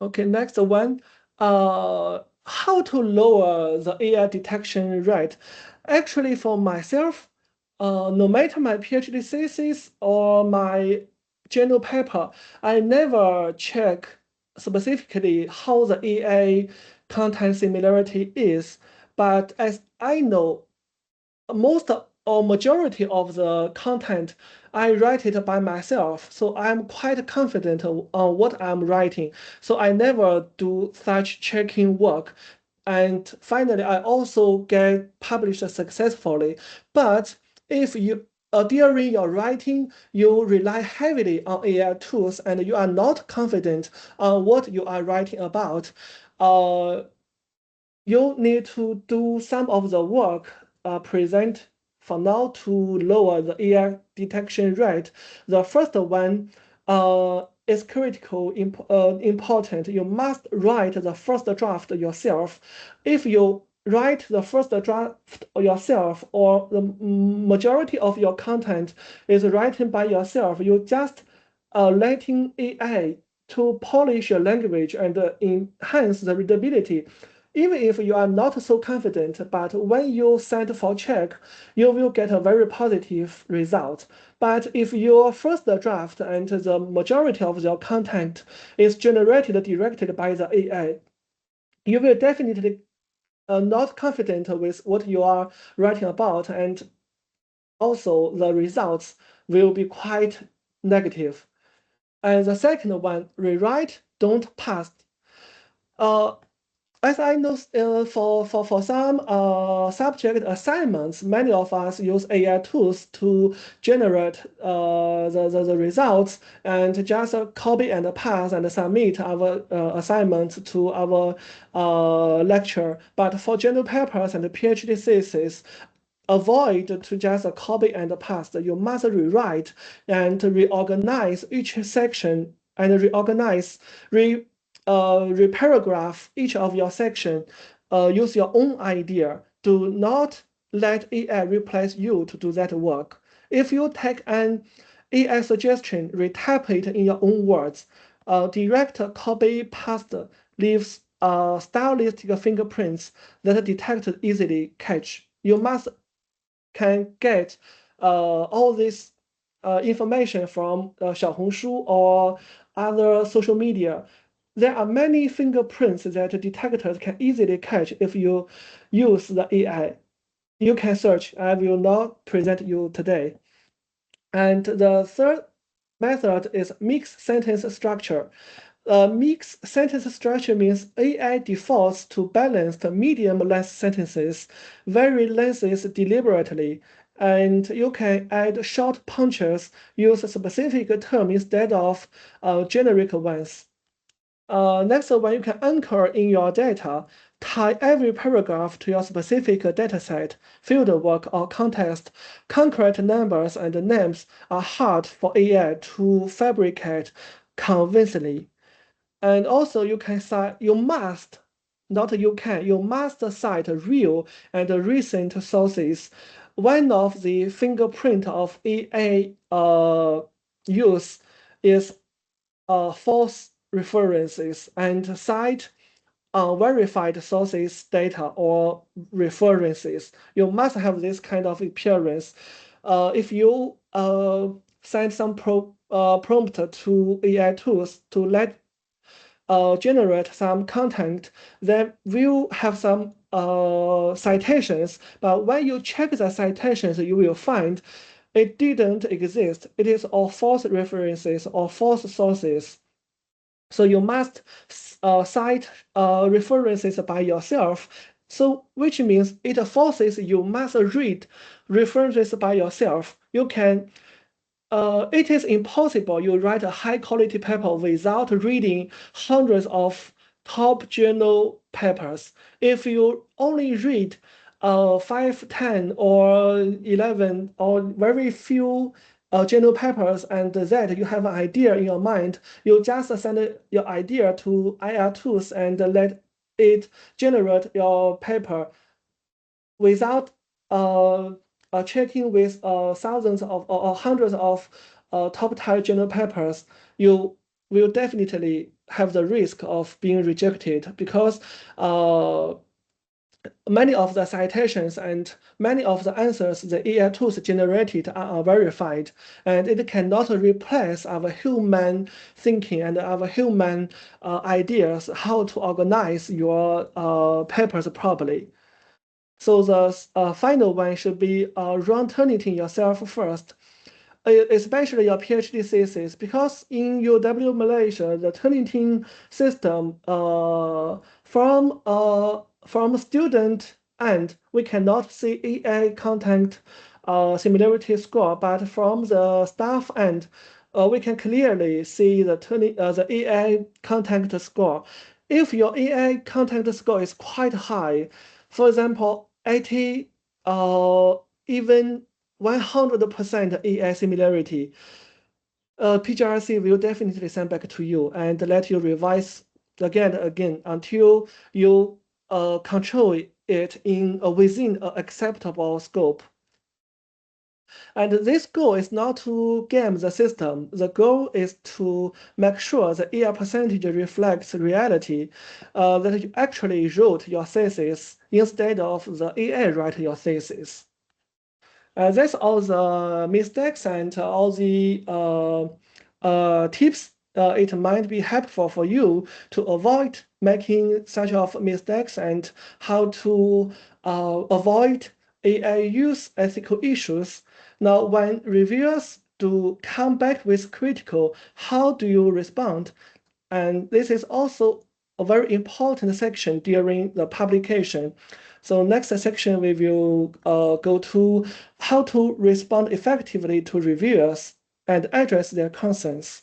Okay, next one. How to lower the AI detection rate? Actually, for myself, no matter my PhD thesis or my journal paper, I never check specifically how the AI content similarity is. But as I know, most or majority of the content, I write it by myself. So I'm quite confident on what I'm writing. So I never do such checking work. And finally, I also get published successfully. But if you during your writing, you rely heavily on AI tools and you are not confident on what you are writing about, you need to do some of the work present for now to lower the AI detection rate. The first one is critical, important. You must write the first draft yourself. If you write the first draft yourself, or the majority of your content is written by yourself, you just letting AI to polish your language and enhance the readability. Even if you are not so confident, but when you send for check, you will get a very positive result. But if your first draft and the majority of your content is generated directly by the AI, you will definitely not confident with what you are writing about, and also the results will be quite negative. And the second one, rewrite, don't pass. As I know, for some subject assignments, many of us use AI tools to generate the results and just copy and paste and submit our assignment to our lecture. But for journal papers and PhD thesis, avoid to just copy and paste. You must rewrite and reorganize each section and reparagraph each of your section. Use your own idea. Do not let AI replace you to do that work. If you take an AI suggestion, retype it in your own words. Direct copy paste leaves stylistic fingerprints that detected easily catch. You must can get all this information from Xiaohongshu or other social media. There are many fingerprints that detectors can easily catch if you use the AI. You can search. I will not present you today. And the third method is mixed sentence structure. Mixed sentence structure means AI defaults to balanced medium-length sentences, vary lengths deliberately, and you can add short punctures, use a specific term instead of generic ones. Next one, you can anchor in your data, tie every paragraph to your specific dataset, fieldwork, or context. Concrete numbers and names are hard for AI to fabricate convincingly. And also you must cite real and recent sources. One of the fingerprint of AI use is false references, and cite unverified sources, data, or references. You must have this kind of appearance. If you send some prompt to AI tools to let generate some content that will have some citations, but when you check the citations, you will find it didn't exist. It is all false references or false sources. So you must cite references by yourself. So which means it forces you must read references by yourself. You can it is impossible you write a high quality paper without reading hundreds of top journal papers. If you only read 5, 10, or 11 or very few journal papers, and that you have an idea in your mind, you just send your idea to AI tools and let it generate your paper without checking with thousands of or hundreds of top-tier journal papers, you will definitely have the risk of being rejected because many of the citations and many of the answers the AI tools generated are verified, and it cannot replace our human thinking and our human ideas how to organize your papers properly. So the final one should be run Turnitin yourself first, especially your PhD thesis, because in UW Malaysia, the Turnitin system from student end, we cannot see EA content similarity score, but from the staff end, we can clearly see the EA content score. If your EA content score is quite high, for example, 80 even 100% EA similarity, PGRC will definitely send back to you and let you revise again until you control it in within an acceptable scope. And this goal is not to game the system. The goal is to make sure the ER percentage reflects reality, that you actually wrote your thesis instead of the EA write your thesis. That's all the mistakes and all the tips. It might be helpful for you to avoid making such of mistakes and how to avoid AI use ethical issues. Now, when reviewers do come back with critical, how do you respond? And this is also a very important section during the publication. So next section, we will go to how to respond effectively to reviewers and address their concerns.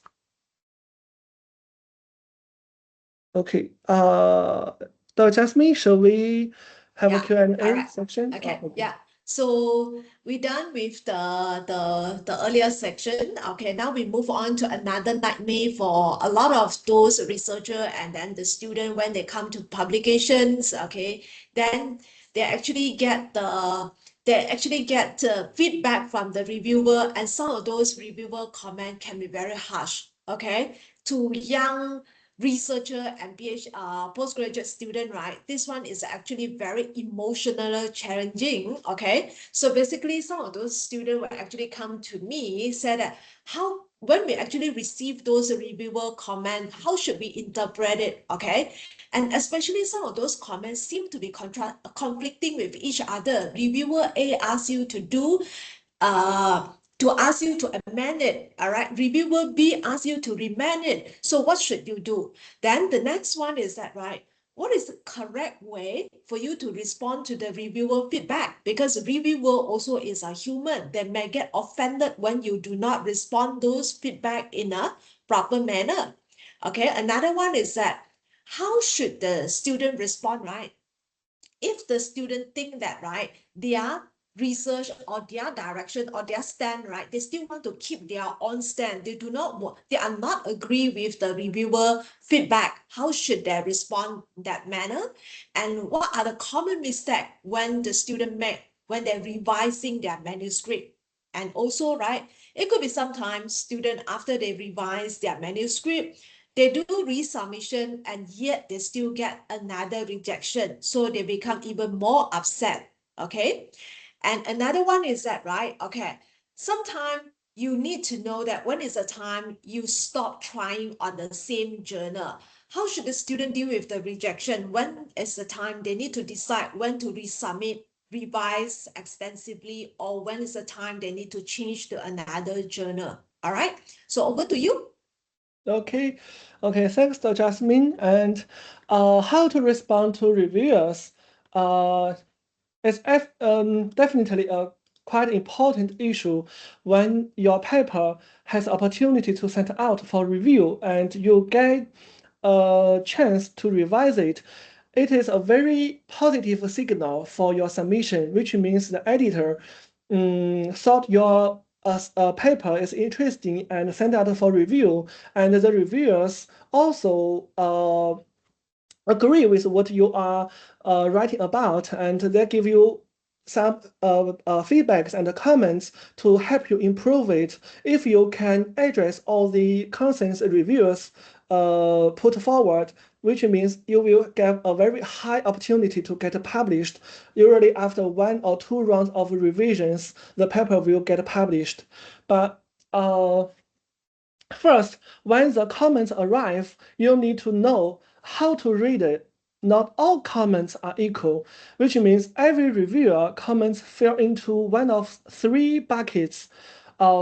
Okay, Dr. Jasmine, shall we have a Q&A section? Okay, yeah. So we're done with the earlier section. Okay, now we move on to another nightmare for a lot of those researcher and then the student when they come to publications. Okay, then they actually get feedback from the reviewer, and some of those reviewer comment can be very harsh. Okay, to young researcher and postgraduate student, right? This one is actually very emotionally challenging. Okay, so basically some of those students will actually come to me, said that when we actually receive those reviewer comments, how should we interpret it? Okay, and especially some of those comments seem to be conflicting with each other. Reviewer A asks you to ask you to amend it, all right? Reviewer B asks you to remand it. So what should you do? Then the next one is that, right? What is the correct way for you to respond to the reviewer feedback? Because reviewer also is a human. They may get offended when you do not respond those feedback in a proper manner. Okay, another one is that how should the student respond, right? If the student think that, right, their research or their direction or their stand, right, they still want to keep their own stand, they are not agree with the reviewer feedback, how should they respond in that manner? And what are the common mistakes when the student make when they're revising their manuscript? And also, right, it could be sometimes student after they revise their manuscript, they do resubmission and yet they still get another rejection. So they become even more upset. Okay. And another one is that, right? Okay. Sometimes you need to know that when is the time you stop trying on the same journal. how should the student deal with the rejection? When is the time they need to decide when to resubmit, revise extensively, or when is the time they need to change to another journal? All right, so over to you. Okay, thanks to Jasmine. And how to respond to reviewers is definitely a quite important issue when your paper has opportunity to send out for review and you get a chance to revise it. It is a very positive signal for your submission, which means the editor thought your paper is interesting and sent out for review, and the reviewers also agree with what you are writing about, and they give you some feedbacks and comments to help you improve it. If you can address all the concerns reviewers put forward, which means you will get a very high opportunity to get published. Usually after 1 or 2 rounds of revisions, the paper will get published. But first, when the comments arrive, you need to know how to read it. Not all comments are equal, which means every reviewer comments fall into one of 3 buckets.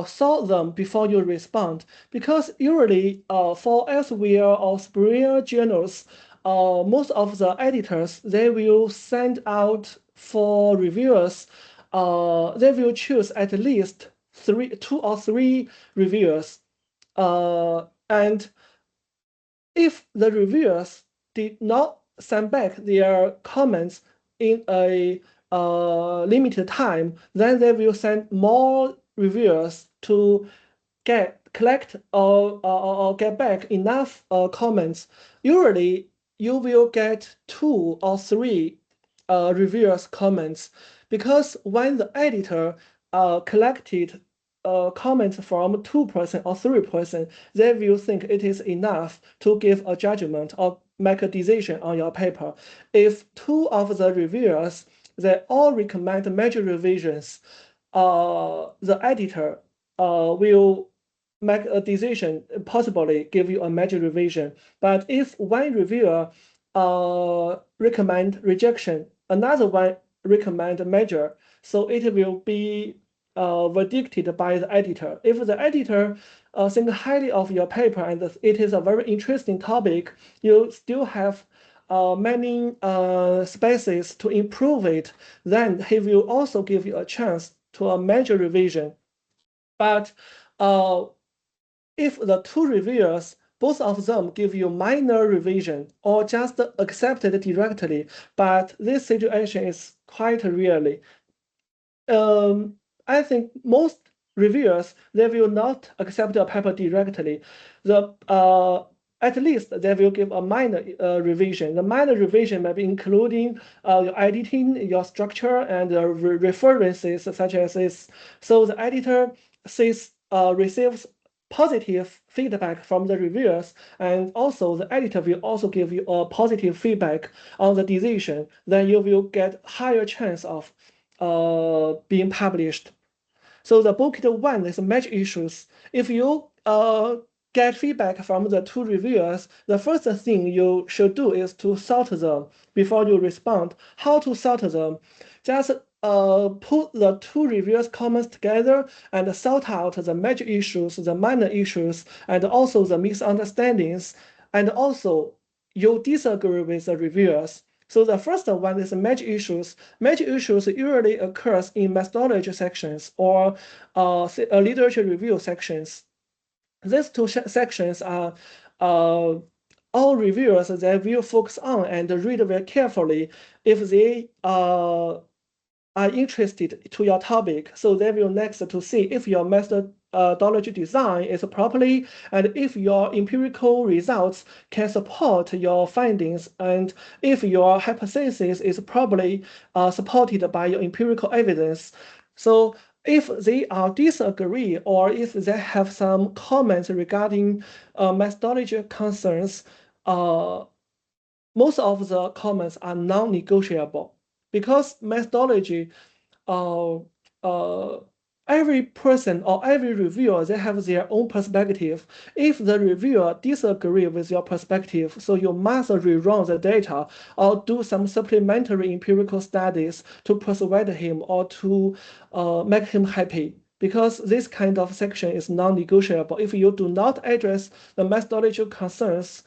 Sort them before you respond, because usually for Elsevier or Springer journals, most of the editors, they will send out for reviewers, they will choose at least 2 or 3 reviewers. And if the reviewers did not send back their comments in a limited time, then they will send more reviewers to collect or get back enough comments. Usually, you will get 2 or 3 reviewers' comments, because when the editor collected comments from 2% or 3%, they will think it is enough to give a judgment or make a decision on your paper. If 2 of the reviewers, they all recommend major revisions, the editor will make a decision, possibly give you a major revision. But if one reviewer recommend rejection, another one recommend major, so it will be verdicted by the editor. If the editor think highly of your paper and it is a very interesting topic, you still have many spaces to improve it, then he will also give you a chance to a major revision. But if the 2 reviewers, both of them give you minor revision or just accept it directly, but this situation is quite rarely. I think most reviewers, they will not accept a paper directly. At least they will give a minor revision. The minor revision may be including your editing, your structure, and references such as this. So the editor receives positive feedback from the reviewers, and also the editor will also give you a positive feedback on the decision. Then you will get higher chance of being published. So the bucket 1 is major issues. If you get feedback from the 2 reviewers, the first thing you should do is to sort them before you respond. How to sort them? Just put the 2 reviewers' comments together and sort out the major issues, the minor issues, and also the misunderstandings. And also, you disagree with the reviewers. So the first one is major issues. Major issues usually occurs in methodology sections or literature review sections. These 2 sections are all reviewers that will focus on and read very carefully if they are interested to your topic. So they will next to see if your methodology design is properly, and if your empirical results can support your findings, and if your hypothesis is properly supported by your empirical evidence. So if they are disagree, or if they have some comments regarding methodology concerns, most of the comments are non-negotiable, because methodology every person or every reviewer, they have their own perspective. If the reviewer disagrees with your perspective, so you must rerun the data or do some supplementary empirical studies to persuade him or to make him happy. Because this kind of section is non-negotiable. If you do not address the methodological concerns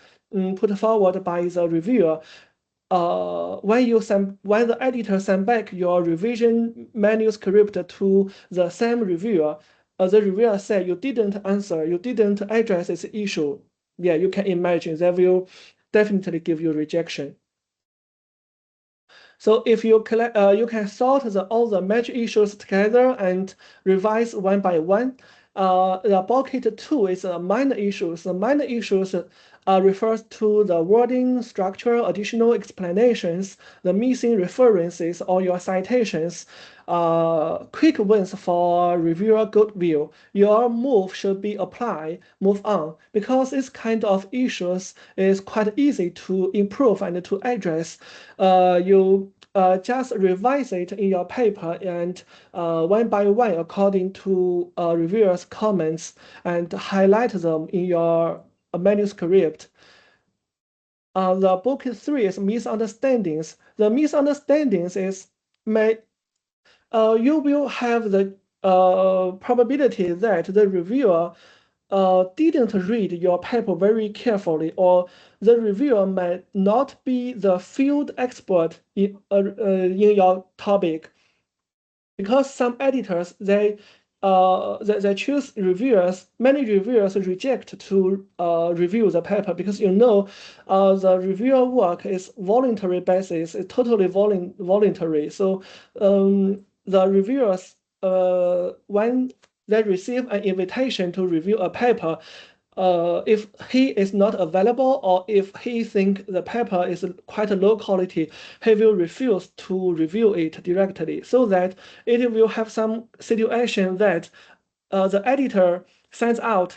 put forward by the reviewer, when the editor send back your revision manuscript to the same reviewer, the reviewer said you didn't answer, you didn't address this issue. Yeah, you can imagine they will definitely give you rejection. So if you collect, you can sort all the major issues together and revise one by one. The bucket 2 is minor issues. The minor issues refers to the wording, structure, additional explanations, the missing references, or your citations. Quick wins for reviewer goodwill. Your move should be move on, because this kind of issues is quite easy to improve and to address. You just revise it in your paper and one by one according to reviewers' comments and highlight them in your manuscript. The book 3 is misunderstandings. The misunderstandings is you will have the probability that the reviewer didn't read your paper very carefully, or the reviewer might not be the field expert in your topic. Because some editors, they choose reviewers. Many reviewers reject to review the paper because the reviewer work is voluntary basis, it's totally voluntary. So the reviewers, when they receive an invitation to review a paper, if he is not available or if he think the paper is quite low quality, he will refuse to review it directly, so that it will have some situation that the editor sends out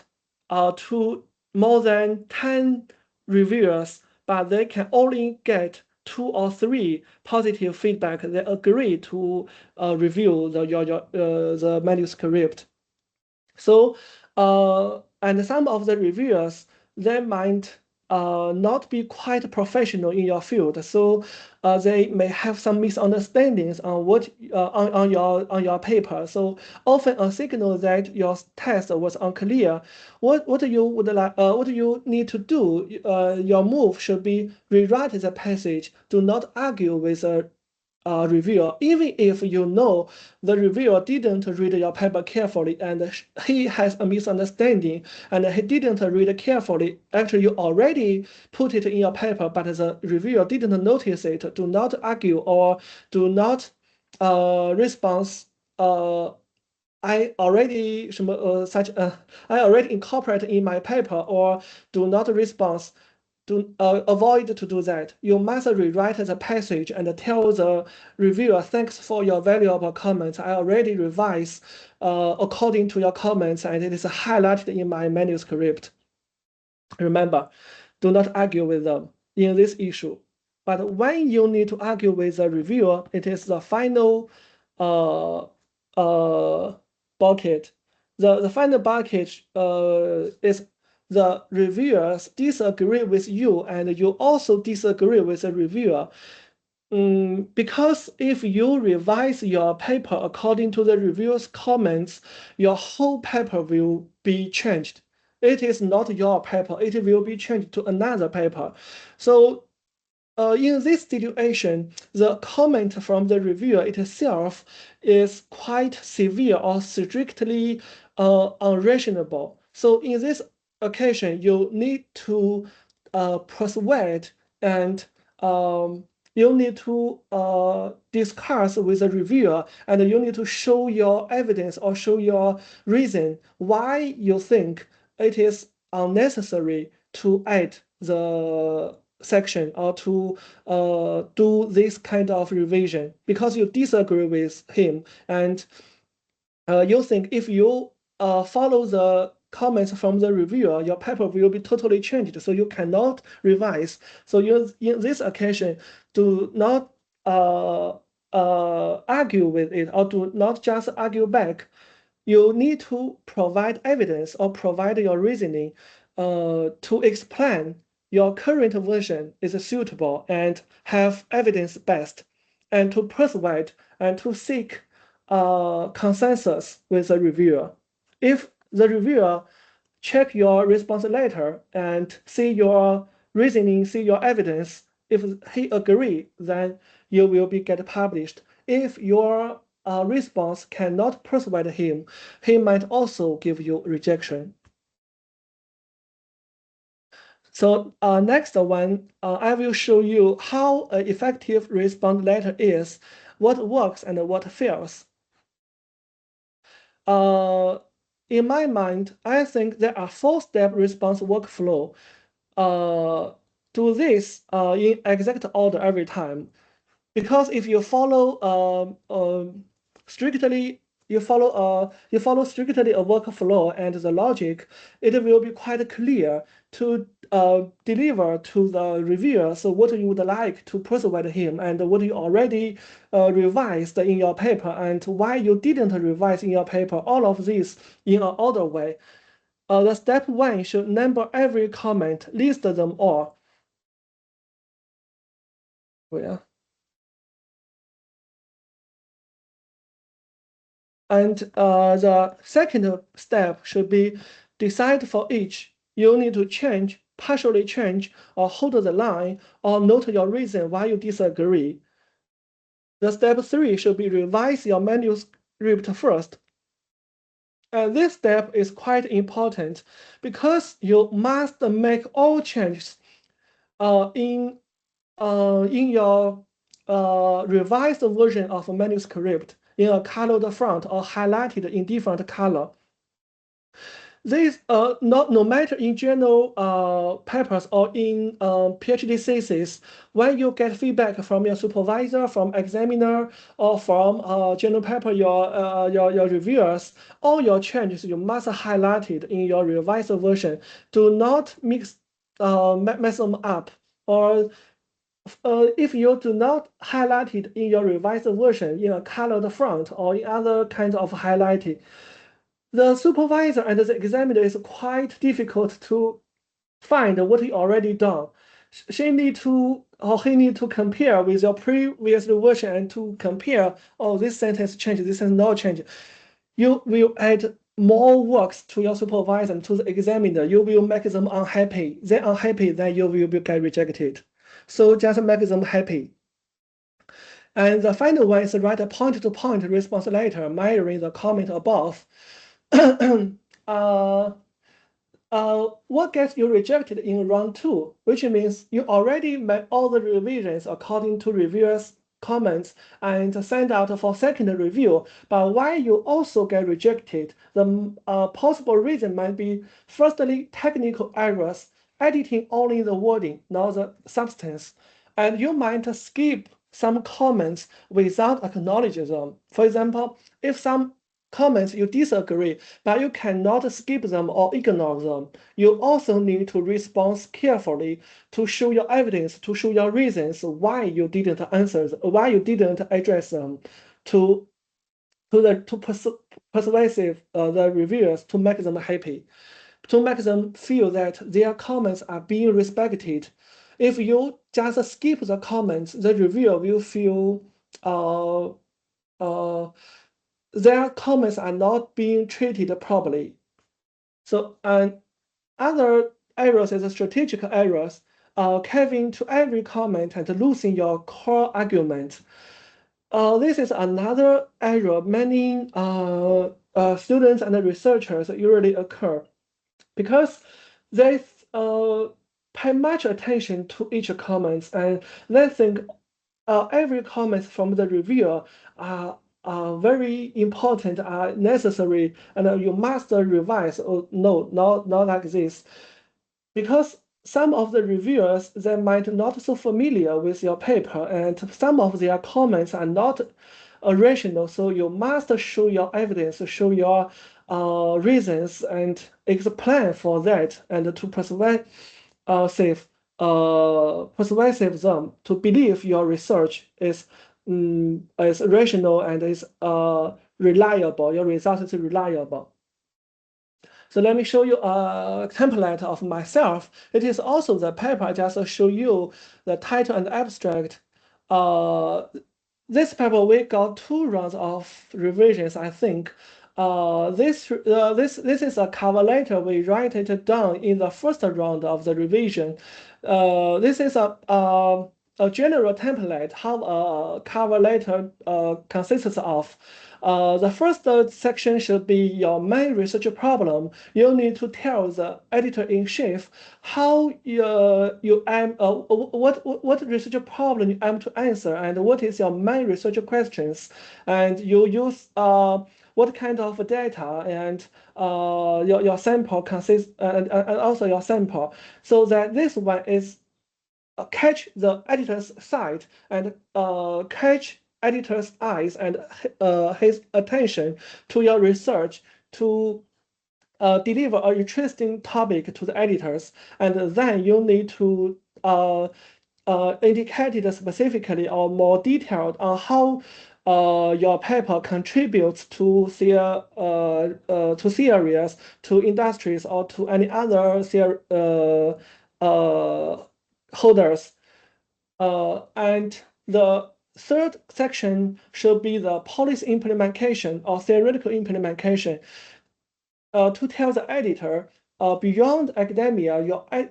to more than 10 reviewers, but they can only get 2 or 3 positive feedback. They agree to review the manuscript. So and some of the reviewers, they might not be quite professional in your field, so they may have some misunderstandings on what on your paper. So often a signal that your test was unclear. What you need to do? Your move should be rewrite the passage. Do not argue with a reviewer, even if you know the reviewer didn't read your paper carefully and he has a misunderstanding and he didn't read carefully. Actually, you already put it in your paper, but the reviewer didn't notice it. Do not argue or do not respond. I already incorporate in my paper, or do not respond. Avoid to do that. You must rewrite the passage and tell the reviewer, thanks for your valuable comments. I already revised according to your comments, and it is highlighted in my manuscript. Remember, do not argue with them in this issue. But when you need to argue with the reviewer, it is the final bucket. The final bucket is the reviewers disagree with you and you also disagree with the reviewer. Because if you revise your paper according to the reviewer's comments, your whole paper will be changed. It is not your paper, it will be changed to another paper. So in this situation, the comment from the reviewer itself is quite severe or strictly unreasonable. So in this occasion, you need to persuade and you need to discuss with the reviewer, and you need to show your evidence or show your reason why you think it is unnecessary to add the section or to do this kind of revision, because you disagree with him and you think if you follow the comments from the reviewer, your paper will be totally changed, so you cannot revise. So you, in this occasion, do not argue with it or do not just argue back. you need to provide evidence or provide your reasoning to explain your current version is suitable and have evidence-based, and to persuade and to seek consensus with the reviewer. If the reviewer check your response letter and see your reasoning, see your evidence, if he agree, then you will be get published. If your response cannot persuade him, he might also give you rejection. So next one, I will show you how an effective response letter is, what works and what fails. In my mind, I think there are 4-step response workflow. Do this in exact order every time, because if you follow strictly you follow strictly a workflow and the logic, it will be quite clear to deliver to the reviewer so what you would like to persuade him and what you already revised in your paper and why you didn't revise in your paper, all of this in an order way. The step 1 should number every comment, list them all. Where? And the second step should be decide for each. You need to change, partially change, or hold the line, or note your reason why you disagree. The step 3 should be revise your manuscript first. And this step is quite important because you must make all changes in your revised version of a manuscript in a colored font or highlighted in different color. This no matter in journal papers or in PhD thesis, when you get feedback from your supervisor, from examiner, or from journal paper your reviewers, all your changes you must highlight it in your revised version. Do not mess them up, or if you do not highlight it in your revised version in a colored font or in other kinds of highlighting, the supervisor and the examiner is quite difficult to find what he already done. She need to or he need to compare with your previous version and to compare, oh, this sentence changed, this sentence not changed. You will add more works to your supervisor and to the examiner. You will make them unhappy. They unhappy, then you will get rejected. So just make them happy. And the final one is write a point-to-point response letter mirroring the comment above. What gets you rejected in round 2, which means you already made all the revisions according to reviewers' comments and send out for second review, but why you also get rejected, the possible reason might be firstly technical errors, editing only the wording, not the substance, and you might skip some comments without acknowledging them. For example, if some comments you disagree, but you cannot skip them or ignore them. You also need to respond carefully to show your evidence, to show your reasons why you didn't answer, why you didn't address them, to persuasive the reviewers to make them happy, to make them feel that their comments are being respected. If you just skip the comments, the reviewer will feel their comments are not being treated properly. So, and other errors is strategic errors, caving to every comment and losing your core argument. This is another error many students and researchers usually occur because they pay much attention to each comment and they think every comment from the reviewer are very important, are necessary, and you must revise. Oh, no, not like this. Because some of the reviewers, they might not so familiar with your paper, and some of their comments are not original. So you must show your evidence, show your reasons, and explain for that, and to persuasive them to believe your research is rational and is reliable. Your result is reliable. So let me show you a template of myself. It is also the paper. I just show you the title and abstract. This paper, we got 2 rounds of revisions, I think. This is a cover letter. We write it down in the first round of the revision. This is a general template how a cover letter consists of. The first section should be your main research problem. You need to tell the editor-in-chief how you aim, what research problem you aim to answer, and what is your main research questions. And you use what kind of data and your sample consists, and also your sample, so that this one is catch the editor's side and catch editor's eyes and his attention to your research to deliver an interesting topic to the editors. And then you need to indicate it specifically or more detailed on how your paper contributes to theories, to industries, or to any other holders. And the third section should be the policy implementation or theoretical implementation. To tell the editor, beyond academia,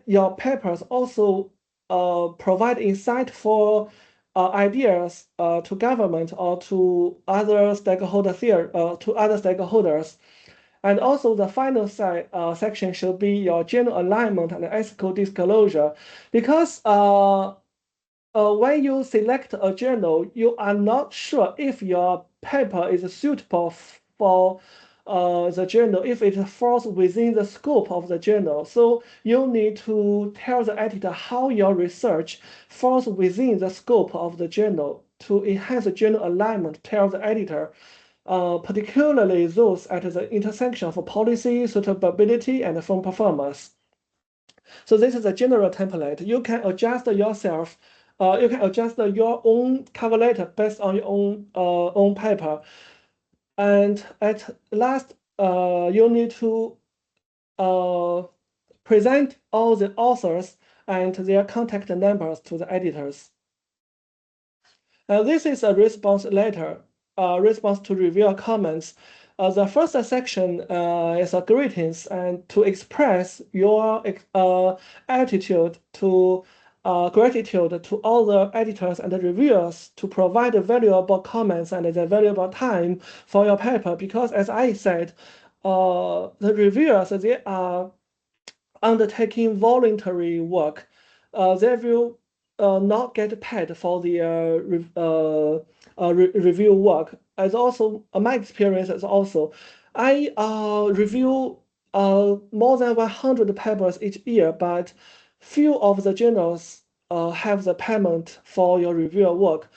your papers also provide insightful ideas to government or to other stakeholders. And also the final section should be your general alignment and ethical disclosure, because when you select a journal, you are not sure if your paper is suitable for the journal, if it falls within the scope of the journal. So you need to tell the editor how your research falls within the scope of the journal to enhance the journal alignment. Tell the editor, particularly those at the intersection of policy, suitability, and firm performance. So this is a general template. You can adjust yourself. You can adjust your own cover letter based on your own paper. And at last, you need to present all the authors and their contact numbers to the editors. This is a response letter, response to reviewer comments. The first section is a greetings and to express your attitude to gratitude to all the editors and the reviewers to provide valuable comments and the valuable time for your paper, because as I said, the reviewers, they are undertaking voluntary work. They will not get paid for their review work. As also, my experience is also, I review more than 100 papers each year, but few of the journals have the payment for your review work.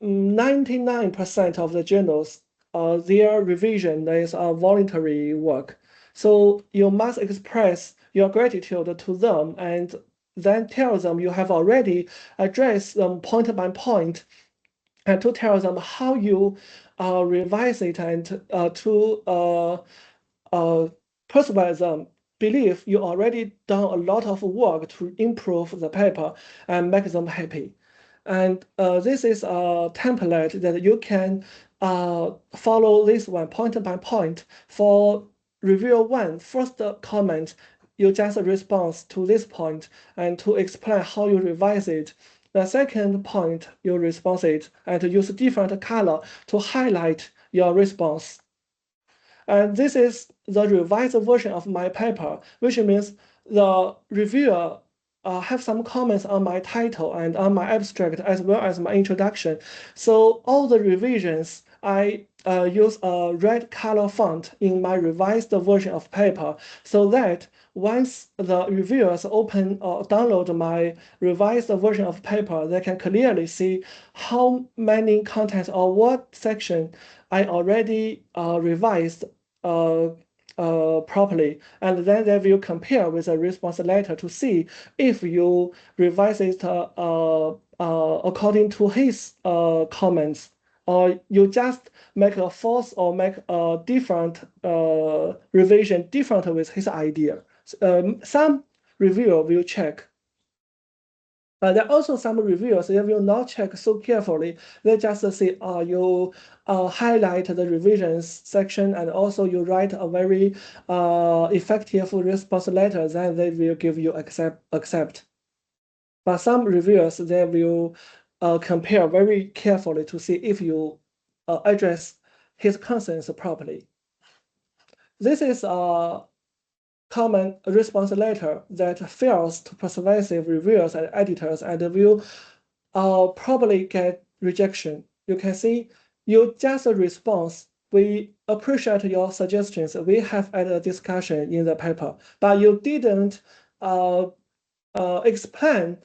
99% of the journals, their revision is voluntary work. So you must express your gratitude to them and then tell them you have already addressed them point by point, and to tell them how you revise it and to persuade them, believe you already done a lot of work to improve the paper and make them happy. And this is a template that you can follow this one point by point. For review one, first comment, you just respond to this point and to explain how you revise it. The second point, you respond it and use different color to highlight your response. And this is the revised version of my paper, which means the reviewer have some comments on my title and on my abstract as well as my introduction. So all the revisions, I use a red color font in my revised version of paper, so that once the reviewers open or download my revised version of paper, they can clearly see how many contents or what section I already revised properly, and then they will compare with a response letter to see if you revise it according to his comments or you just make a false or make a different revision different with his idea. Some reviewer will check. There are also some reviewers, they will not check so carefully. They just say, you highlight the revisions section, and also you write a very effective response letter, then they will give you accept. But some reviewers, they will compare very carefully to see if you address his concerns properly. This is a common response letter that fails to persuasive reviewers and editors and will probably get rejection. You can see you just a response. We appreciate your suggestions. We have had a discussion in the paper, but you didn't explain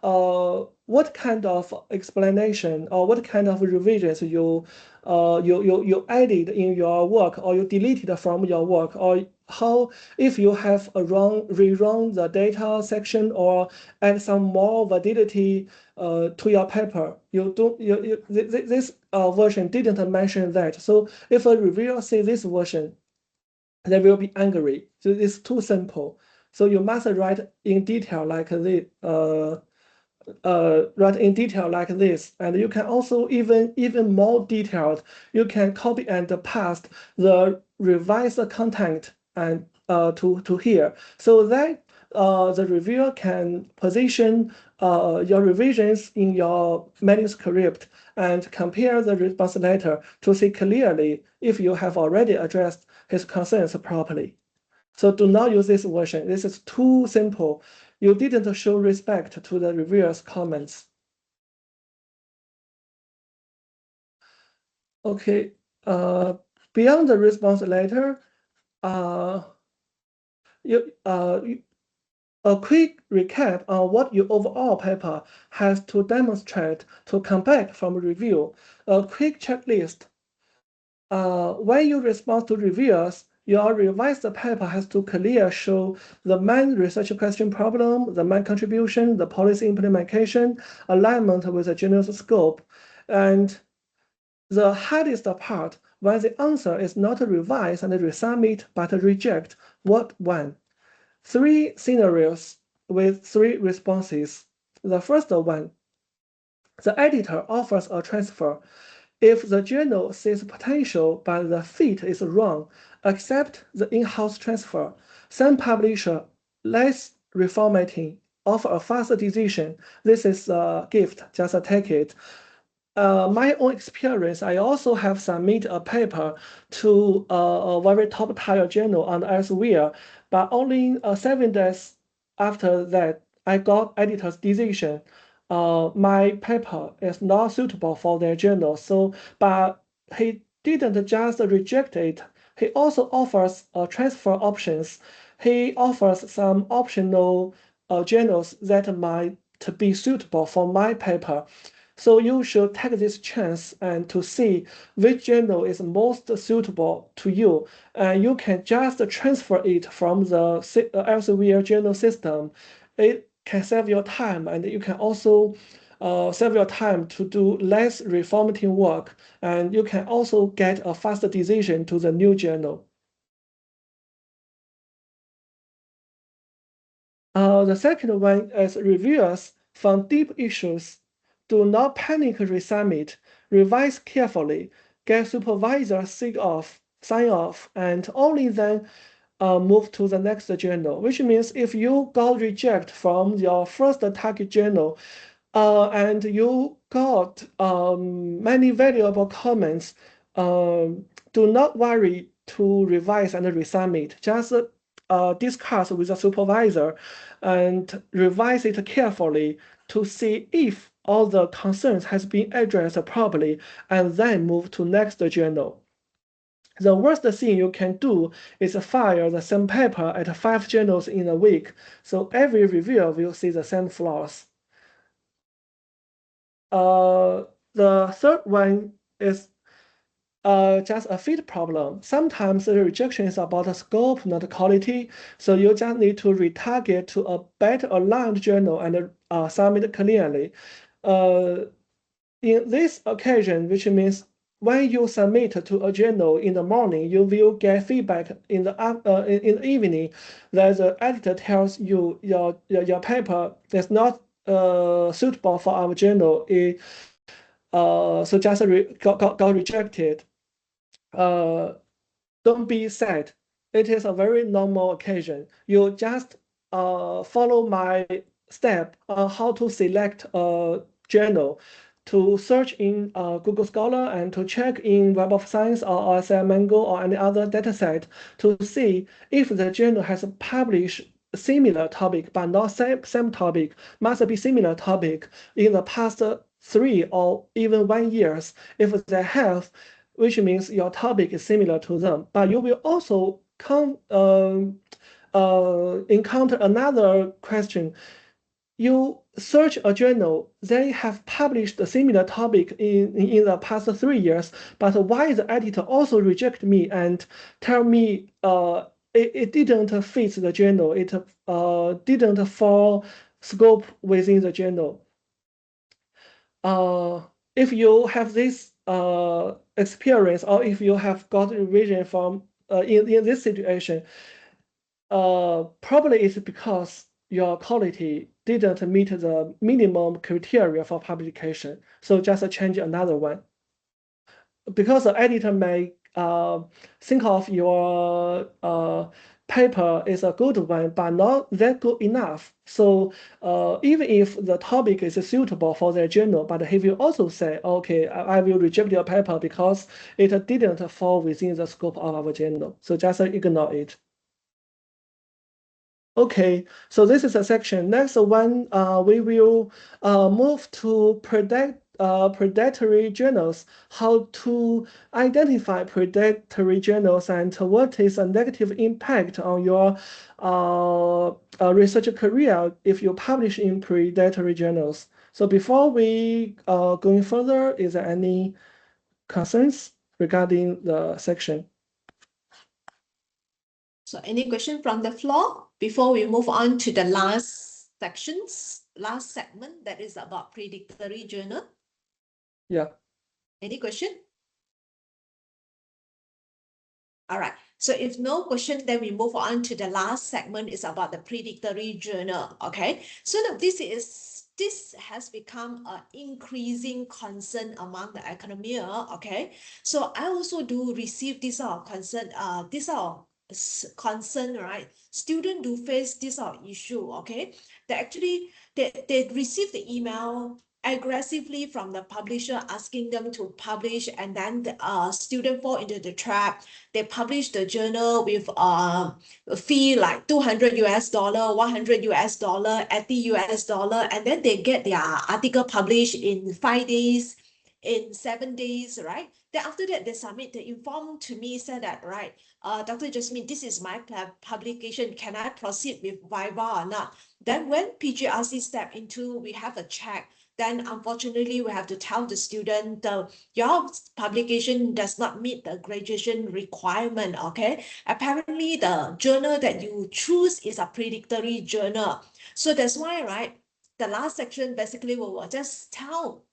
what kind of explanation or what kind of revisions you added in your work, or you deleted from your work, or how, if you have rerun the data section or add some more validity to your paper. This version didn't mention that. So if a reviewer sees this version, they will be angry. So it's too simple. So you must write in detail like this. Write in detail like this, and you can also even more detailed. You can copy and paste the revised content and to here, so that the reviewer can position your revisions in your manuscript and compare the response letter to see clearly if you have already addressed his concerns properly. So do not use this version. This is too simple. You didn't show respect to the reviewer's comments. Okay, beyond the response letter, a quick recap on what your overall paper has to demonstrate to come back from review. A quick checklist. When you respond to reviewers, your revised paper has to clearly show the main research question problem, the main contribution, the policy implementation, alignment with the journal's scope. And the hardest part, when the answer is not revise and resubmit, but reject, what when? 3 scenarios with 3 responses. The first one, the editor offers a transfer. If the journal sees potential but the fit is wrong, accept the in-house transfer. Some publisher less reformatting, offer a faster decision. This is a gift, just take it. My own experience, I also have submitted a paper to a very top-tier journal on elsewhere, but only 7 days after that, I got editor's decision. My paper is not suitable for their journal. So, but he didn't just reject it. He also offers transfer options. He offers some optional journals that might be suitable for my paper. So you should take this chance and to see which journal is most suitable to you. And you can just transfer it from the Elsevier journal system. It can save your time, and you can also save your time to do less reformatting work, and you can also get a faster decision to the new journal. The second one is reviewers found deep issues. Do not panic resubmit. Revise carefully. Get supervisor sign off, and only then move to the next journal, which means if you got reject from your first target journal and you got many valuable comments, do not worry to revise and resubmit. Just discuss with the supervisor and revise it carefully to see if all the concerns has been addressed properly, and then move to next journal. The worst thing you can do is file the same paper at 5 journals in a week, so every reviewer will see the same flaws. The third one is just a fit problem. Sometimes the rejection is about the scope, not quality. So you just need to retarget to a better aligned journal and submit clearly. in this occasion, which means when you submit to a journal in the morning, you will get feedback in the evening that the editor tells you your paper is not suitable for our journal. So just got rejected. Don't be sad. It is a very normal occasion. You just follow my step on how to select a journal, to search in Google Scholar and to check in Web of Science or Mango or any other dataset to see if the journal has published similar topic but not same topic, must be similar topic in the past 3 or even 1 years. If they have, which means your topic is similar to them, but you will also encounter another question. You search a journal, they have published a similar topic in the past 3 years, but why the editor also reject me and tell me it didn't fit the journal, it didn't fall scope within the journal. If you have this experience, or if you have got revision from in this situation, probably it's because your quality didn't meet the minimum criteria for publication. So just change another one. Because the editor may think of your paper is a good one, but not that good enough. So even if the topic is suitable for their journal, but he will also say, okay, I will reject your paper because it didn't fall within the scope of our journal. So just ignore it. Okay, so this is a section. Next one, we will move to predatory journals, how to identify predatory journals and what is a negative impact on your research career if you publish in predatory journals. So before we going further, is there any concerns regarding the section? So any question from the floor before we move on to the last segment that is about predatory journal? Yeah. Any question? All right. So if no question, then we move on to the last segment. Is about the predatory journal. Okay. So now this has become an increasing concern among the academia. Okay. So I also do receive this concern. Concern, right? Students do face this issue. Okay. They receive the email aggressively from the publisher asking them to publish, and then the student fall into the trap. They publish the journal with a fee like $200 US, $100 US, $80 US, and then they get their article published in 5 days, in 7 days, right? Then after that, they submit, they inform to me, said that, right, Dr. Jasmine, this is my publication. Can I proceed with Viva or not? Then when PGRC step into, we have a check. Then unfortunately, we have to tell the student, your publication does not meet the graduation requirement, okay? Apparently, the journal that you choose is a predatory journal. So that's why, right, the last section basically will just tell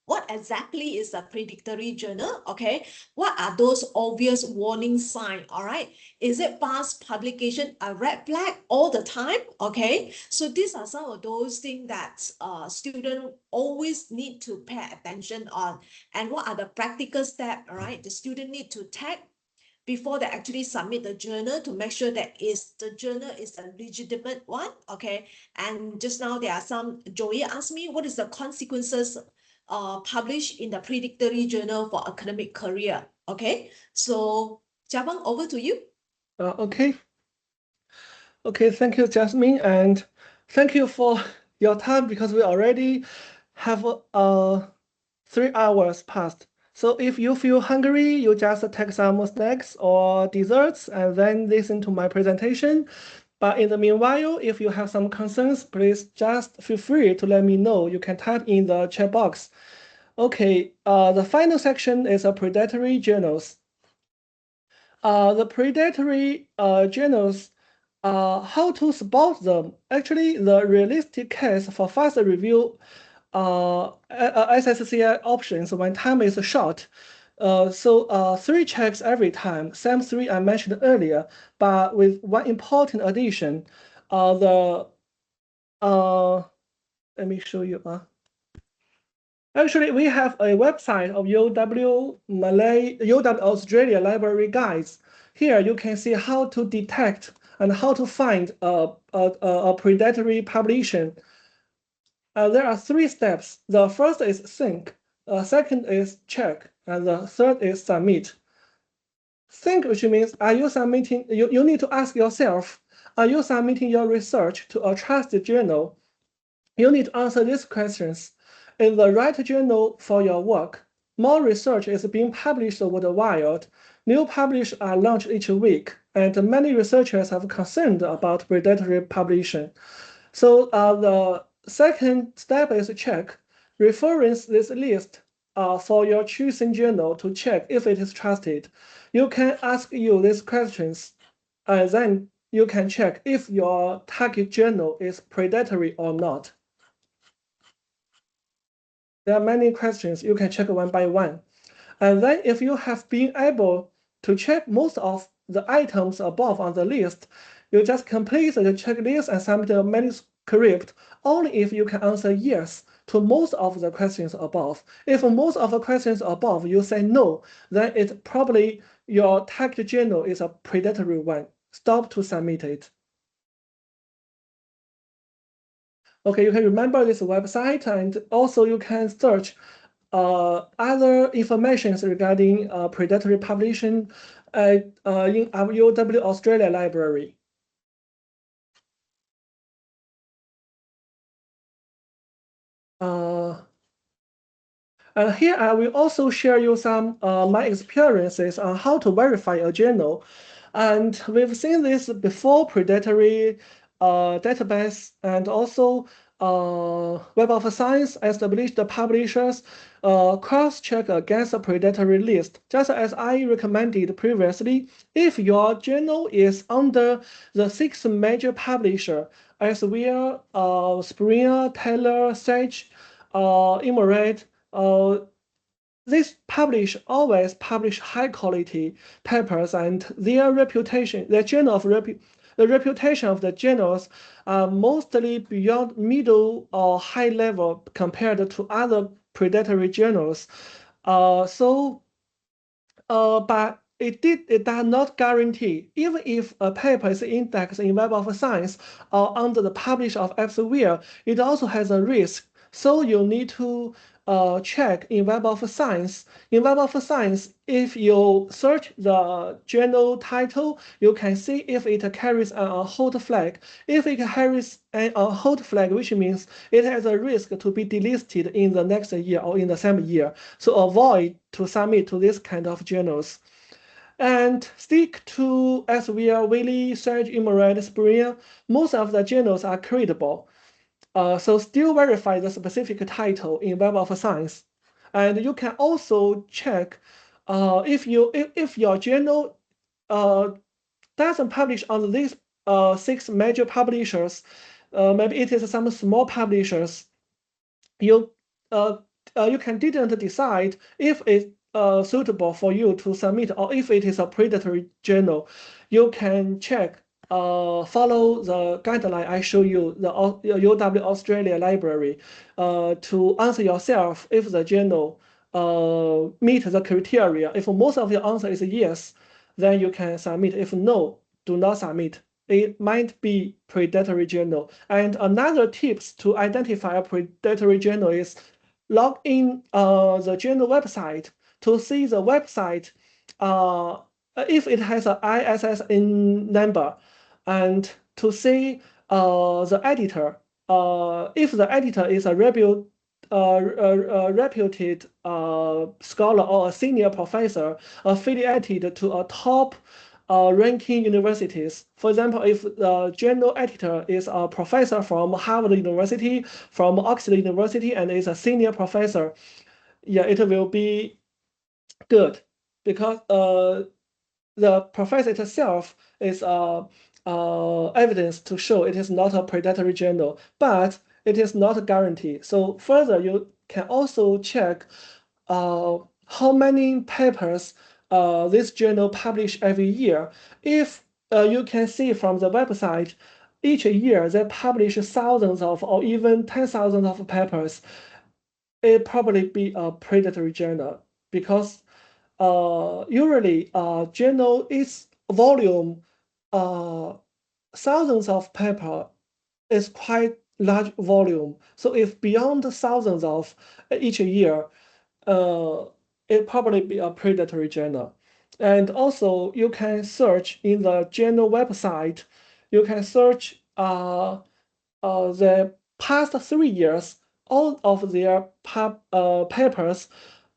what exactly is a predatory journal, okay? What are those obvious warning signs, all right? Is it fast publication a red flag all the time, okay? So these are some of those things that students always need to pay attention on. And what are the practical steps, all right? The student need to take before they actually submit the journal to make sure that the journal is a legitimate one, okay? And just now there are some, Joey asked me, what is the consequences published in the predatory journal for academic career? Okay, so Jabang, over to you. Okay. Okay, thank you, Jasmine, and thank you for your time because we already have 3 hours passed. So if you feel hungry, you just take some snacks or desserts and then listen to my presentation. But in the meanwhile, if you have some concerns, please just feel free to let me know. You can type in the chat box. Okay, the final section is a predatory journals. The predatory journals, how to spot them? Actually, the realistic case for fast review SSCI options when time is short. So 3 checks every time, same 3 I mentioned earlier, but with one important addition. Let me show you. Actually, we have a website of UW Australia library guides. Here you can see how to detect and how to find a predatory publication. There are 3 steps. The first is think, second is check, and the third is submit. Think, which means, are you submitting? You need to ask yourself, are you submitting your research to a trusted journal? You need to answer these questions. Is the right journal for your work? More research is being published worldwide. New publishers are launched each week, and many researchers have concerned about predatory publishing. So the second step is check. Reference this list for your choosing journal to check if it is trusted. You can ask you these questions, and then you can check if your target journal is predatory or not. There are many questions. You can check one by one. And then if you have been able to check most of the items above on the list, you just complete the checklist and submit the manuscript only if you can answer yes to most of the questions above. If most of the questions above you say no, then it probably your target journal is a predatory one. Stop to submit it. Okay, you can remember this website, and also you can search other informations regarding predatory publishing in our UW Australia library. And here I will also share you some my experiences on how to verify a journal. And we've seen this before, predatory database, and also Web of Science established the publishers cross-check against a predatory list. Just as I recommended previously, if your journal is under the 6 major publisher, Elsevier, Springer, Taylor, Sage, Emerald, these always publish high quality papers, and their reputation, the reputation of the journals are mostly beyond middle or high level compared to other predatory journals. But it does not guarantee, even if a paper is indexed in Web of Science or under the publisher of Elsevier, it also has a risk. So you need to check in Web of Science. In Web of Science, if you search the journal title, you can see if it carries a hold flag. If it carries a hold flag, which means it has a risk to be delisted in the next year or in the same year. So avoid to submit to this kind of journals. And stick to Elsevier, Wiley, Sage, Emerald, Springer. Most of the journals are credible. So still verify the specific title in Web of Science. And you can also check if your journal doesn't publish on these 6 major publishers, maybe it is some small publishers, you can didn't decide if it's suitable for you to submit or if it is a predatory journal. You can check follow the guideline I show you, the UW Australia library, to answer yourself if the journal meet the criteria. If most of your answer is yes, then you can submit. If no, do not submit. It might be predatory journal. And another tips to identify a predatory journal is log in the journal website to see the website if it has an ISSN number, and to see the editor. If the editor is a reputed scholar or a senior professor affiliated to a top ranking universities. For example, if the journal editor is a professor from Harvard University, from Oxford University, and is a senior professor, yeah, it will be good, because the professor itself is evidence to show it is not a predatory journal. But it is not a guarantee. So further, you can also check how many papers this journal publish every year. If you can see from the website, each year they publish thousands of or even 10,000 of papers, it probably be a predatory journal because usually journal is volume thousands of paper is quite large volume. So if beyond thousands of each year, it probably be a predatory journal. And also you can search in the journal website, you can search the past 3 years, all of their papers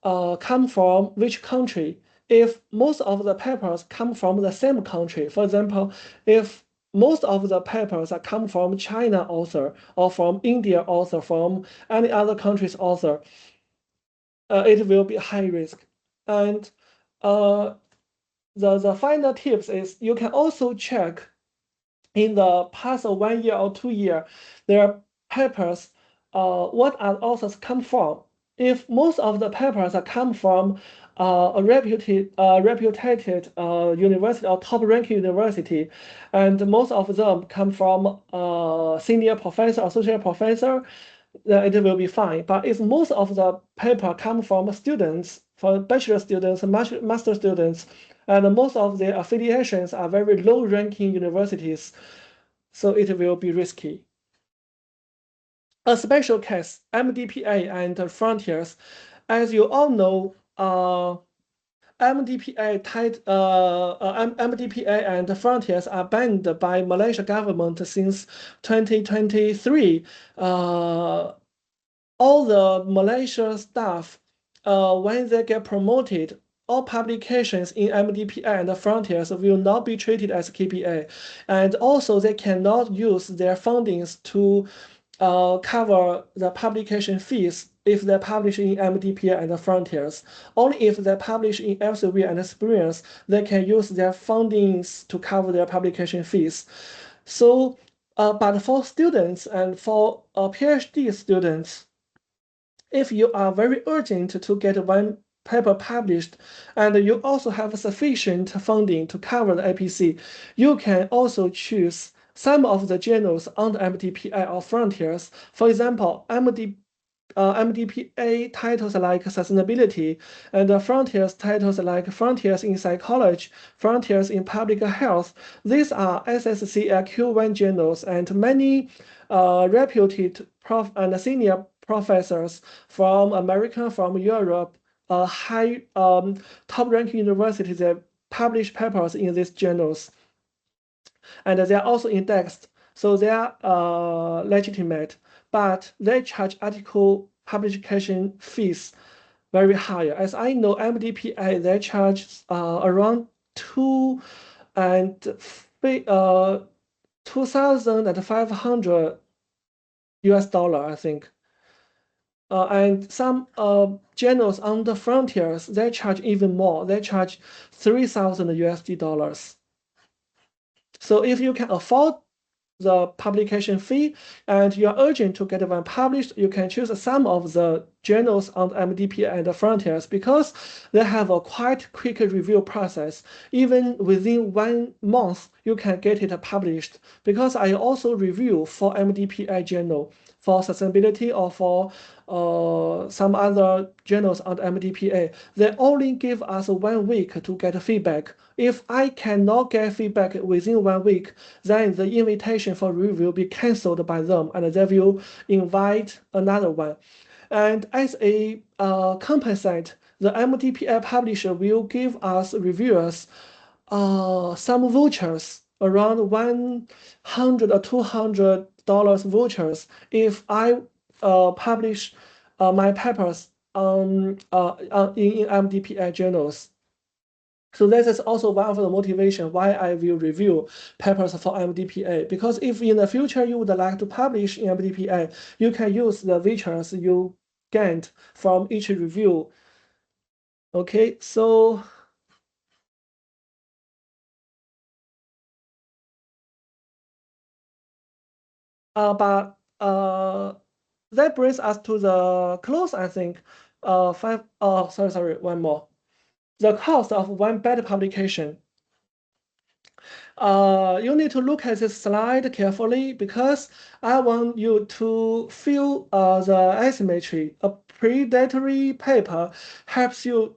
come from which country. If most of the papers come from the same country, for example, if most of the papers are come from China author or from India author, from any other country's author, it will be high risk. And the final tips is you can also check in the past 1 year or 2 year, their papers, what are authors come from. If most of the papers are come from a reputed university or top ranking university, and most of them come from senior professor, associate professor, then it will be fine. But if most of the paper come from students, from bachelor students, master students, and most of their affiliations are very low ranking universities, so it will be risky. A special case, MDPA and Frontiers. As you all know, MDPA and Frontiers are banned by Malaysia government since 2023. All the Malaysia staff, when they get promoted, all publications in MDPA and Frontiers will not be treated as KPA. And also they cannot use their fundings to cover the publication fees if they publish in MDPA and Frontiers. Only if they publish in Elsevier and Experience, they can use their fundings to cover their publication fees. So, but for students and for PhD students, if you are very urgent to get one paper published and you also have sufficient funding to cover the APC, you can also choose some of the journals on the MDPA or Frontiers. For example, MDPA titles like Sustainability and Frontiers titles like Frontiers in Psychology, Frontiers in Public Health. These are SSCIQ1 journals, and many reputed and senior professors from America, from Europe, high top-ranking universities that publish papers in these journals. And they are also indexed, so they are legitimate, but they charge article publication fees very high. As I know, MDPA, they charge around $2,500 US, I think. And some journals on the Frontiers, they charge even more. They charge $3,000 US. So if you can afford the publication fee and you are urgent to get one published, you can choose some of the journals on MDPA and the Frontiers because they have a quite quick review process. Even within 1 month, you can get it published. Because I also review for MDPA journal for sustainability or for some other journals on MDPA. They only give us 1 week to get feedback. If I cannot get feedback within 1 week, then the invitation for review will be cancelled by them and they will invite another one. And as a compensate, the MDPA publisher will give us reviewers some vouchers, around $100 or $200 vouchers if I publish my papers in MDPA journals. So this is also one of the motivation why I will review papers for MDPA. Because if in the future you would like to publish in MDPA, you can use the vouchers you gained from each review. Okay, so but that brings us to the close, I think. Sorry, one more. The cost of one bad publication. You need to look at this slide carefully because I want you to feel the asymmetry. A predatory paper helps you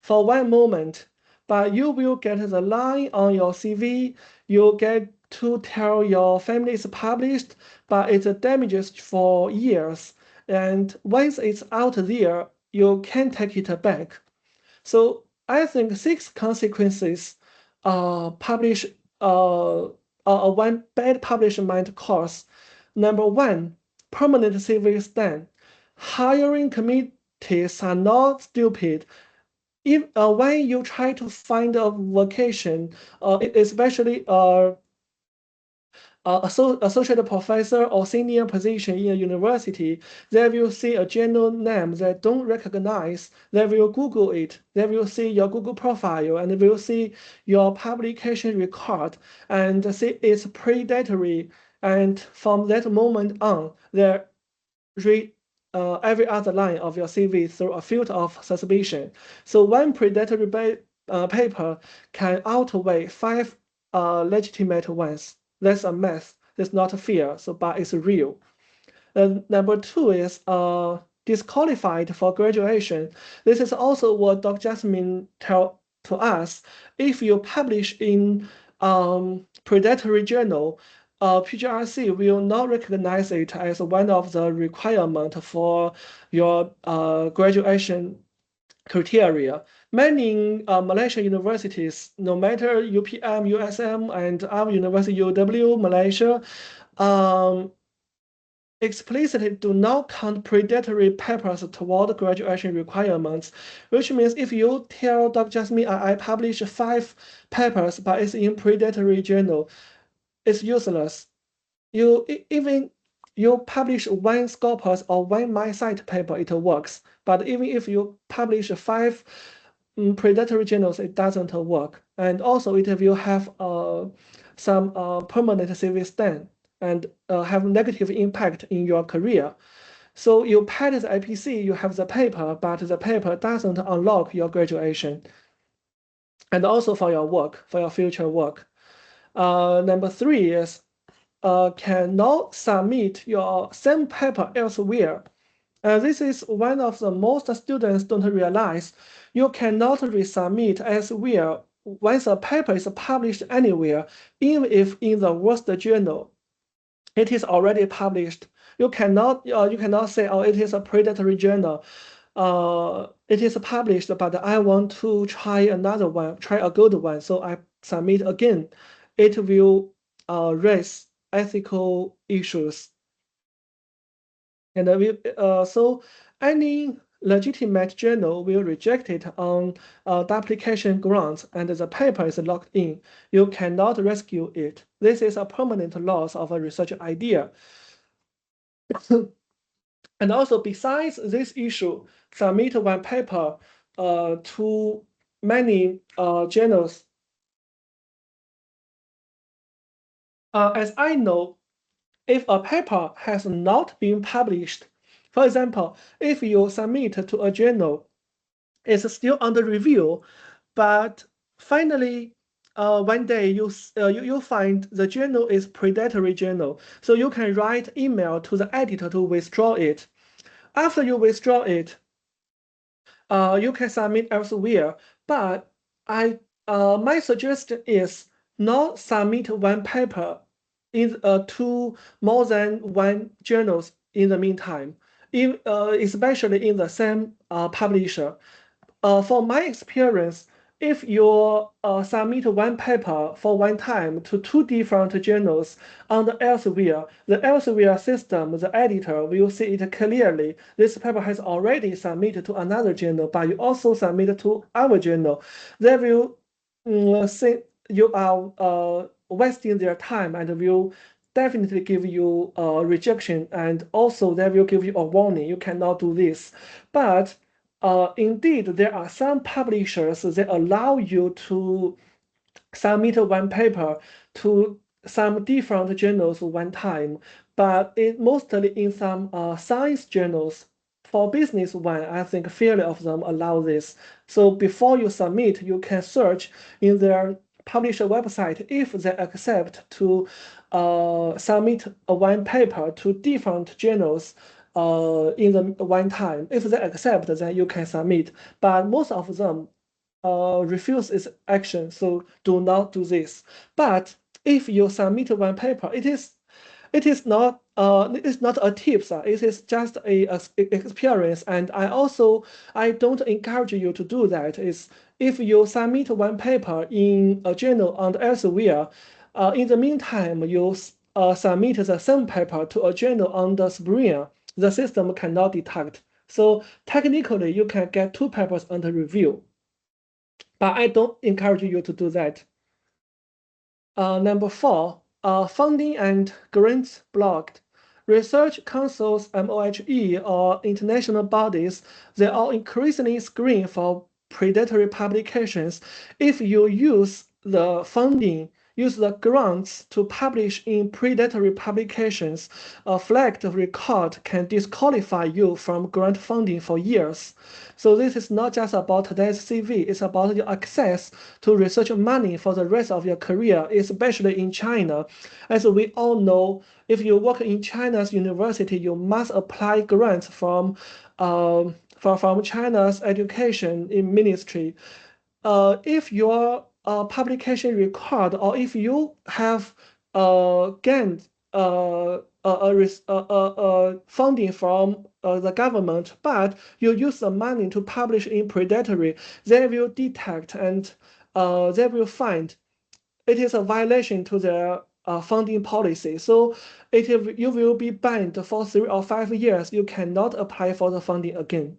for one moment, but you will get the line on your CV. You get to tell your family it's published, but it damages for years. And once it's out there, you can't take it back. So I think 6 consequences publish one bad publishment cause. Number 1, permanent CV stain. Hiring committees are not stupid. If when you try to find a vocation, especially associate professor or senior position in a university, they will see a general name they don't recognize. They will Google it. They will see your Google profile and they will see your publication record and see it's predatory. And from that moment on, they read every other line of your CV through a filter of suspicion. So one predatory paper can outweigh 5 legitimate ones. That's a math. That's not fear. So, but it's real. Number 2 is disqualified for graduation. This is also what Dr. Jasmine tell to us. If you publish in predatory journal, PGRC will not recognize it as one of the requirements for your graduation criteria. Many Malaysian universities, no matter UPM, USM, and our university, UW, Malaysia, explicitly do not count predatory papers toward graduation requirements, which means if you tell Dr. Jasmine, I publish 5 papers, but it's in predatory journal, it's useless. Even you publish 1 Scopus or 1 MySite paper, it works. But even if you publish 5 predatory journals, it doesn't work. And also it will have some permanent CV stain and have negative impact in your career. So you pass the IPC, you have the paper, but the paper doesn't unlock your graduation. And also for your work, for your future work. Number 3 is cannot submit your same paper elsewhere. This is one of the most students don't realize. You cannot resubmit elsewhere once a paper is published anywhere, even if in the worst journal. It is already published. You cannot say, oh, it is a predatory journal. It is published, but I want to try another one, try a good one, so I submit again. It will raise ethical issues. And so any legitimate journal will reject it on duplication grounds, and the paper is locked in. You cannot rescue it. This is a permanent loss of a research idea. And also, besides this issue, submit one paper to many journals. As I know, if a paper has not been published, for example, if you submit to a journal, it's still under review, but finally, one day you find the journal is predatory journal, so you can write email to the editor to withdraw it. After you withdraw it, you can submit elsewhere. But my suggestion is not submit one paper in to more than 1 journals in the meantime, especially in the same publisher. For my experience, if you submit one paper for one time to 2 different journals on the elsewhere system, the editor will see it clearly. This paper has already submitted to another journal, but you also submitted to our journal. They will say you are wasting their time and will definitely give you a rejection, and also they will give you a warning. You cannot do this. But indeed, there are some publishers that allow you to submit one paper to some different journals one time, but it mostly in some science journals. For business one, I think fairly of them allow this. So before you submit, you can search in their publisher website if they accept to submit a one paper to different journals in the one time. If they accept, then you can submit. But most of them refuse this action, so do not do this. But if you submit one paper, it is not a tips. It is just a experience, and I don't encourage you to do that. Is if you submit one paper in a journal and elsewhere, in the meantime you submit the same paper to a journal on the spring, the system cannot detect. So technically, you can get two papers under review, but I don't encourage you to do that. Number 4, funding and grants blocked. Research councils, MOHE, or international bodies, they all increasingly screen for predatory publications. If you use the funding, use the grants to publish in predatory publications, a flagged record can disqualify you from grant funding for years. So this is not just about today's CV, it's about your access to research money for the rest of your career, especially in China. As we all know, if you work in China's university, you must apply grants from China's education in ministry. If your publication record, or if you have gained funding from the government, but you use the money to publish in predatory, they will detect and they will find it is a violation to their funding policy. So you will be banned for 3 or 5 years. You cannot apply for the funding again.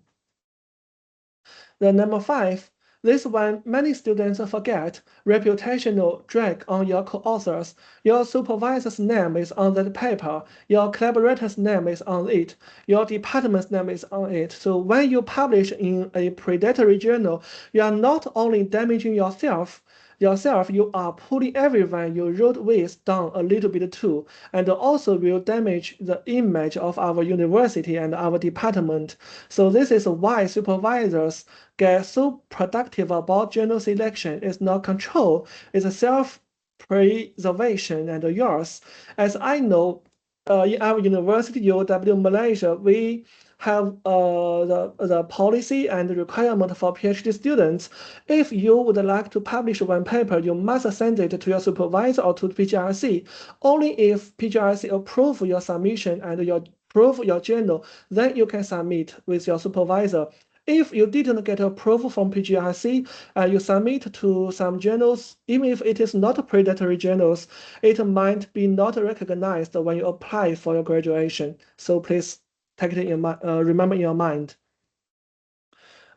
The number 5, this one many students forget, reputational drag on your co-authors. Your supervisor's name is on that paper, your collaborator's name is on it, your department's name is on it. So when you publish in a predatory journal, you are not only damaging yourself, you are pulling everyone you wrote with down a little bit too, and also will damage the image of our university and our department. So this is why supervisors get so productive about journal selection. It's not control, it's self-preservation and yours. As I know, in our university, UW Malaysia, we have the policy and the requirement for PhD students. If you would like to publish one paper, you must send it to your supervisor or to PGRC. Only if PGRC approve your submission and approve your journal, then you can submit with your supervisor. If you didn't get approval from PGRC, you submit to some journals, even if it is not predatory journals, it might be not recognized when you apply for your graduation. So please take it in remember in your mind.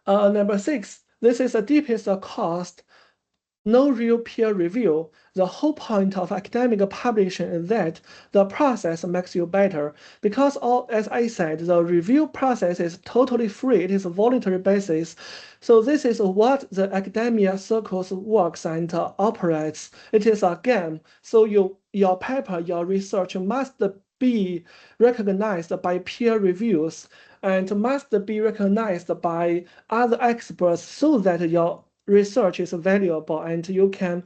Number 6, this is the deepest cost. No real peer review. The whole point of academic publishing is that the process makes you better. Because as I said, the review process is totally free. It is a voluntary basis. So this is what the academia circles works and operates. It is a game. So your paper, your research must be recognized by peer reviews and must be recognized by other experts so that your research is valuable and you can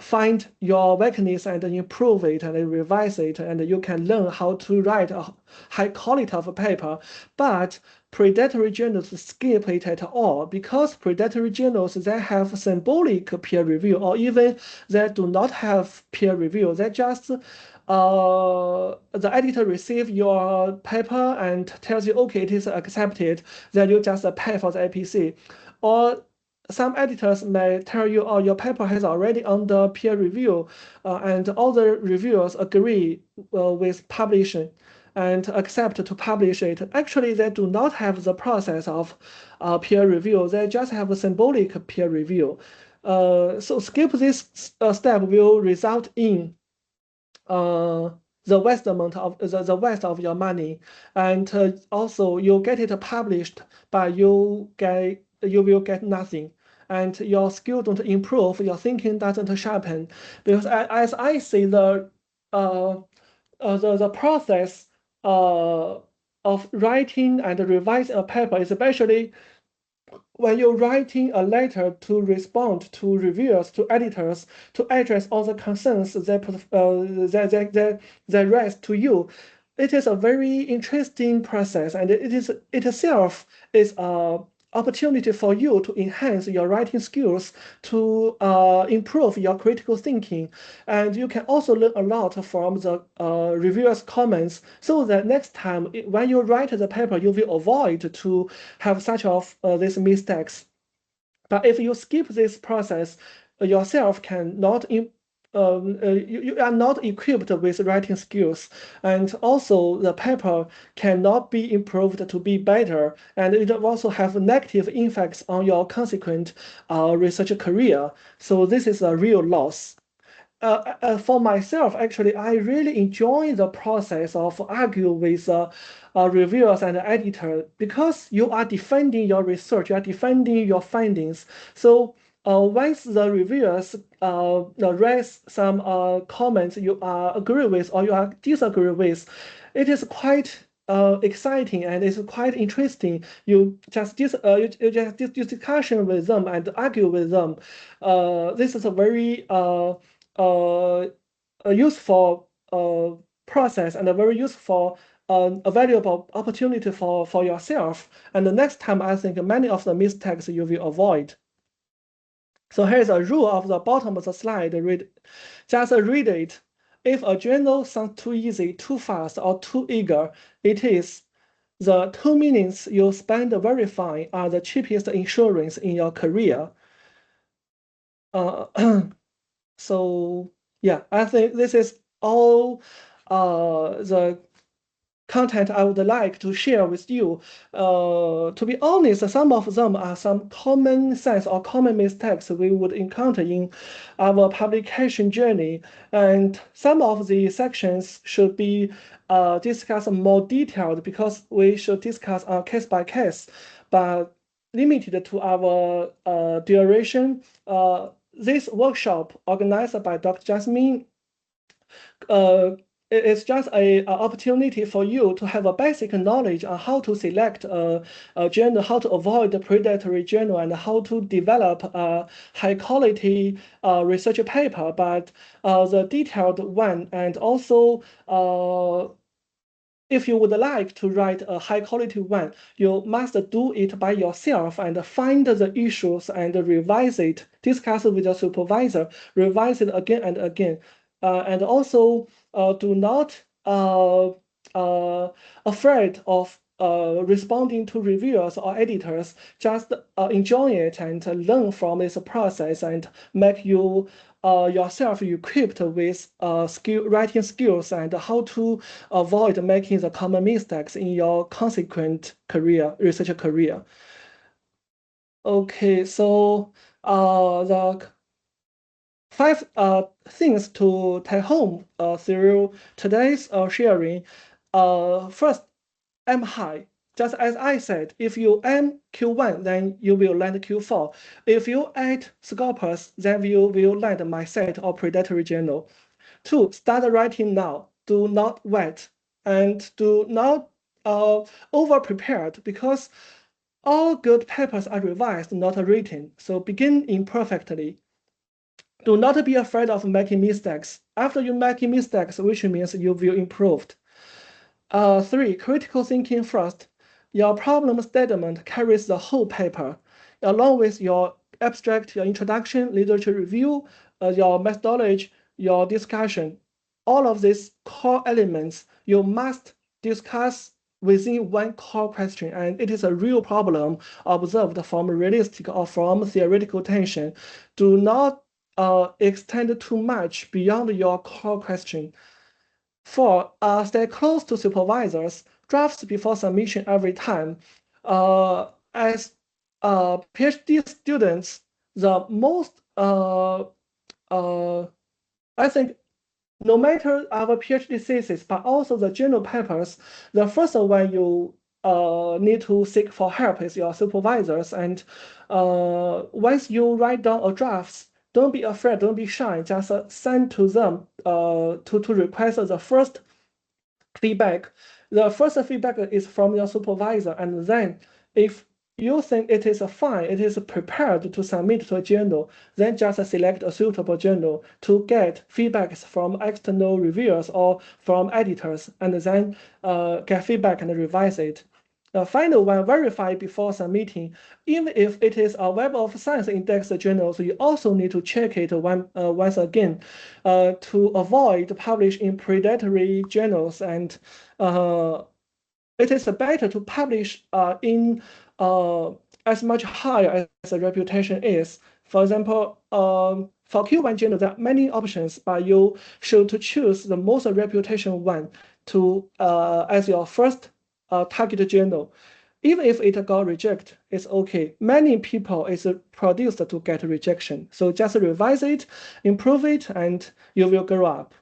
find your weakness and improve it and revise it, and you can learn how to write a high quality of a paper. But predatory journals skip it at all, because predatory journals, they have symbolic peer review, or even they do not have peer review. They just the editor receives your paper and tells you, okay, it is accepted, then you just pay for the APC. Or some editors may tell you, oh, your paper has already under peer review, and all the reviewers agree with publishing and accept to publish it. Actually, they do not have the process of peer review. They just have a symbolic peer review. So skip this step will result in the waste amount of the waste of your money, and also you get it published, but you will get nothing, and your skill don't improve, your thinking doesn't sharpen. Because as I see, the the process of writing and revising a paper, especially when you're writing a letter to respond to reviewers, to editors, to address all the concerns that raise to you, it is a very interesting process, and it itself is a opportunity for you to enhance your writing skills, to improve your critical thinking. And you can also learn a lot from the reviewers' comments, so that next time when you write the paper, you will avoid to have such of these mistakes. But if you skip this process, yourself cannot you are not equipped with writing skills, and also the paper cannot be improved to be better, and it will also have negative effects on your consequent research career. So this is a real loss. For myself, actually, I really enjoy the process of argue with reviewers and editor, because you are defending your research, you are defending your findings. So once the reviewers raise some comments you agree with or you disagree with, it is quite exciting and it's quite interesting. You just discussion with them and argue with them. This is a very a useful process and a very useful a valuable opportunity for yourself. And the next time, I think many of the mistakes you will avoid. So here's a rule of the bottom of the slide. Just read it. If a journal sounds too easy, too fast, or too eager, it is. The 2 minutes you spend verifying are the cheapest insurance in your career. So yeah, I think this is all the content I would like to share with you. To be honest, some of them are some common sense or common mistakes we would encounter in our publication journey, and some of the sections should be discussed more detailed, because we should discuss case by case, but limited to our duration. This workshop organized by Dr. Jasmine it's just an opportunity for you to have a basic knowledge on how to select a journal, how to avoid the predatory journal, and how to develop a high quality research paper. But the detailed one, and also if you would like to write a high quality one, you must do it by yourself and find the issues and revise it, discuss with your supervisor, revise it again and again. And also do not afraid of responding to reviewers or editors. Just enjoy it and learn from this process, and make you yourself equipped with writing skills, and how to avoid making the common mistakes in your consequent research career. Okay, so the 5 things to take home through today's sharing. First, aim high. Just as I said, if you aim Q1, then you will land Q4. If you add scopus, then you will land MySet or predatory journal. 2, start writing now. Do not wait, and do not over prepared, because all good papers are revised, not written. So begin imperfectly. Do not be afraid of making mistakes. After you make mistakes, which means you will improve. 3, critical thinking first. Your problem statement carries the whole paper, along with your abstract, your introduction, literature review, your methodology, your discussion. All of these core elements you must discuss within one core question, and it is a real problem observed from realistic or from theoretical tension. Do not extend too much beyond your core question. 4, stay close to supervisors. Drafts before submission every time. As PhD students, the most I think, no matter our PhD thesis, but also the journal papers, the first one you need to seek for help is your supervisors. And once you write down a draft, don't be afraid, don't be shy. Just send to them to request the first feedback. The first feedback is from your supervisor, and then if you think it is fine, it is prepared to submit to a journal, then just select a suitable journal to get feedbacks from external reviewers or from editors, and then get feedback and revise it. The final one, verify before submitting. Even if it is a Web of Science index journal, so you also need to check it once again to avoid publish in predatory journals. And it is better to publish in as much higher as the reputation is. For example, for Q1 journal, there are many options, but you should choose the most reputation one to as your first target journal. Even if it got rejected, it's okay. Many people is produced to get rejection. So just revise it, improve it, and you will grow up.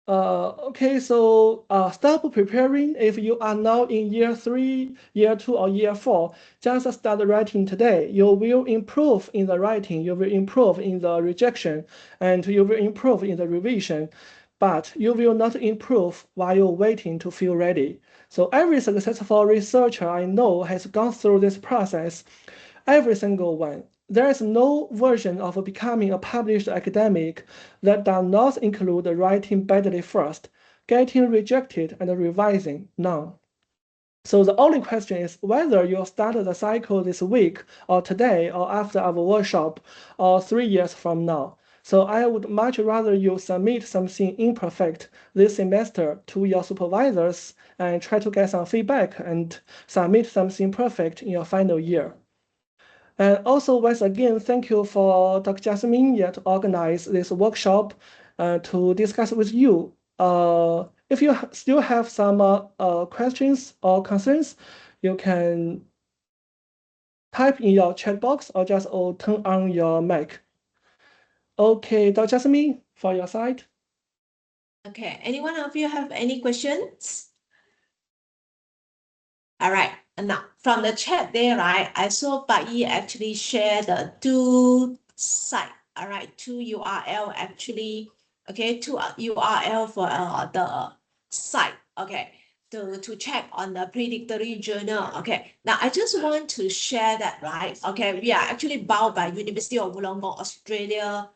Okay, so stop preparing. If you are now in year 3, year 2, or year 4, just start writing today. You will improve in the writing, you will improve in the rejection, and you will improve in the revision, but you will not improve while waiting to feel ready. So every successful researcher I know has gone through this process, every single one. There is no version of becoming a published academic that does not include writing badly first, getting rejected, and revising. None. So the only question is whether you start the cycle this week or today or after our workshop or 3 years from now. So I would much rather you submit something imperfect this semester to your supervisors and try to get some feedback and submit something perfect in your final year. And also, once again, thank you for Dr. Jasmine to organize this workshop to discuss with you. If you still have some questions or concerns, you can type in your chat box or just turn on your mic. Okay, Dr. Jasmine, for your side. Okay, anyone of you have any questions? All right, and now from the chat there, right, I saw Bai actually share the two site, all right, two URL actually, okay, two URL for the site, okay, to check on the predictory journal, okay. Now I just want to share that, right, okay, we are actually bound by University of Wollongong, Australia,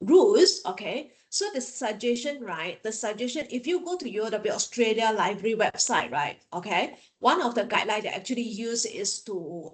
rules, okay. So the suggestion, right? The suggestion, if you go to UW Australia Library website, right? Okay, one of the guidelines they actually use is to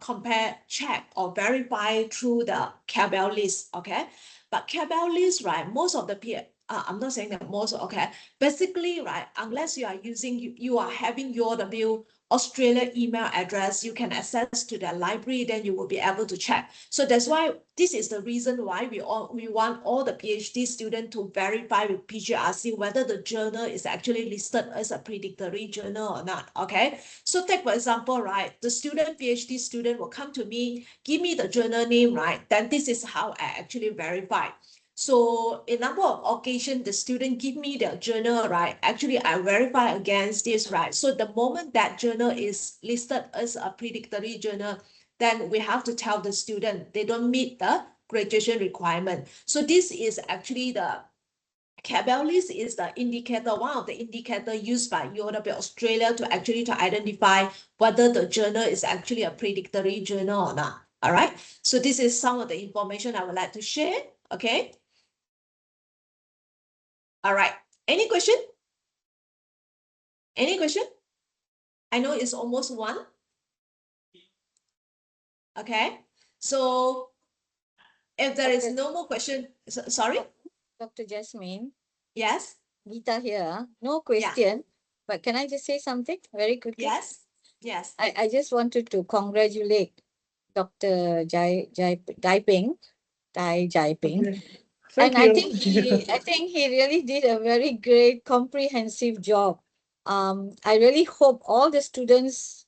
compare, check, or verify through the Cabell list, okay? But Cabell list, right? Most of the I'm not saying that most, okay. Basically, right? Unless you are using, you are having UW Australia email address, you can access to the library, then you will be able to check. So that's why this is the reason why we want all the PhD students to verify with PGRC whether the journal is actually listed as a predictory journal or not. Okay. So take for example, right, the PhD student will come to me, give me the journal name, right? Then this is how I actually verify. So a number of occasions, the student give me the journal, right? Actually, I verify against this, right? So the moment that journal is listed as a predictory journal, then we have to tell the student they don't meet the graduation requirement. So this is actually the Cabell list is the indicator, one of the indicator used by UW Australia to identify whether the journal is actually a predictory journal or not. All right. So this is some of the information I would like to share. Okay. All right. Any question? Any question? I know it's almost 1. Okay. So if there is no more question, sorry? Dr. Jasmine. Yes. Gita here. No question, but can I just say something very quickly? Yes. Yes. I just wanted to congratulate Dr. Jai Ping. Okay. And Thank you. I think he really did a very great comprehensive job. I really hope all the students,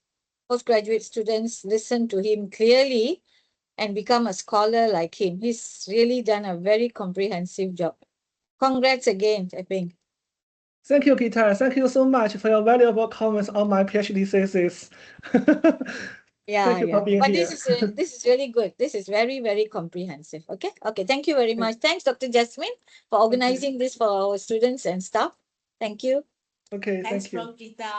postgraduate students, listen to him clearly and become a scholar like him. He's really done a very comprehensive job. Congrats again, Jai Ping. Thank you, Gita. Thank you so much for your valuable comments on my PhD thesis. Yeah, Thank you for being but here. this is really good. This is very, very comprehensive. Okay. Okay. Thank you very much. Thanks, Dr. Jasmine, for organizing this for our students and staff. Thank you. Okay, Thanks thank you. from Gita.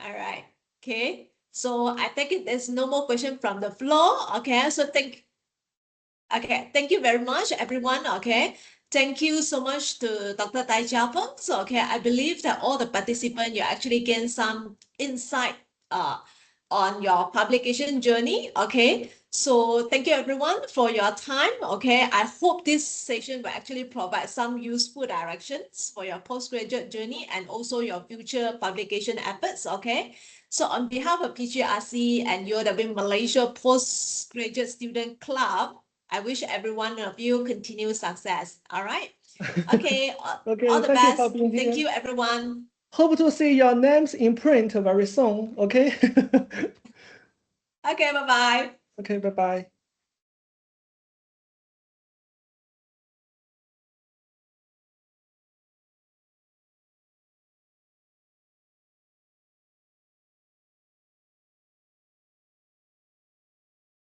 All right. Okay. So I take it there's no more question from the floor. Okay. So thank you very much, everyone. Okay. Thank you so much to Dr. Tai Jiapeng. So, okay, I believe that all the participants, you actually gain some insight on your publication journey. Okay. So thank you everyone for your time. Okay. I hope this session will actually provide some useful directions for your postgraduate journey and also your future publication efforts. Okay. So on behalf of PGRC and UOW Malaysia Postgraduate Student Club, I wish every one of you continued success. All right. Okay. Okay, all the thank you for best. being here. Thank you, everyone. Hope to see your names in print very soon. Okay. Okay. Bye-bye. Okay, bye-bye.